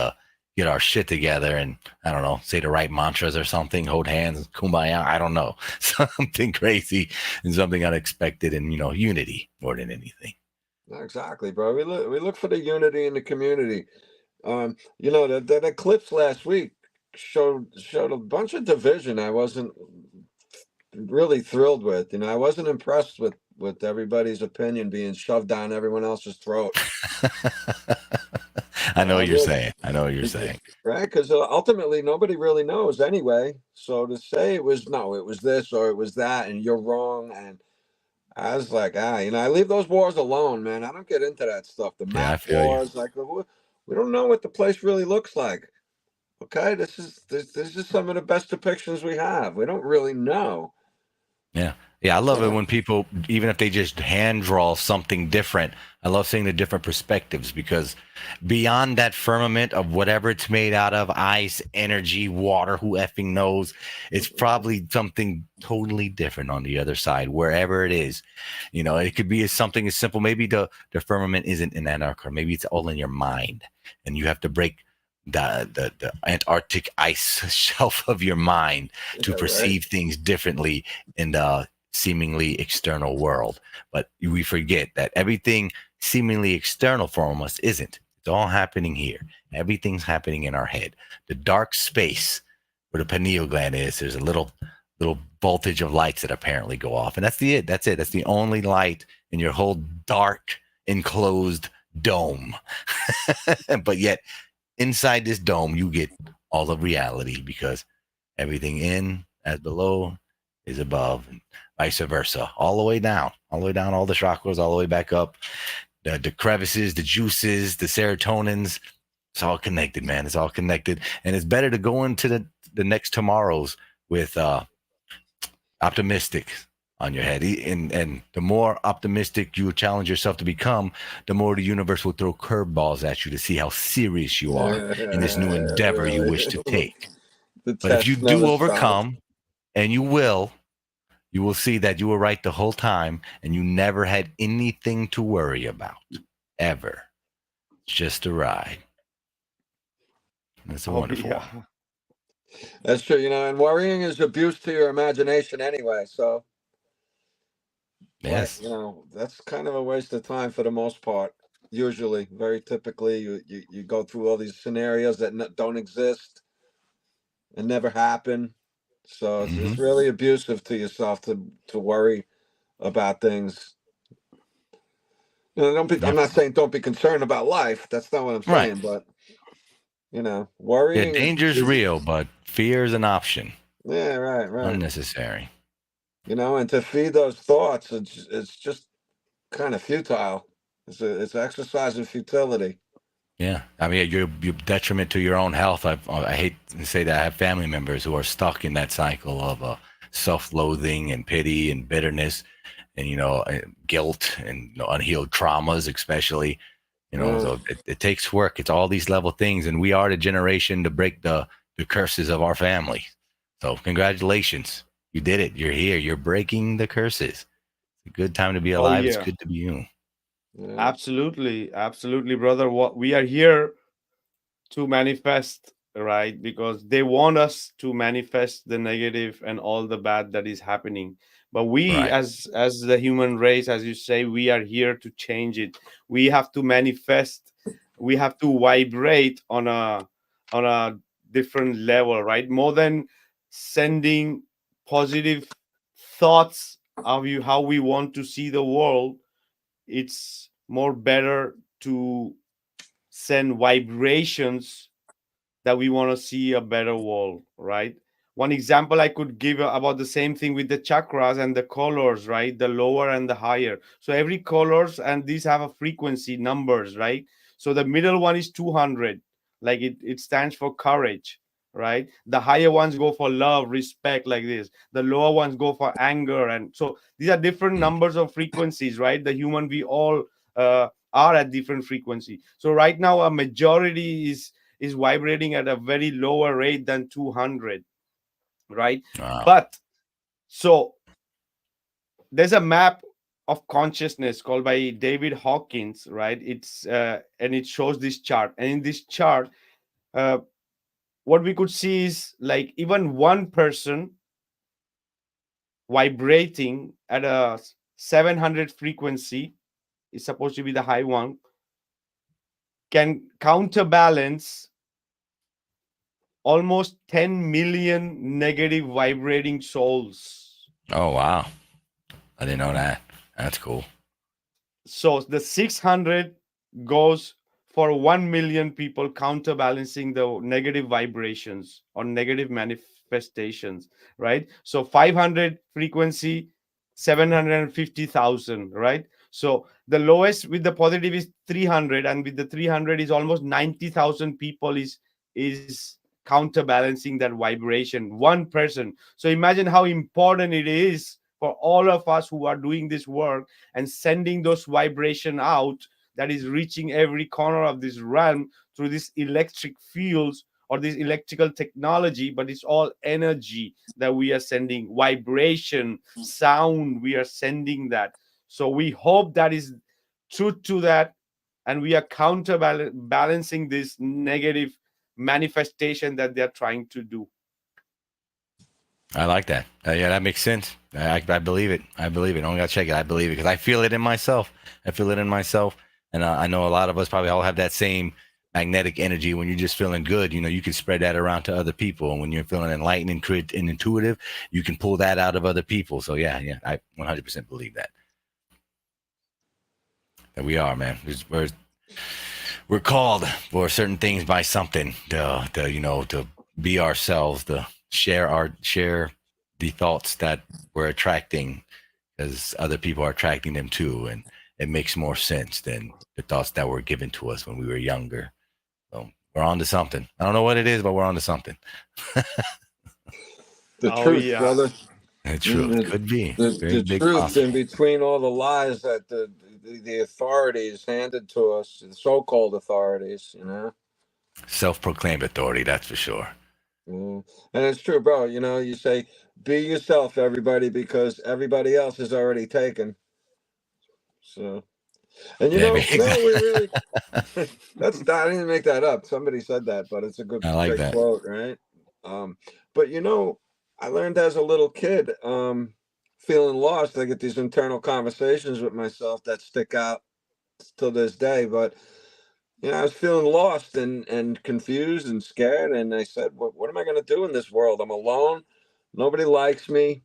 [SPEAKER 3] get our shit together and, I don't know, say the right mantras or something, hold hands, kumbaya, I don't know, something crazy and something unexpected, and unity more than anything.
[SPEAKER 2] Exactly, bro. We look for the unity in the community. That eclipse last week showed a bunch of division. I wasn't really thrilled with. I wasn't impressed with everybody's opinion being shoved down everyone else's throat.
[SPEAKER 3] I know what you're saying.
[SPEAKER 2] Right? Because ultimately nobody really knows anyway. So to say it was this or it was that, and you're wrong, and I was like, I leave those wars alone, man. I don't get into that stuff. The map wars, like, we don't know what the place really looks like. Okay, this is some of the best depictions we have. We don't really know.
[SPEAKER 3] Yeah, I love it when people, even if they just hand draw something different, I love seeing the different perspectives, because beyond that firmament of whatever it's made out of, ice, energy, water, who effing knows, it's probably something totally different on the other side, wherever it is. It could be something as simple. Maybe the firmament isn't in Antarctica. Maybe it's all in your mind, and you have to break the Antarctic ice shelf of your mind to perceive things differently in the seemingly external world. But we forget that everything seemingly external from us isn't. It's all happening here. Everything's happening in our head. The dark space where the pineal gland is, there's a little voltage of lights that apparently go off, and that's it. That's the only light in your whole dark enclosed dome. But yet inside this dome, you get all of reality, because everything in as below is above, and vice versa, all the way down, all the chakras, all the way back up. The crevices, the juices, the serotonins, it's all connected, man. It's all connected. And it's better to go into the next tomorrows with optimistic on your head. And the more optimistic you challenge yourself to become, the more the universe will throw curveballs at you to see how serious you are in this new endeavor you wish to take.
[SPEAKER 2] The
[SPEAKER 3] But if you
[SPEAKER 2] test never
[SPEAKER 3] do
[SPEAKER 2] stops.
[SPEAKER 3] overcome, and you will see that you were right the whole time and you never had anything to worry about, ever. It's just a ride. It's a wonderful
[SPEAKER 1] yeah.
[SPEAKER 3] one.
[SPEAKER 2] That's true, and worrying is abuse to your imagination anyway. So,
[SPEAKER 3] Yes.
[SPEAKER 2] that's kind of a waste of time for the most part. Usually, very typically, you go through all these scenarios that don't exist and never happen. So it's really abusive to yourself to worry about things. I'm not saying don't be concerned about life. That's not what I'm
[SPEAKER 3] Right.
[SPEAKER 2] saying. But
[SPEAKER 3] Yeah,
[SPEAKER 2] worrying
[SPEAKER 3] danger's real, but fear is an option.
[SPEAKER 2] Yeah, right.
[SPEAKER 3] Unnecessary.
[SPEAKER 2] And to feed those thoughts, it's just kind of futile. It's exercise in futility.
[SPEAKER 3] Yeah, I mean, you're detriment to your own health. I hate to say that. I have family members who are stuck in that cycle of self-loathing and pity and bitterness, and guilt and unhealed traumas, especially. So it takes work. It's all these level things, and we are the generation to break the curses of our family. So congratulations, you did it. You're here. You're breaking the curses. It's a good time to be alive.
[SPEAKER 1] yeah.
[SPEAKER 3] It's good to be you.
[SPEAKER 2] Yeah.
[SPEAKER 1] Absolutely, brother. What we are here to manifest, right? Because they want us to manifest the negative and all the bad that is happening. But we,
[SPEAKER 3] Right.
[SPEAKER 1] as the human race, as you say, we are here to change it. We have to manifest. We have to vibrate on a different level, right? More than sending positive thoughts of you how we want to see the world, it's more better to send vibrations that we want to see a better world, right? One example I could give about the same thing with the chakras and the colors, right? The lower and the higher. So every colors and these have a frequency numbers, right? So the middle one is 200, like it stands for courage, right? The higher ones go for love, respect, like this. The lower ones go for anger, and so these are different numbers of frequencies, right? The human, we all are at different frequency. So right now a majority is vibrating at a very lower rate than 200, right?
[SPEAKER 3] Wow.
[SPEAKER 1] But so there's a map of consciousness called by David Hawkins, right? It's and it shows this chart, and in this chart uh, what we could see is like even one person vibrating at a 700 frequency is supposed to be the high one, can counterbalance almost 10 million negative vibrating souls.
[SPEAKER 3] Oh, wow. I didn't know that. That's cool.
[SPEAKER 1] So the 600 goes for 1 million people, counterbalancing the negative vibrations or negative manifestations, right? So 500 frequency, 750,000, right? So the lowest with the positive is 300, and with the 300 is almost 90,000 people is counterbalancing that vibration, one person. So imagine how important it is for all of us who are doing this work and sending those vibration out, that is reaching every corner of this realm through these electric fields or this electrical technology. But it's all energy that we are sending, vibration, sound, we are sending that. So we hope that is truth to that, and we are counterbalancing this negative manifestation that they're trying to do.
[SPEAKER 3] I like that. Yeah, that makes sense. I believe it. I believe it. I don't got to check it. I believe it because I feel it in myself. And I know a lot of us probably all have that same magnetic energy. When you're just feeling good, you can spread that around to other people. And when you're feeling enlightened and intuitive, you can pull that out of other people. So yeah, I 100% believe that we are, man. We're called for certain things by something to be ourselves, to share the thoughts that we're attracting, because other people are attracting them too, and it makes more sense than the thoughts that were given to us when we were younger. So we're on to something. I don't know what it is, but we're on to something.
[SPEAKER 2] The
[SPEAKER 1] Oh
[SPEAKER 2] truth,
[SPEAKER 1] yeah.
[SPEAKER 2] brother.
[SPEAKER 3] The truth could be very
[SPEAKER 2] The
[SPEAKER 3] big
[SPEAKER 2] truth in
[SPEAKER 3] possible.
[SPEAKER 2] between all the lies that the authorities handed to us, the so-called authorities, you know.
[SPEAKER 3] Self-proclaimed authority, that's for sure.
[SPEAKER 2] And it's true, bro. You know, you say, be yourself, everybody, because everybody else is already taken. So, and
[SPEAKER 3] Yeah,
[SPEAKER 2] you know, we
[SPEAKER 3] exactly.
[SPEAKER 2] really, I didn't make that up. Somebody said that, but it's a good,
[SPEAKER 3] I like
[SPEAKER 2] great
[SPEAKER 3] that.
[SPEAKER 2] quote, right? But you know, I learned as a little kid, feeling lost. I get these internal conversations with myself that stick out till this day. But you know, I was feeling lost and confused and scared, and I said, what am I going to do in this world? I'm alone. Nobody likes me.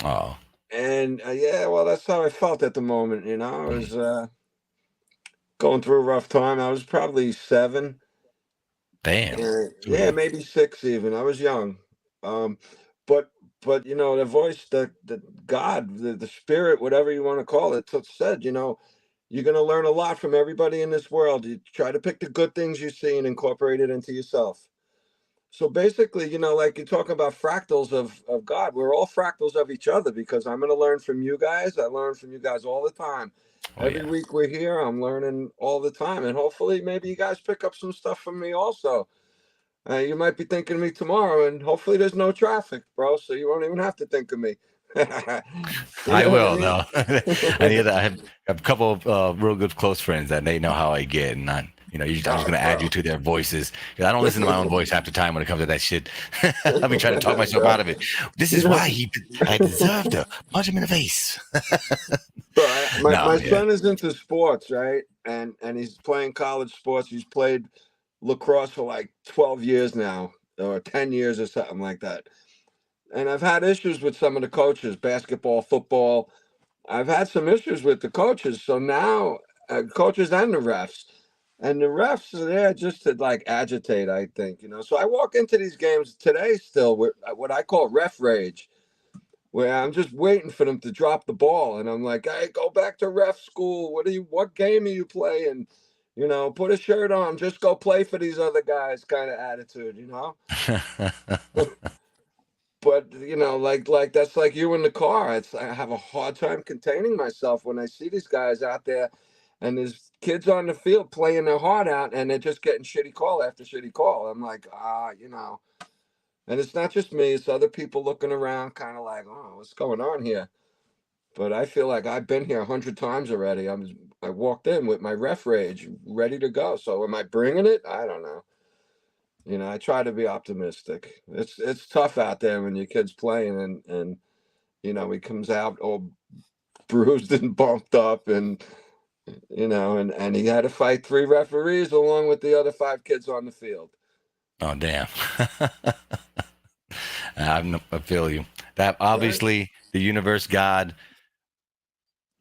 [SPEAKER 3] Oh,
[SPEAKER 2] And yeah, well, that's how I felt at the moment. You know, I was going through a rough time. I was probably 7.
[SPEAKER 3] damn. Too
[SPEAKER 2] Yeah,
[SPEAKER 3] young.
[SPEAKER 2] maybe 6 even. I was young. Um, but you know, the voice, the God, the spirit, whatever you want to call it, said, you know, you're gonna learn a lot from everybody in this world. You try to pick the good things you see and incorporate it into yourself. So basically, you know, like you talk about fractals of God, we're all fractals of each other because I'm going to learn from you guys. I learn from you guys all the time.
[SPEAKER 3] Oh
[SPEAKER 2] Every
[SPEAKER 3] yeah.
[SPEAKER 2] week we're here, I'm learning all the time. And hopefully, maybe you guys pick up some stuff from me also. You might be thinking of me tomorrow, and hopefully, there's no traffic, bro. So you won't even have to think of me. You
[SPEAKER 3] I
[SPEAKER 2] know what I
[SPEAKER 3] will
[SPEAKER 2] mean?
[SPEAKER 3] though. I have a couple of real good close friends that they know how I get, and I'm just
[SPEAKER 2] Oh,
[SPEAKER 3] gonna add you
[SPEAKER 2] bro.
[SPEAKER 3] to their voices because I don't listen to my own voice half the time when it comes to that shit. I'll be trying to talk myself
[SPEAKER 2] Bro,
[SPEAKER 3] out of it. This
[SPEAKER 2] you
[SPEAKER 3] is
[SPEAKER 2] know,
[SPEAKER 3] why I deserve to punch him in the face.
[SPEAKER 2] bro, my
[SPEAKER 3] No, yeah.
[SPEAKER 2] son is into sports, right? And he's playing college sports. He's played lacrosse for like 12 years now, or 10 years or something like that. And I've had issues with some of the coaches, basketball, football. I've had some issues with the coaches. So now, coaches and the refs. And the refs are there just to like agitate, I think, you know. So I walk into these games today still with what I call ref rage, where I'm just waiting for them to drop the ball, and I'm like, "Hey, go back to ref school. What game are you playing? You know, put a shirt on. Just go play for these other guys." Kind of attitude, you know. But you know, like that's like you in the car. I have a hard time containing myself when I see these guys out there, and there's kids on the field playing their heart out, and they're just getting shitty call after shitty call. I'm like, you know. And it's not just me; it's other people looking around, kind of like, "Oh, what's going on here?" But I feel like I've been here 100 times already. I walked in with my ref rage ready to go. So am I bringing it? I don't know. You know, I try to be optimistic. It's tough out there when your kid's playing and you know he comes out all bruised and bumped up and you know and he had to fight 3 referees along with the other 5 kids on the field.
[SPEAKER 3] Oh damn. I feel you. That
[SPEAKER 2] Right?
[SPEAKER 3] obviously the universe, God,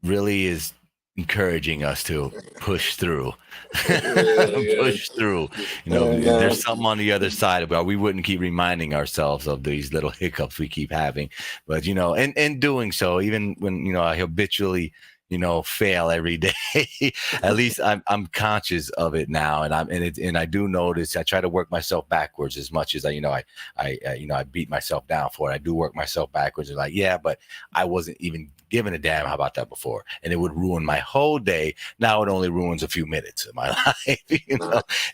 [SPEAKER 3] really is encouraging us to push through.
[SPEAKER 2] It really
[SPEAKER 3] Push
[SPEAKER 2] is.
[SPEAKER 3] through.
[SPEAKER 2] And
[SPEAKER 3] There's something on the other side of it. We wouldn't keep reminding ourselves of these little hiccups we keep having. But and doing so, even when I habitually fail every day, at least I'm conscious of it now, and I do notice. I try to work myself backwards as much as I beat myself down for it. I do work myself backwards. And like, yeah, but I wasn't even giving a damn about that before, and it would ruin my whole day. Now it only ruins a few minutes of my life,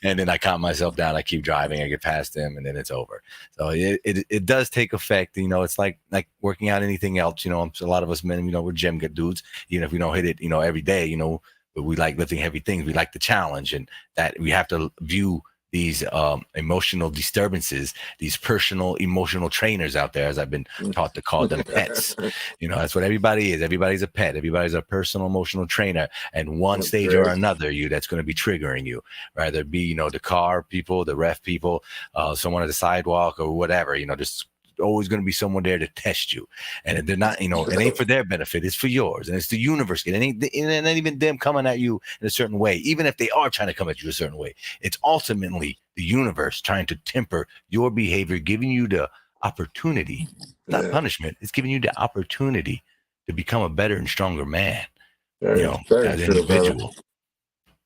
[SPEAKER 3] and then I calm myself down. I keep driving. I get past them, and then it's over. So it does take effect. It's like working out anything else. A lot of us men, we're gym dudes. Even if we don't hit it, every day, but we like lifting heavy things. We like the challenge, and that we have to view these emotional disturbances, these personal emotional trainers out there, as I've been taught to call them, pets. That's what everybody is. Everybody's a pet. Everybody's a personal emotional trainer. And one
[SPEAKER 2] that's
[SPEAKER 3] stage or
[SPEAKER 2] great.
[SPEAKER 3] another, that's going to be triggering you, rather it be, the car people, the ref people, someone at the sidewalk or whatever, just always going to be someone there to test you. And if they're not, it ain't for their benefit, it's for yours. And it's the universe. It ain't even them coming at you in a certain way. Even if they are trying to come at you a certain way, it's ultimately the universe trying to temper your behavior, giving you the opportunity, not punishment. It's giving you the opportunity to become a better and stronger man,
[SPEAKER 2] Very
[SPEAKER 3] as
[SPEAKER 2] true,
[SPEAKER 3] an
[SPEAKER 2] brother.
[SPEAKER 3] individual.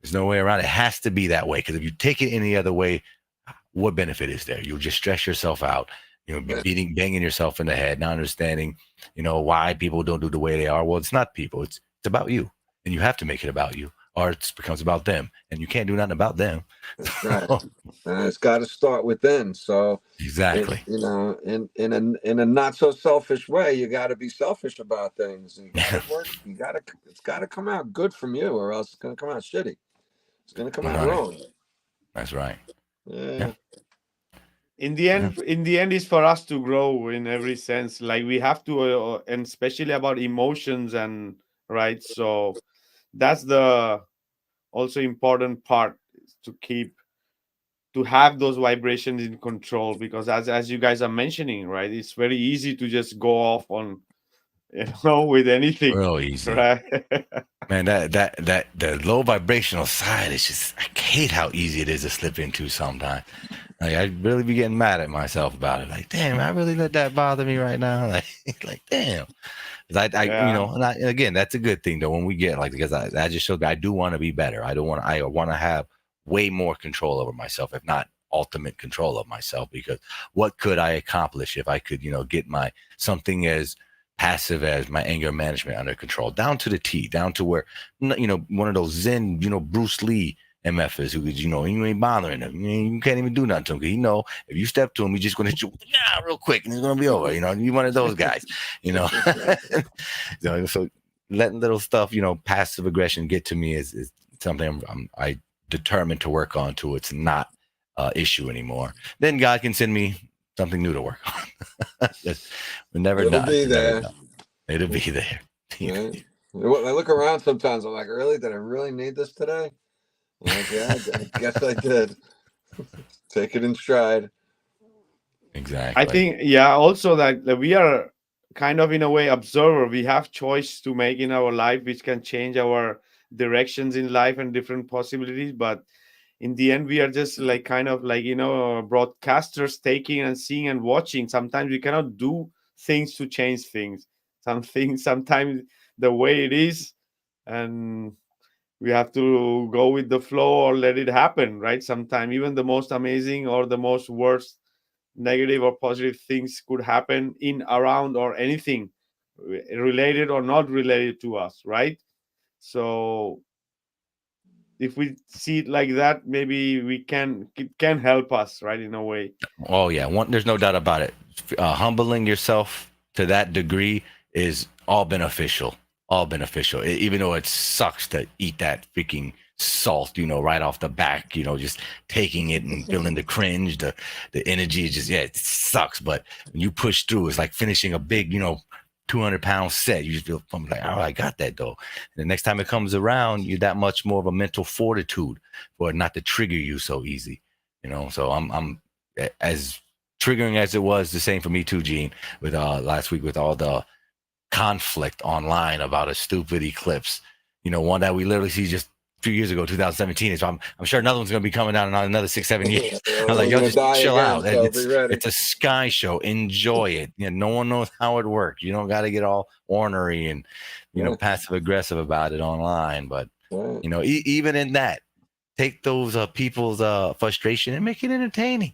[SPEAKER 3] There's no way around it. It has to be that way, because if you take it any other way, what benefit is there? You'll just stress yourself out, banging yourself in the head, not understanding, why people don't do the way they are. Well, it's not people. It's about you, and you have to make it about you, or it becomes about them, and you can't do nothing about them.
[SPEAKER 2] That's right. It's got to start within. So
[SPEAKER 3] exactly,
[SPEAKER 2] in a not so selfish way, you got to be selfish about things. You got to work. It's got to come out good from you, or else it's going to come out shitty. It's going to come out wrong.
[SPEAKER 3] That's right.
[SPEAKER 2] Yeah.
[SPEAKER 1] In the end is for us to grow in every sense. Like we have to, and especially about emotions, and right. So that's the also important part, is to have those vibrations in control, because as you guys are mentioning, right, it's very easy to just go off on with anything.
[SPEAKER 3] Real easy,
[SPEAKER 1] right?
[SPEAKER 3] Man, that the low vibrational side is just, I hate how easy it is to slip into sometimes. Like, I really be getting mad at myself about it. Like, damn, I really let that bother me right now. Like damn. And again, that's a good thing though. When we get because I just showed I do want to be better. I want to have way more control over myself, if not ultimate control of myself. Because what could I accomplish if I could, get my something as passive as my anger management under control, down to the T, down to where, one of those Zen, Bruce Lee MFers who, you ain't bothering him. You can't even do nothing to him. Because, if you step to him, he's just going to hit you real quick and it's going to be over. You're one of those guys, So letting little stuff, passive aggression get to me is something I determined to work on to it's not an issue anymore. Then God can send me something new to work on. We're never
[SPEAKER 2] It'll
[SPEAKER 3] done.
[SPEAKER 2] be there.
[SPEAKER 3] It'll be there.
[SPEAKER 2] Right? I look around sometimes. I'm like, really? Did I really need this today? I'm like, yeah, I guess I did. Take it in stride.
[SPEAKER 3] Exactly.
[SPEAKER 1] I think, also that we are kind of in a way observer. We have choice to make in our life, which can change our directions in life and different possibilities. But in the end, we are just kind of broadcasters, taking and seeing and watching. Sometimes we cannot do things to change things. Sometimes the way it is, and we have to go with the flow or let it happen, right? Sometimes even the most amazing or the most worst negative or positive things could happen in, around, or anything related or not related to us, right? So if we see it like that, maybe it can help us, right, in a way.
[SPEAKER 3] Oh yeah, there's no doubt about it. Humbling yourself to that degree is all beneficial. Even though it sucks to eat that freaking salt, right off the back, just taking it and feeling the cringe, the energy is just, it sucks. But when you push through, it's like finishing a big, 200-pound set. You just feel like, oh, I got that though. And the next time it comes around, you're that much more of a mental fortitude for it not to trigger you so easy. So I'm as triggering as it was, the same for me too, Gene, with last week with all the conflict online about a stupid eclipse, one that we literally see just a few years ago, 2017. So I'm sure another one's going to be coming out in another 6-7 years. I'm like, yo, just chill out.
[SPEAKER 2] So
[SPEAKER 3] it's a sky show. Enjoy it. No one knows how it works. You don't got to get all ornery and passive aggressive about it online. But even in that, take those people's frustration and make it entertaining.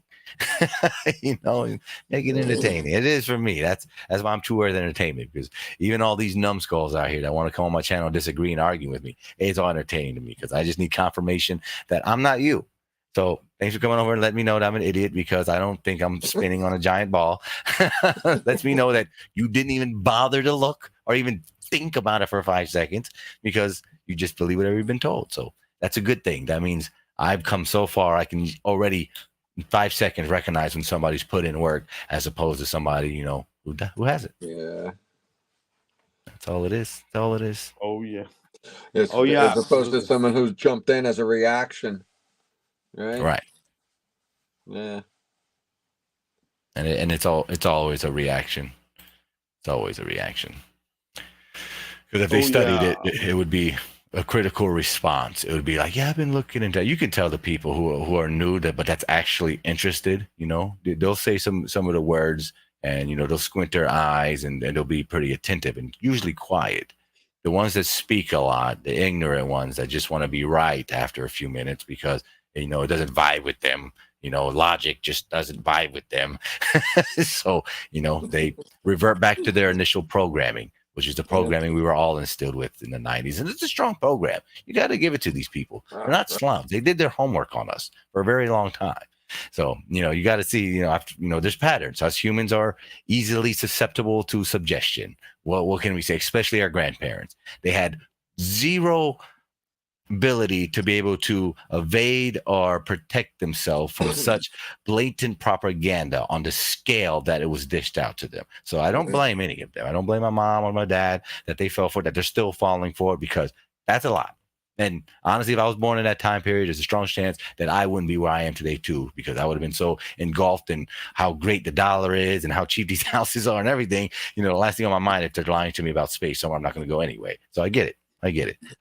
[SPEAKER 3] Make it entertaining. It is for me. That's why I'm true earth entertainment, because even all these numbskulls out here that want to come on my channel and disagree and argue with me, it's all entertaining to me, because I just need confirmation that I'm not you. So thanks for coming over and letting me know that I'm an idiot, because I don't think I'm spinning on a giant ball. Lets me know that you didn't even bother to look or even think about it for 5 seconds, because you just believe whatever you've been told. So that's a good thing. That means I've come so far, I can already in 5 seconds recognize when somebody's put in work, as opposed to somebody, who hasn't.
[SPEAKER 2] Yeah.
[SPEAKER 3] That's all it is. That's all it is.
[SPEAKER 1] Oh yeah.
[SPEAKER 2] As opposed to someone who's jumped in as a reaction. Right.
[SPEAKER 3] Right.
[SPEAKER 2] Yeah.
[SPEAKER 3] And it's always a reaction. It's always a reaction. Because if they studied it would be a critical response. It would be like, yeah, I've been looking into. You can tell the people who are new but that's actually interested. They'll say some of the words and they'll squint their eyes, and they'll be pretty attentive and usually quiet. The ones that speak a lot, the ignorant ones that just want to be right after a few minutes because it doesn't vibe with them. Logic just doesn't vibe with them. So they revert back to their initial programming, which is the programming we were all instilled with in the 90s. And it's a strong program. You got to give it to these people. They're not slums. They did their homework on us for a very long time. So, you got to see, there's patterns. Us humans are easily susceptible to suggestion. Well, what can we say? Especially our grandparents. They had zero ability to be able to evade or protect themselves from such blatant propaganda on the scale that it was dished out to them. So I don't blame any of them. I don't blame my mom or my dad that they fell for it, that they're still falling for it, because that's a lot. And honestly, if I was born in that time period, there's a strong chance that I wouldn't be where I am today too, because I would have been so engulfed in how great the dollar is and how cheap these houses are and everything. The last thing on my mind, if they're lying to me about space somewhere, I'm not going to go anyway. So I get it.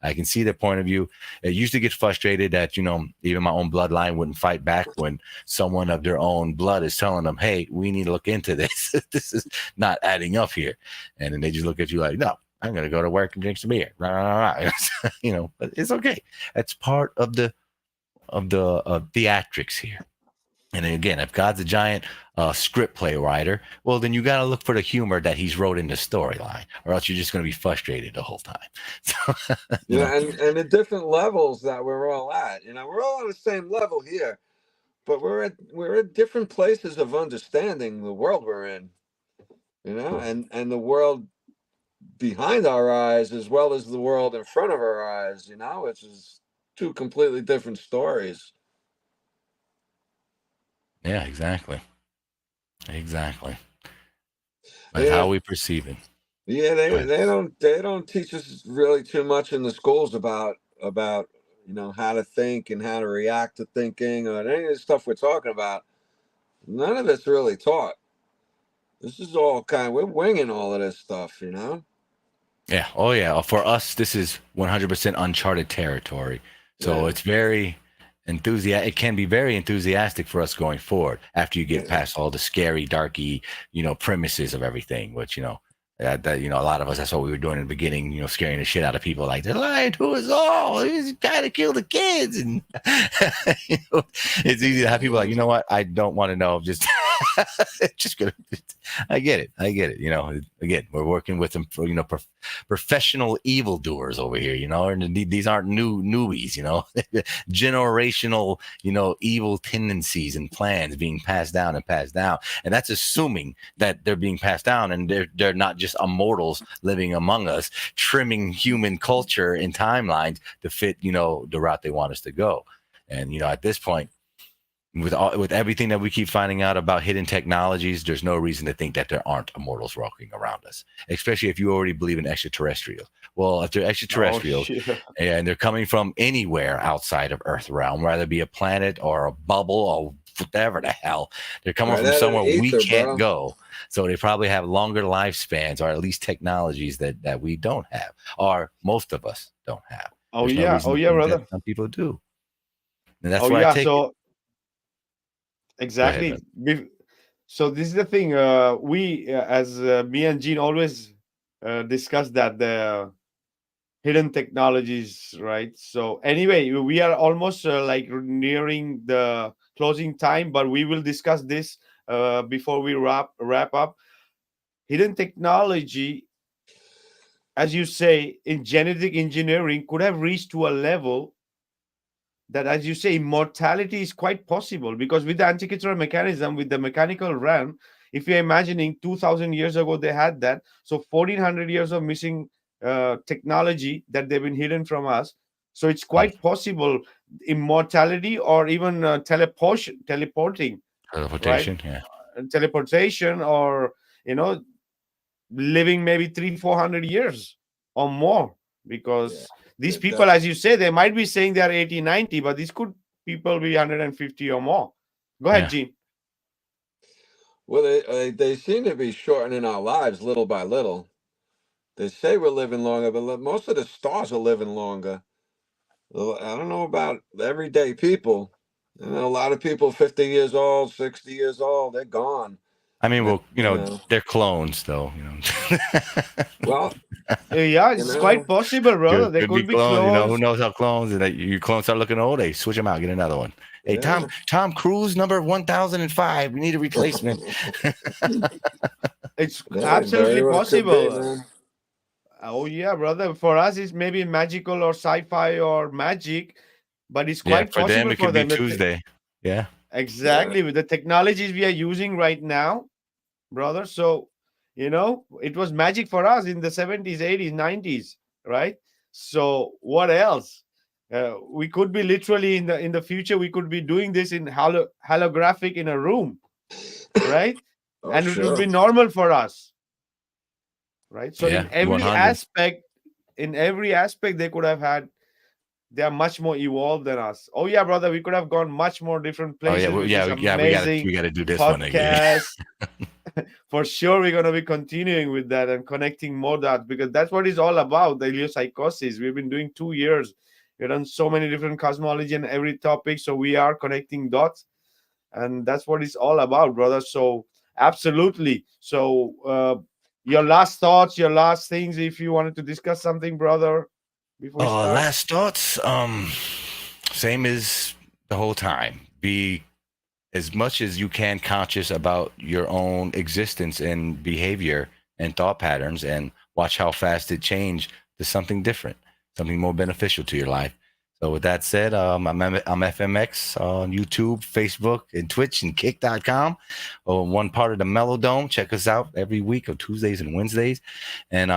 [SPEAKER 3] I can see their point of view. I used to get frustrated that, even my own bloodline wouldn't fight back when someone of their own blood is telling them, hey, we need to look into this. This is not adding up here. And then they just look at you like, no, I'm going to go to work and drink some beer. But it's okay. That's part of the theatrics here. And again, if God's a giant script play writer, well, then you got to look for the humor that he's wrote in the storyline, or else you're just going to be frustrated the whole time. So,
[SPEAKER 2] and the different levels that we're all at. We're all on the same level here, but we're at different places of understanding the world we're in. And the world behind our eyes as well as the world in front of our eyes. Which is two completely different stories.
[SPEAKER 3] Yeah, exactly. That's how we perceive it.
[SPEAKER 2] Yeah, they don't teach us really too much in the schools about how to think and how to react to thinking, or any of the stuff we're talking about. None of it's really taught. This is all we're winging all of this stuff,
[SPEAKER 3] Yeah. Oh yeah. For us, this is 100% uncharted territory. So it's very enthusiastic. It can be very enthusiastic for us going forward after you get past all the scary, darky, premises of everything, which, that a lot of us, that's what we were doing in the beginning, scaring the shit out of people, like they're lying to us all. He's trying to kill the kids. And it's easy to have people like, what? I don't want to know. Just gonna. I get it. Again, we're working with them for professional evildoers over here. And these aren't newbies. Generational evil tendencies and plans being passed down, and that's assuming that they're being passed down, and they're not just immortals living among us, trimming human culture and timelines to fit the route they want us to go. And at this point, with everything that we keep finding out about hidden technologies, there's no reason to think that there aren't immortals walking around us, especially if you already believe in extraterrestrials. Well, if they're extraterrestrials and they're coming from anywhere outside of Earth realm, whether it be a planet or a bubble or whatever the hell, they're coming from somewhere we can't go. So they probably have longer lifespans, or at least technologies that we don't have, or most of us don't have. There's no reason brother. Some people do. And that's why I take it.
[SPEAKER 1] Exactly. So this is the thing. We, as me and Gene, always discuss that the hidden technologies, right? So anyway, we are almost like nearing the closing time, but we will discuss this before we wrap up. Hidden technology, as you say, in genetic engineering, could have reached to a level that, as you say, immortality is quite possible, because with the Antikythera mechanism, with the mechanical realm, if you're imagining 2,000 years ago they had that, so 1,400 years of missing technology that they've been hidden from us. So it's quite possible immortality, or even teleporting,
[SPEAKER 3] teleportation,
[SPEAKER 1] right? Teleportation, or living maybe 300-400 years or more, because these people, as you say, they might be saying they are 80, 90, but these could people be 150 or more. Go ahead, Gene.
[SPEAKER 2] Well, they seem to be shortening our lives little by little. They say we're living longer, but most of the stars are living longer. I don't know about everyday people. A lot of people 50 years old, 60 years old, they're gone.
[SPEAKER 3] I mean, well,
[SPEAKER 2] You know.
[SPEAKER 3] they're clones, though.
[SPEAKER 2] Well,
[SPEAKER 1] Yeah,
[SPEAKER 2] you
[SPEAKER 1] it's
[SPEAKER 2] know,
[SPEAKER 1] quite possible, brother. They
[SPEAKER 3] could be
[SPEAKER 1] could be
[SPEAKER 3] clones. Who
[SPEAKER 1] clones.
[SPEAKER 3] knows how clones? And that your clones start looking old, they switch them out, get another one. Hey,
[SPEAKER 2] yeah.
[SPEAKER 3] Tom Cruise, number 1005. We need a replacement.
[SPEAKER 1] It's
[SPEAKER 2] Yeah, very
[SPEAKER 1] absolutely
[SPEAKER 2] well could be,
[SPEAKER 1] possible.
[SPEAKER 2] man.
[SPEAKER 1] Oh yeah, brother. For us, it's maybe magical or sci-fi or magic, but it's
[SPEAKER 3] Yeah,
[SPEAKER 1] quite
[SPEAKER 3] for them
[SPEAKER 1] possible
[SPEAKER 3] it
[SPEAKER 1] for
[SPEAKER 3] could be
[SPEAKER 1] them.
[SPEAKER 3] Tuesday. Yeah.
[SPEAKER 2] Yeah.
[SPEAKER 1] Exactly with the technologies we are using right now, brother. So, it was magic for us in the 70s, 80s, 90s, right? So, what else? We could be literally in the future. We could be doing this in holographic in a room, right?
[SPEAKER 2] Oh,
[SPEAKER 1] And it would
[SPEAKER 2] sure.
[SPEAKER 1] be normal for us, right? So,
[SPEAKER 3] Yeah.
[SPEAKER 1] in every
[SPEAKER 3] 100.
[SPEAKER 1] aspect, they could have had. They are much more evolved than us. Oh yeah, brother, we could have gone much more different
[SPEAKER 3] Oh yeah,
[SPEAKER 1] places with
[SPEAKER 3] yeah,
[SPEAKER 1] this
[SPEAKER 3] yeah. We got
[SPEAKER 1] amazing
[SPEAKER 3] to do this one again.
[SPEAKER 1] podcast. For sure, we're going to be continuing with that and connecting more dots, because that's what it's all about, the heliopsychosis. We've been doing 2 years. We've done so many different cosmology and every topic, so we are connecting dots, and that's what it's all about, brother. So absolutely. So your last thoughts, your last things, if you wanted to discuss something, brother, before we start.
[SPEAKER 3] Last thoughts. Same as the whole time. Be as much as you can conscious about your own existence and behavior and thought patterns, and watch how fast it changed to something different, something more beneficial to your life. So with that said, I'm FMX on YouTube, Facebook, and Twitch, and Kick.com. One part of the Mellow Dome. Check us out every week on Tuesdays and Wednesdays. And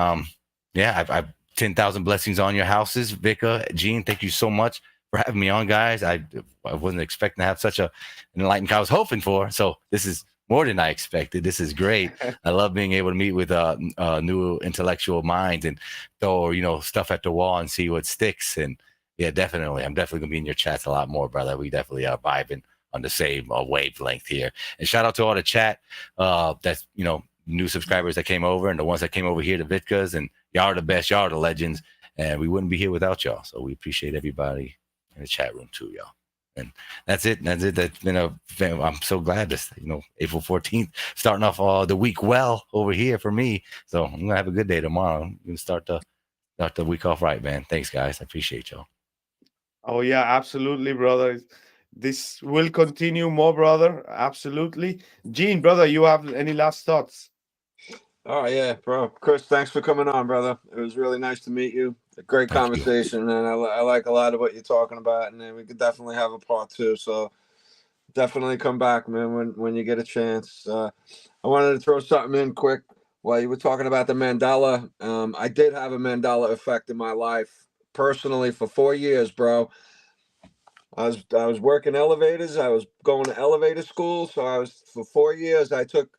[SPEAKER 3] yeah, I've 10,000 blessings on your houses. Vikka, Gene, thank you so much for having me on, guys. I wasn't expecting to have such an enlightened I was hoping for. So this is more than I expected. This is great. I love being able to meet with new intellectual minds and throw stuff at the wall and see what sticks. And yeah, definitely, I'm definitely gonna be in your chats a lot more, brother. We definitely are vibing on the same wavelength here. And shout out to all the chat that's new subscribers that came over, and the ones that came over here to Vitkas, and y'all are the best, y'all are the legends, and we wouldn't be here without y'all. So we appreciate everybody in the chat room too, y'all. And that's it. That's been I'm so glad this, April 14th, starting off the week well over here for me. So I'm gonna have a good day tomorrow. I'm gonna start the week off right, man. Thanks, guys. I appreciate y'all.
[SPEAKER 1] Oh yeah, absolutely, brother. This will continue more, brother. Absolutely. Gene, brother, you have any last thoughts?
[SPEAKER 2] Oh yeah, bro. Chris, thanks for coming on, brother. It was really nice to meet you. A great
[SPEAKER 3] Thank you.
[SPEAKER 2] conversation, and I like a lot of what you're talking about. And then we could definitely have a part two. So definitely come back, man, when you get a chance. I wanted to throw something in quick while you were talking about the Mandela. I did have a Mandela effect in my life personally for 4 years, bro. I was working elevators. I was going to elevator school. So for 4 years. I took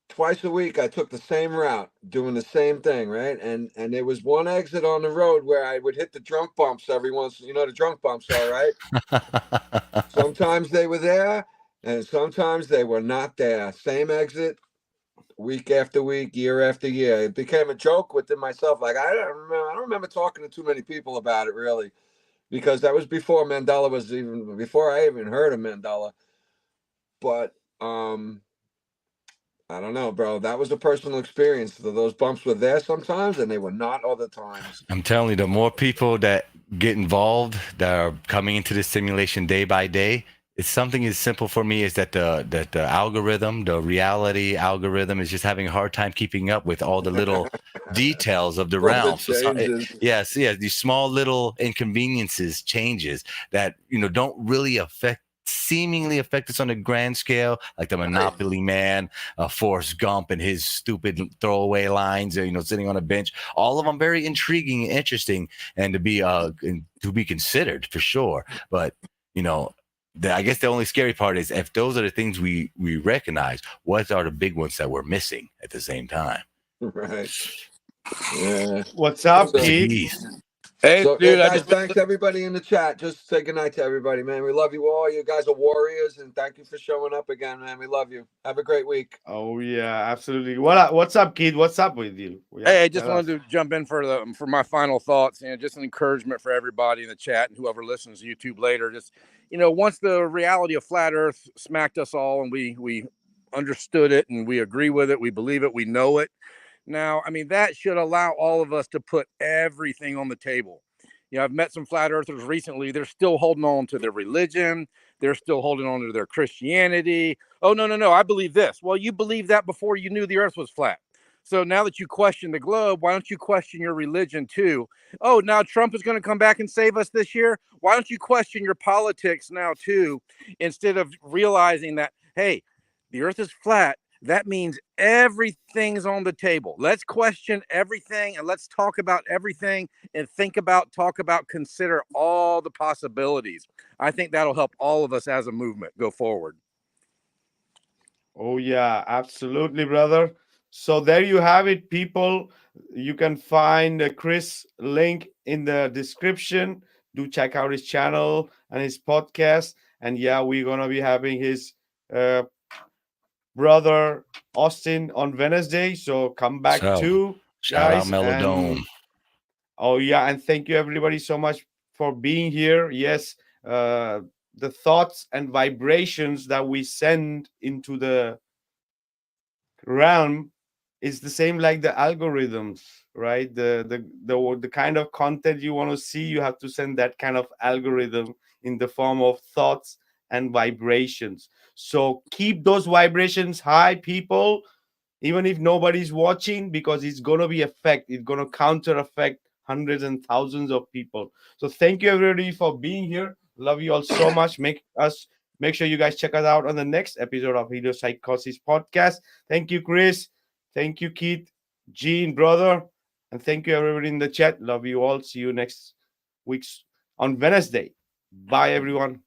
[SPEAKER 2] twice a week. I took the same route, doing the same thing, right? And there was one exit on the road where I would hit the drunk bumps every once. You know the drunk bumps are, right? Sometimes they were there, and sometimes they were not there. Same exit, week after week, year after year. It became a joke within myself. Like I don't remember talking to too many people about it really, because that was before Mandela was even before I even heard of Mandela. But I don't know, bro. That was a personal experience. Those bumps were there sometimes, and they were not other times.
[SPEAKER 3] I'm telling you, the more people that get involved, that are coming into this simulation day by day, it's something as simple for me as that the algorithm, the reality algorithm, is just having a hard time keeping up with all the little details of the
[SPEAKER 2] All the
[SPEAKER 3] realm.
[SPEAKER 2] changes.
[SPEAKER 3] Yes, these small little inconveniences, changes that don't really seemingly affect us on a grand scale, like the Monopoly Man, Forrest Gump and his stupid throwaway lines, sitting on a bench. All of them very intriguing and interesting, and to be considered for sure. But I guess the only scary part is if those are the things we recognize, what are the big ones that we're missing at the same time?
[SPEAKER 2] Right. Yeah.
[SPEAKER 1] What's up,
[SPEAKER 2] So-
[SPEAKER 1] Keith?
[SPEAKER 4] Hey,
[SPEAKER 2] So,
[SPEAKER 4] dude,
[SPEAKER 2] guys, thanks everybody in the chat. Just say goodnight to everybody, man. We love you all. You guys are warriors, and thank you for showing up again, man. We love you. Have a great week.
[SPEAKER 1] Oh yeah, absolutely. What's up, Keith? What's up with you? Yeah,
[SPEAKER 4] Hey, I just
[SPEAKER 1] tell us.
[SPEAKER 4] wanted to jump in for my final thoughts, just an encouragement for everybody in the chat and whoever listens to YouTube later. Just once the reality of flat Earth smacked us all, and we understood it and we agree with it, we believe it, we know it. Now, I mean, that should allow all of us to put everything on the table. I've met some flat earthers recently. They're still holding on to their religion. They're still holding on to their Christianity. Oh, no. I believe this. Well, you believed that before you knew the earth was flat. So now that you question the globe, why don't you question your religion too? Oh, now Trump is going to come back and save us this year. Why don't you question your politics now too? Instead of realizing that, hey, the earth is flat. That means everything's on the table. Let's question everything and let's talk about everything and think about, talk about, consider all the possibilities. I think that'll help all of us as a movement go forward.
[SPEAKER 1] Oh, yeah, absolutely, brother. So there you have it, people. You can find Chris' link in the description. Do check out his channel and his podcast. And yeah, we're going to be having his brother Austin on Wednesday. So come back
[SPEAKER 3] So,
[SPEAKER 1] too,
[SPEAKER 3] shout out
[SPEAKER 1] guys.
[SPEAKER 3] Melodome.
[SPEAKER 1] And oh, yeah. And thank you, everybody, so much for being here. Yes, the thoughts and vibrations that we send into the realm is the same like the algorithms, right? The kind of content you want to see, you have to send that kind of algorithm in the form of thoughts and vibrations. So keep those vibrations high, people, even if nobody's watching, because it's going to be it's going to counter affect hundreds and thousands of people. So thank you, everybody, for being here. Love you all so much. Make sure you guys check us out on the next episode of Heliopsychosis podcast. Thank you, Chris. Thank you, Keith, Gene, brother. And thank you, everybody in the chat. Love you all. See you next week on Wednesday. Bye, everyone.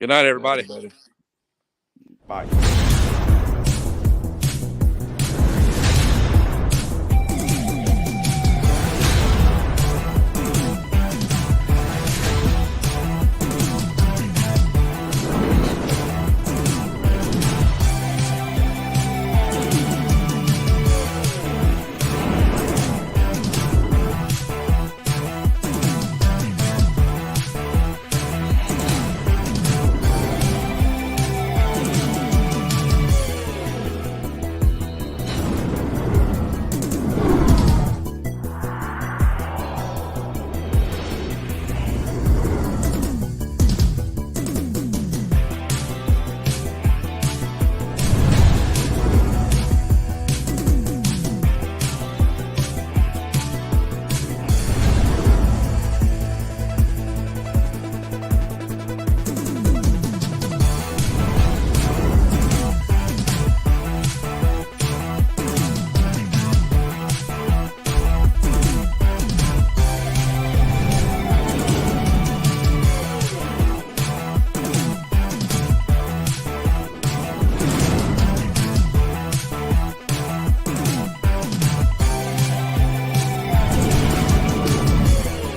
[SPEAKER 4] Good night, everybody.
[SPEAKER 1] Bye.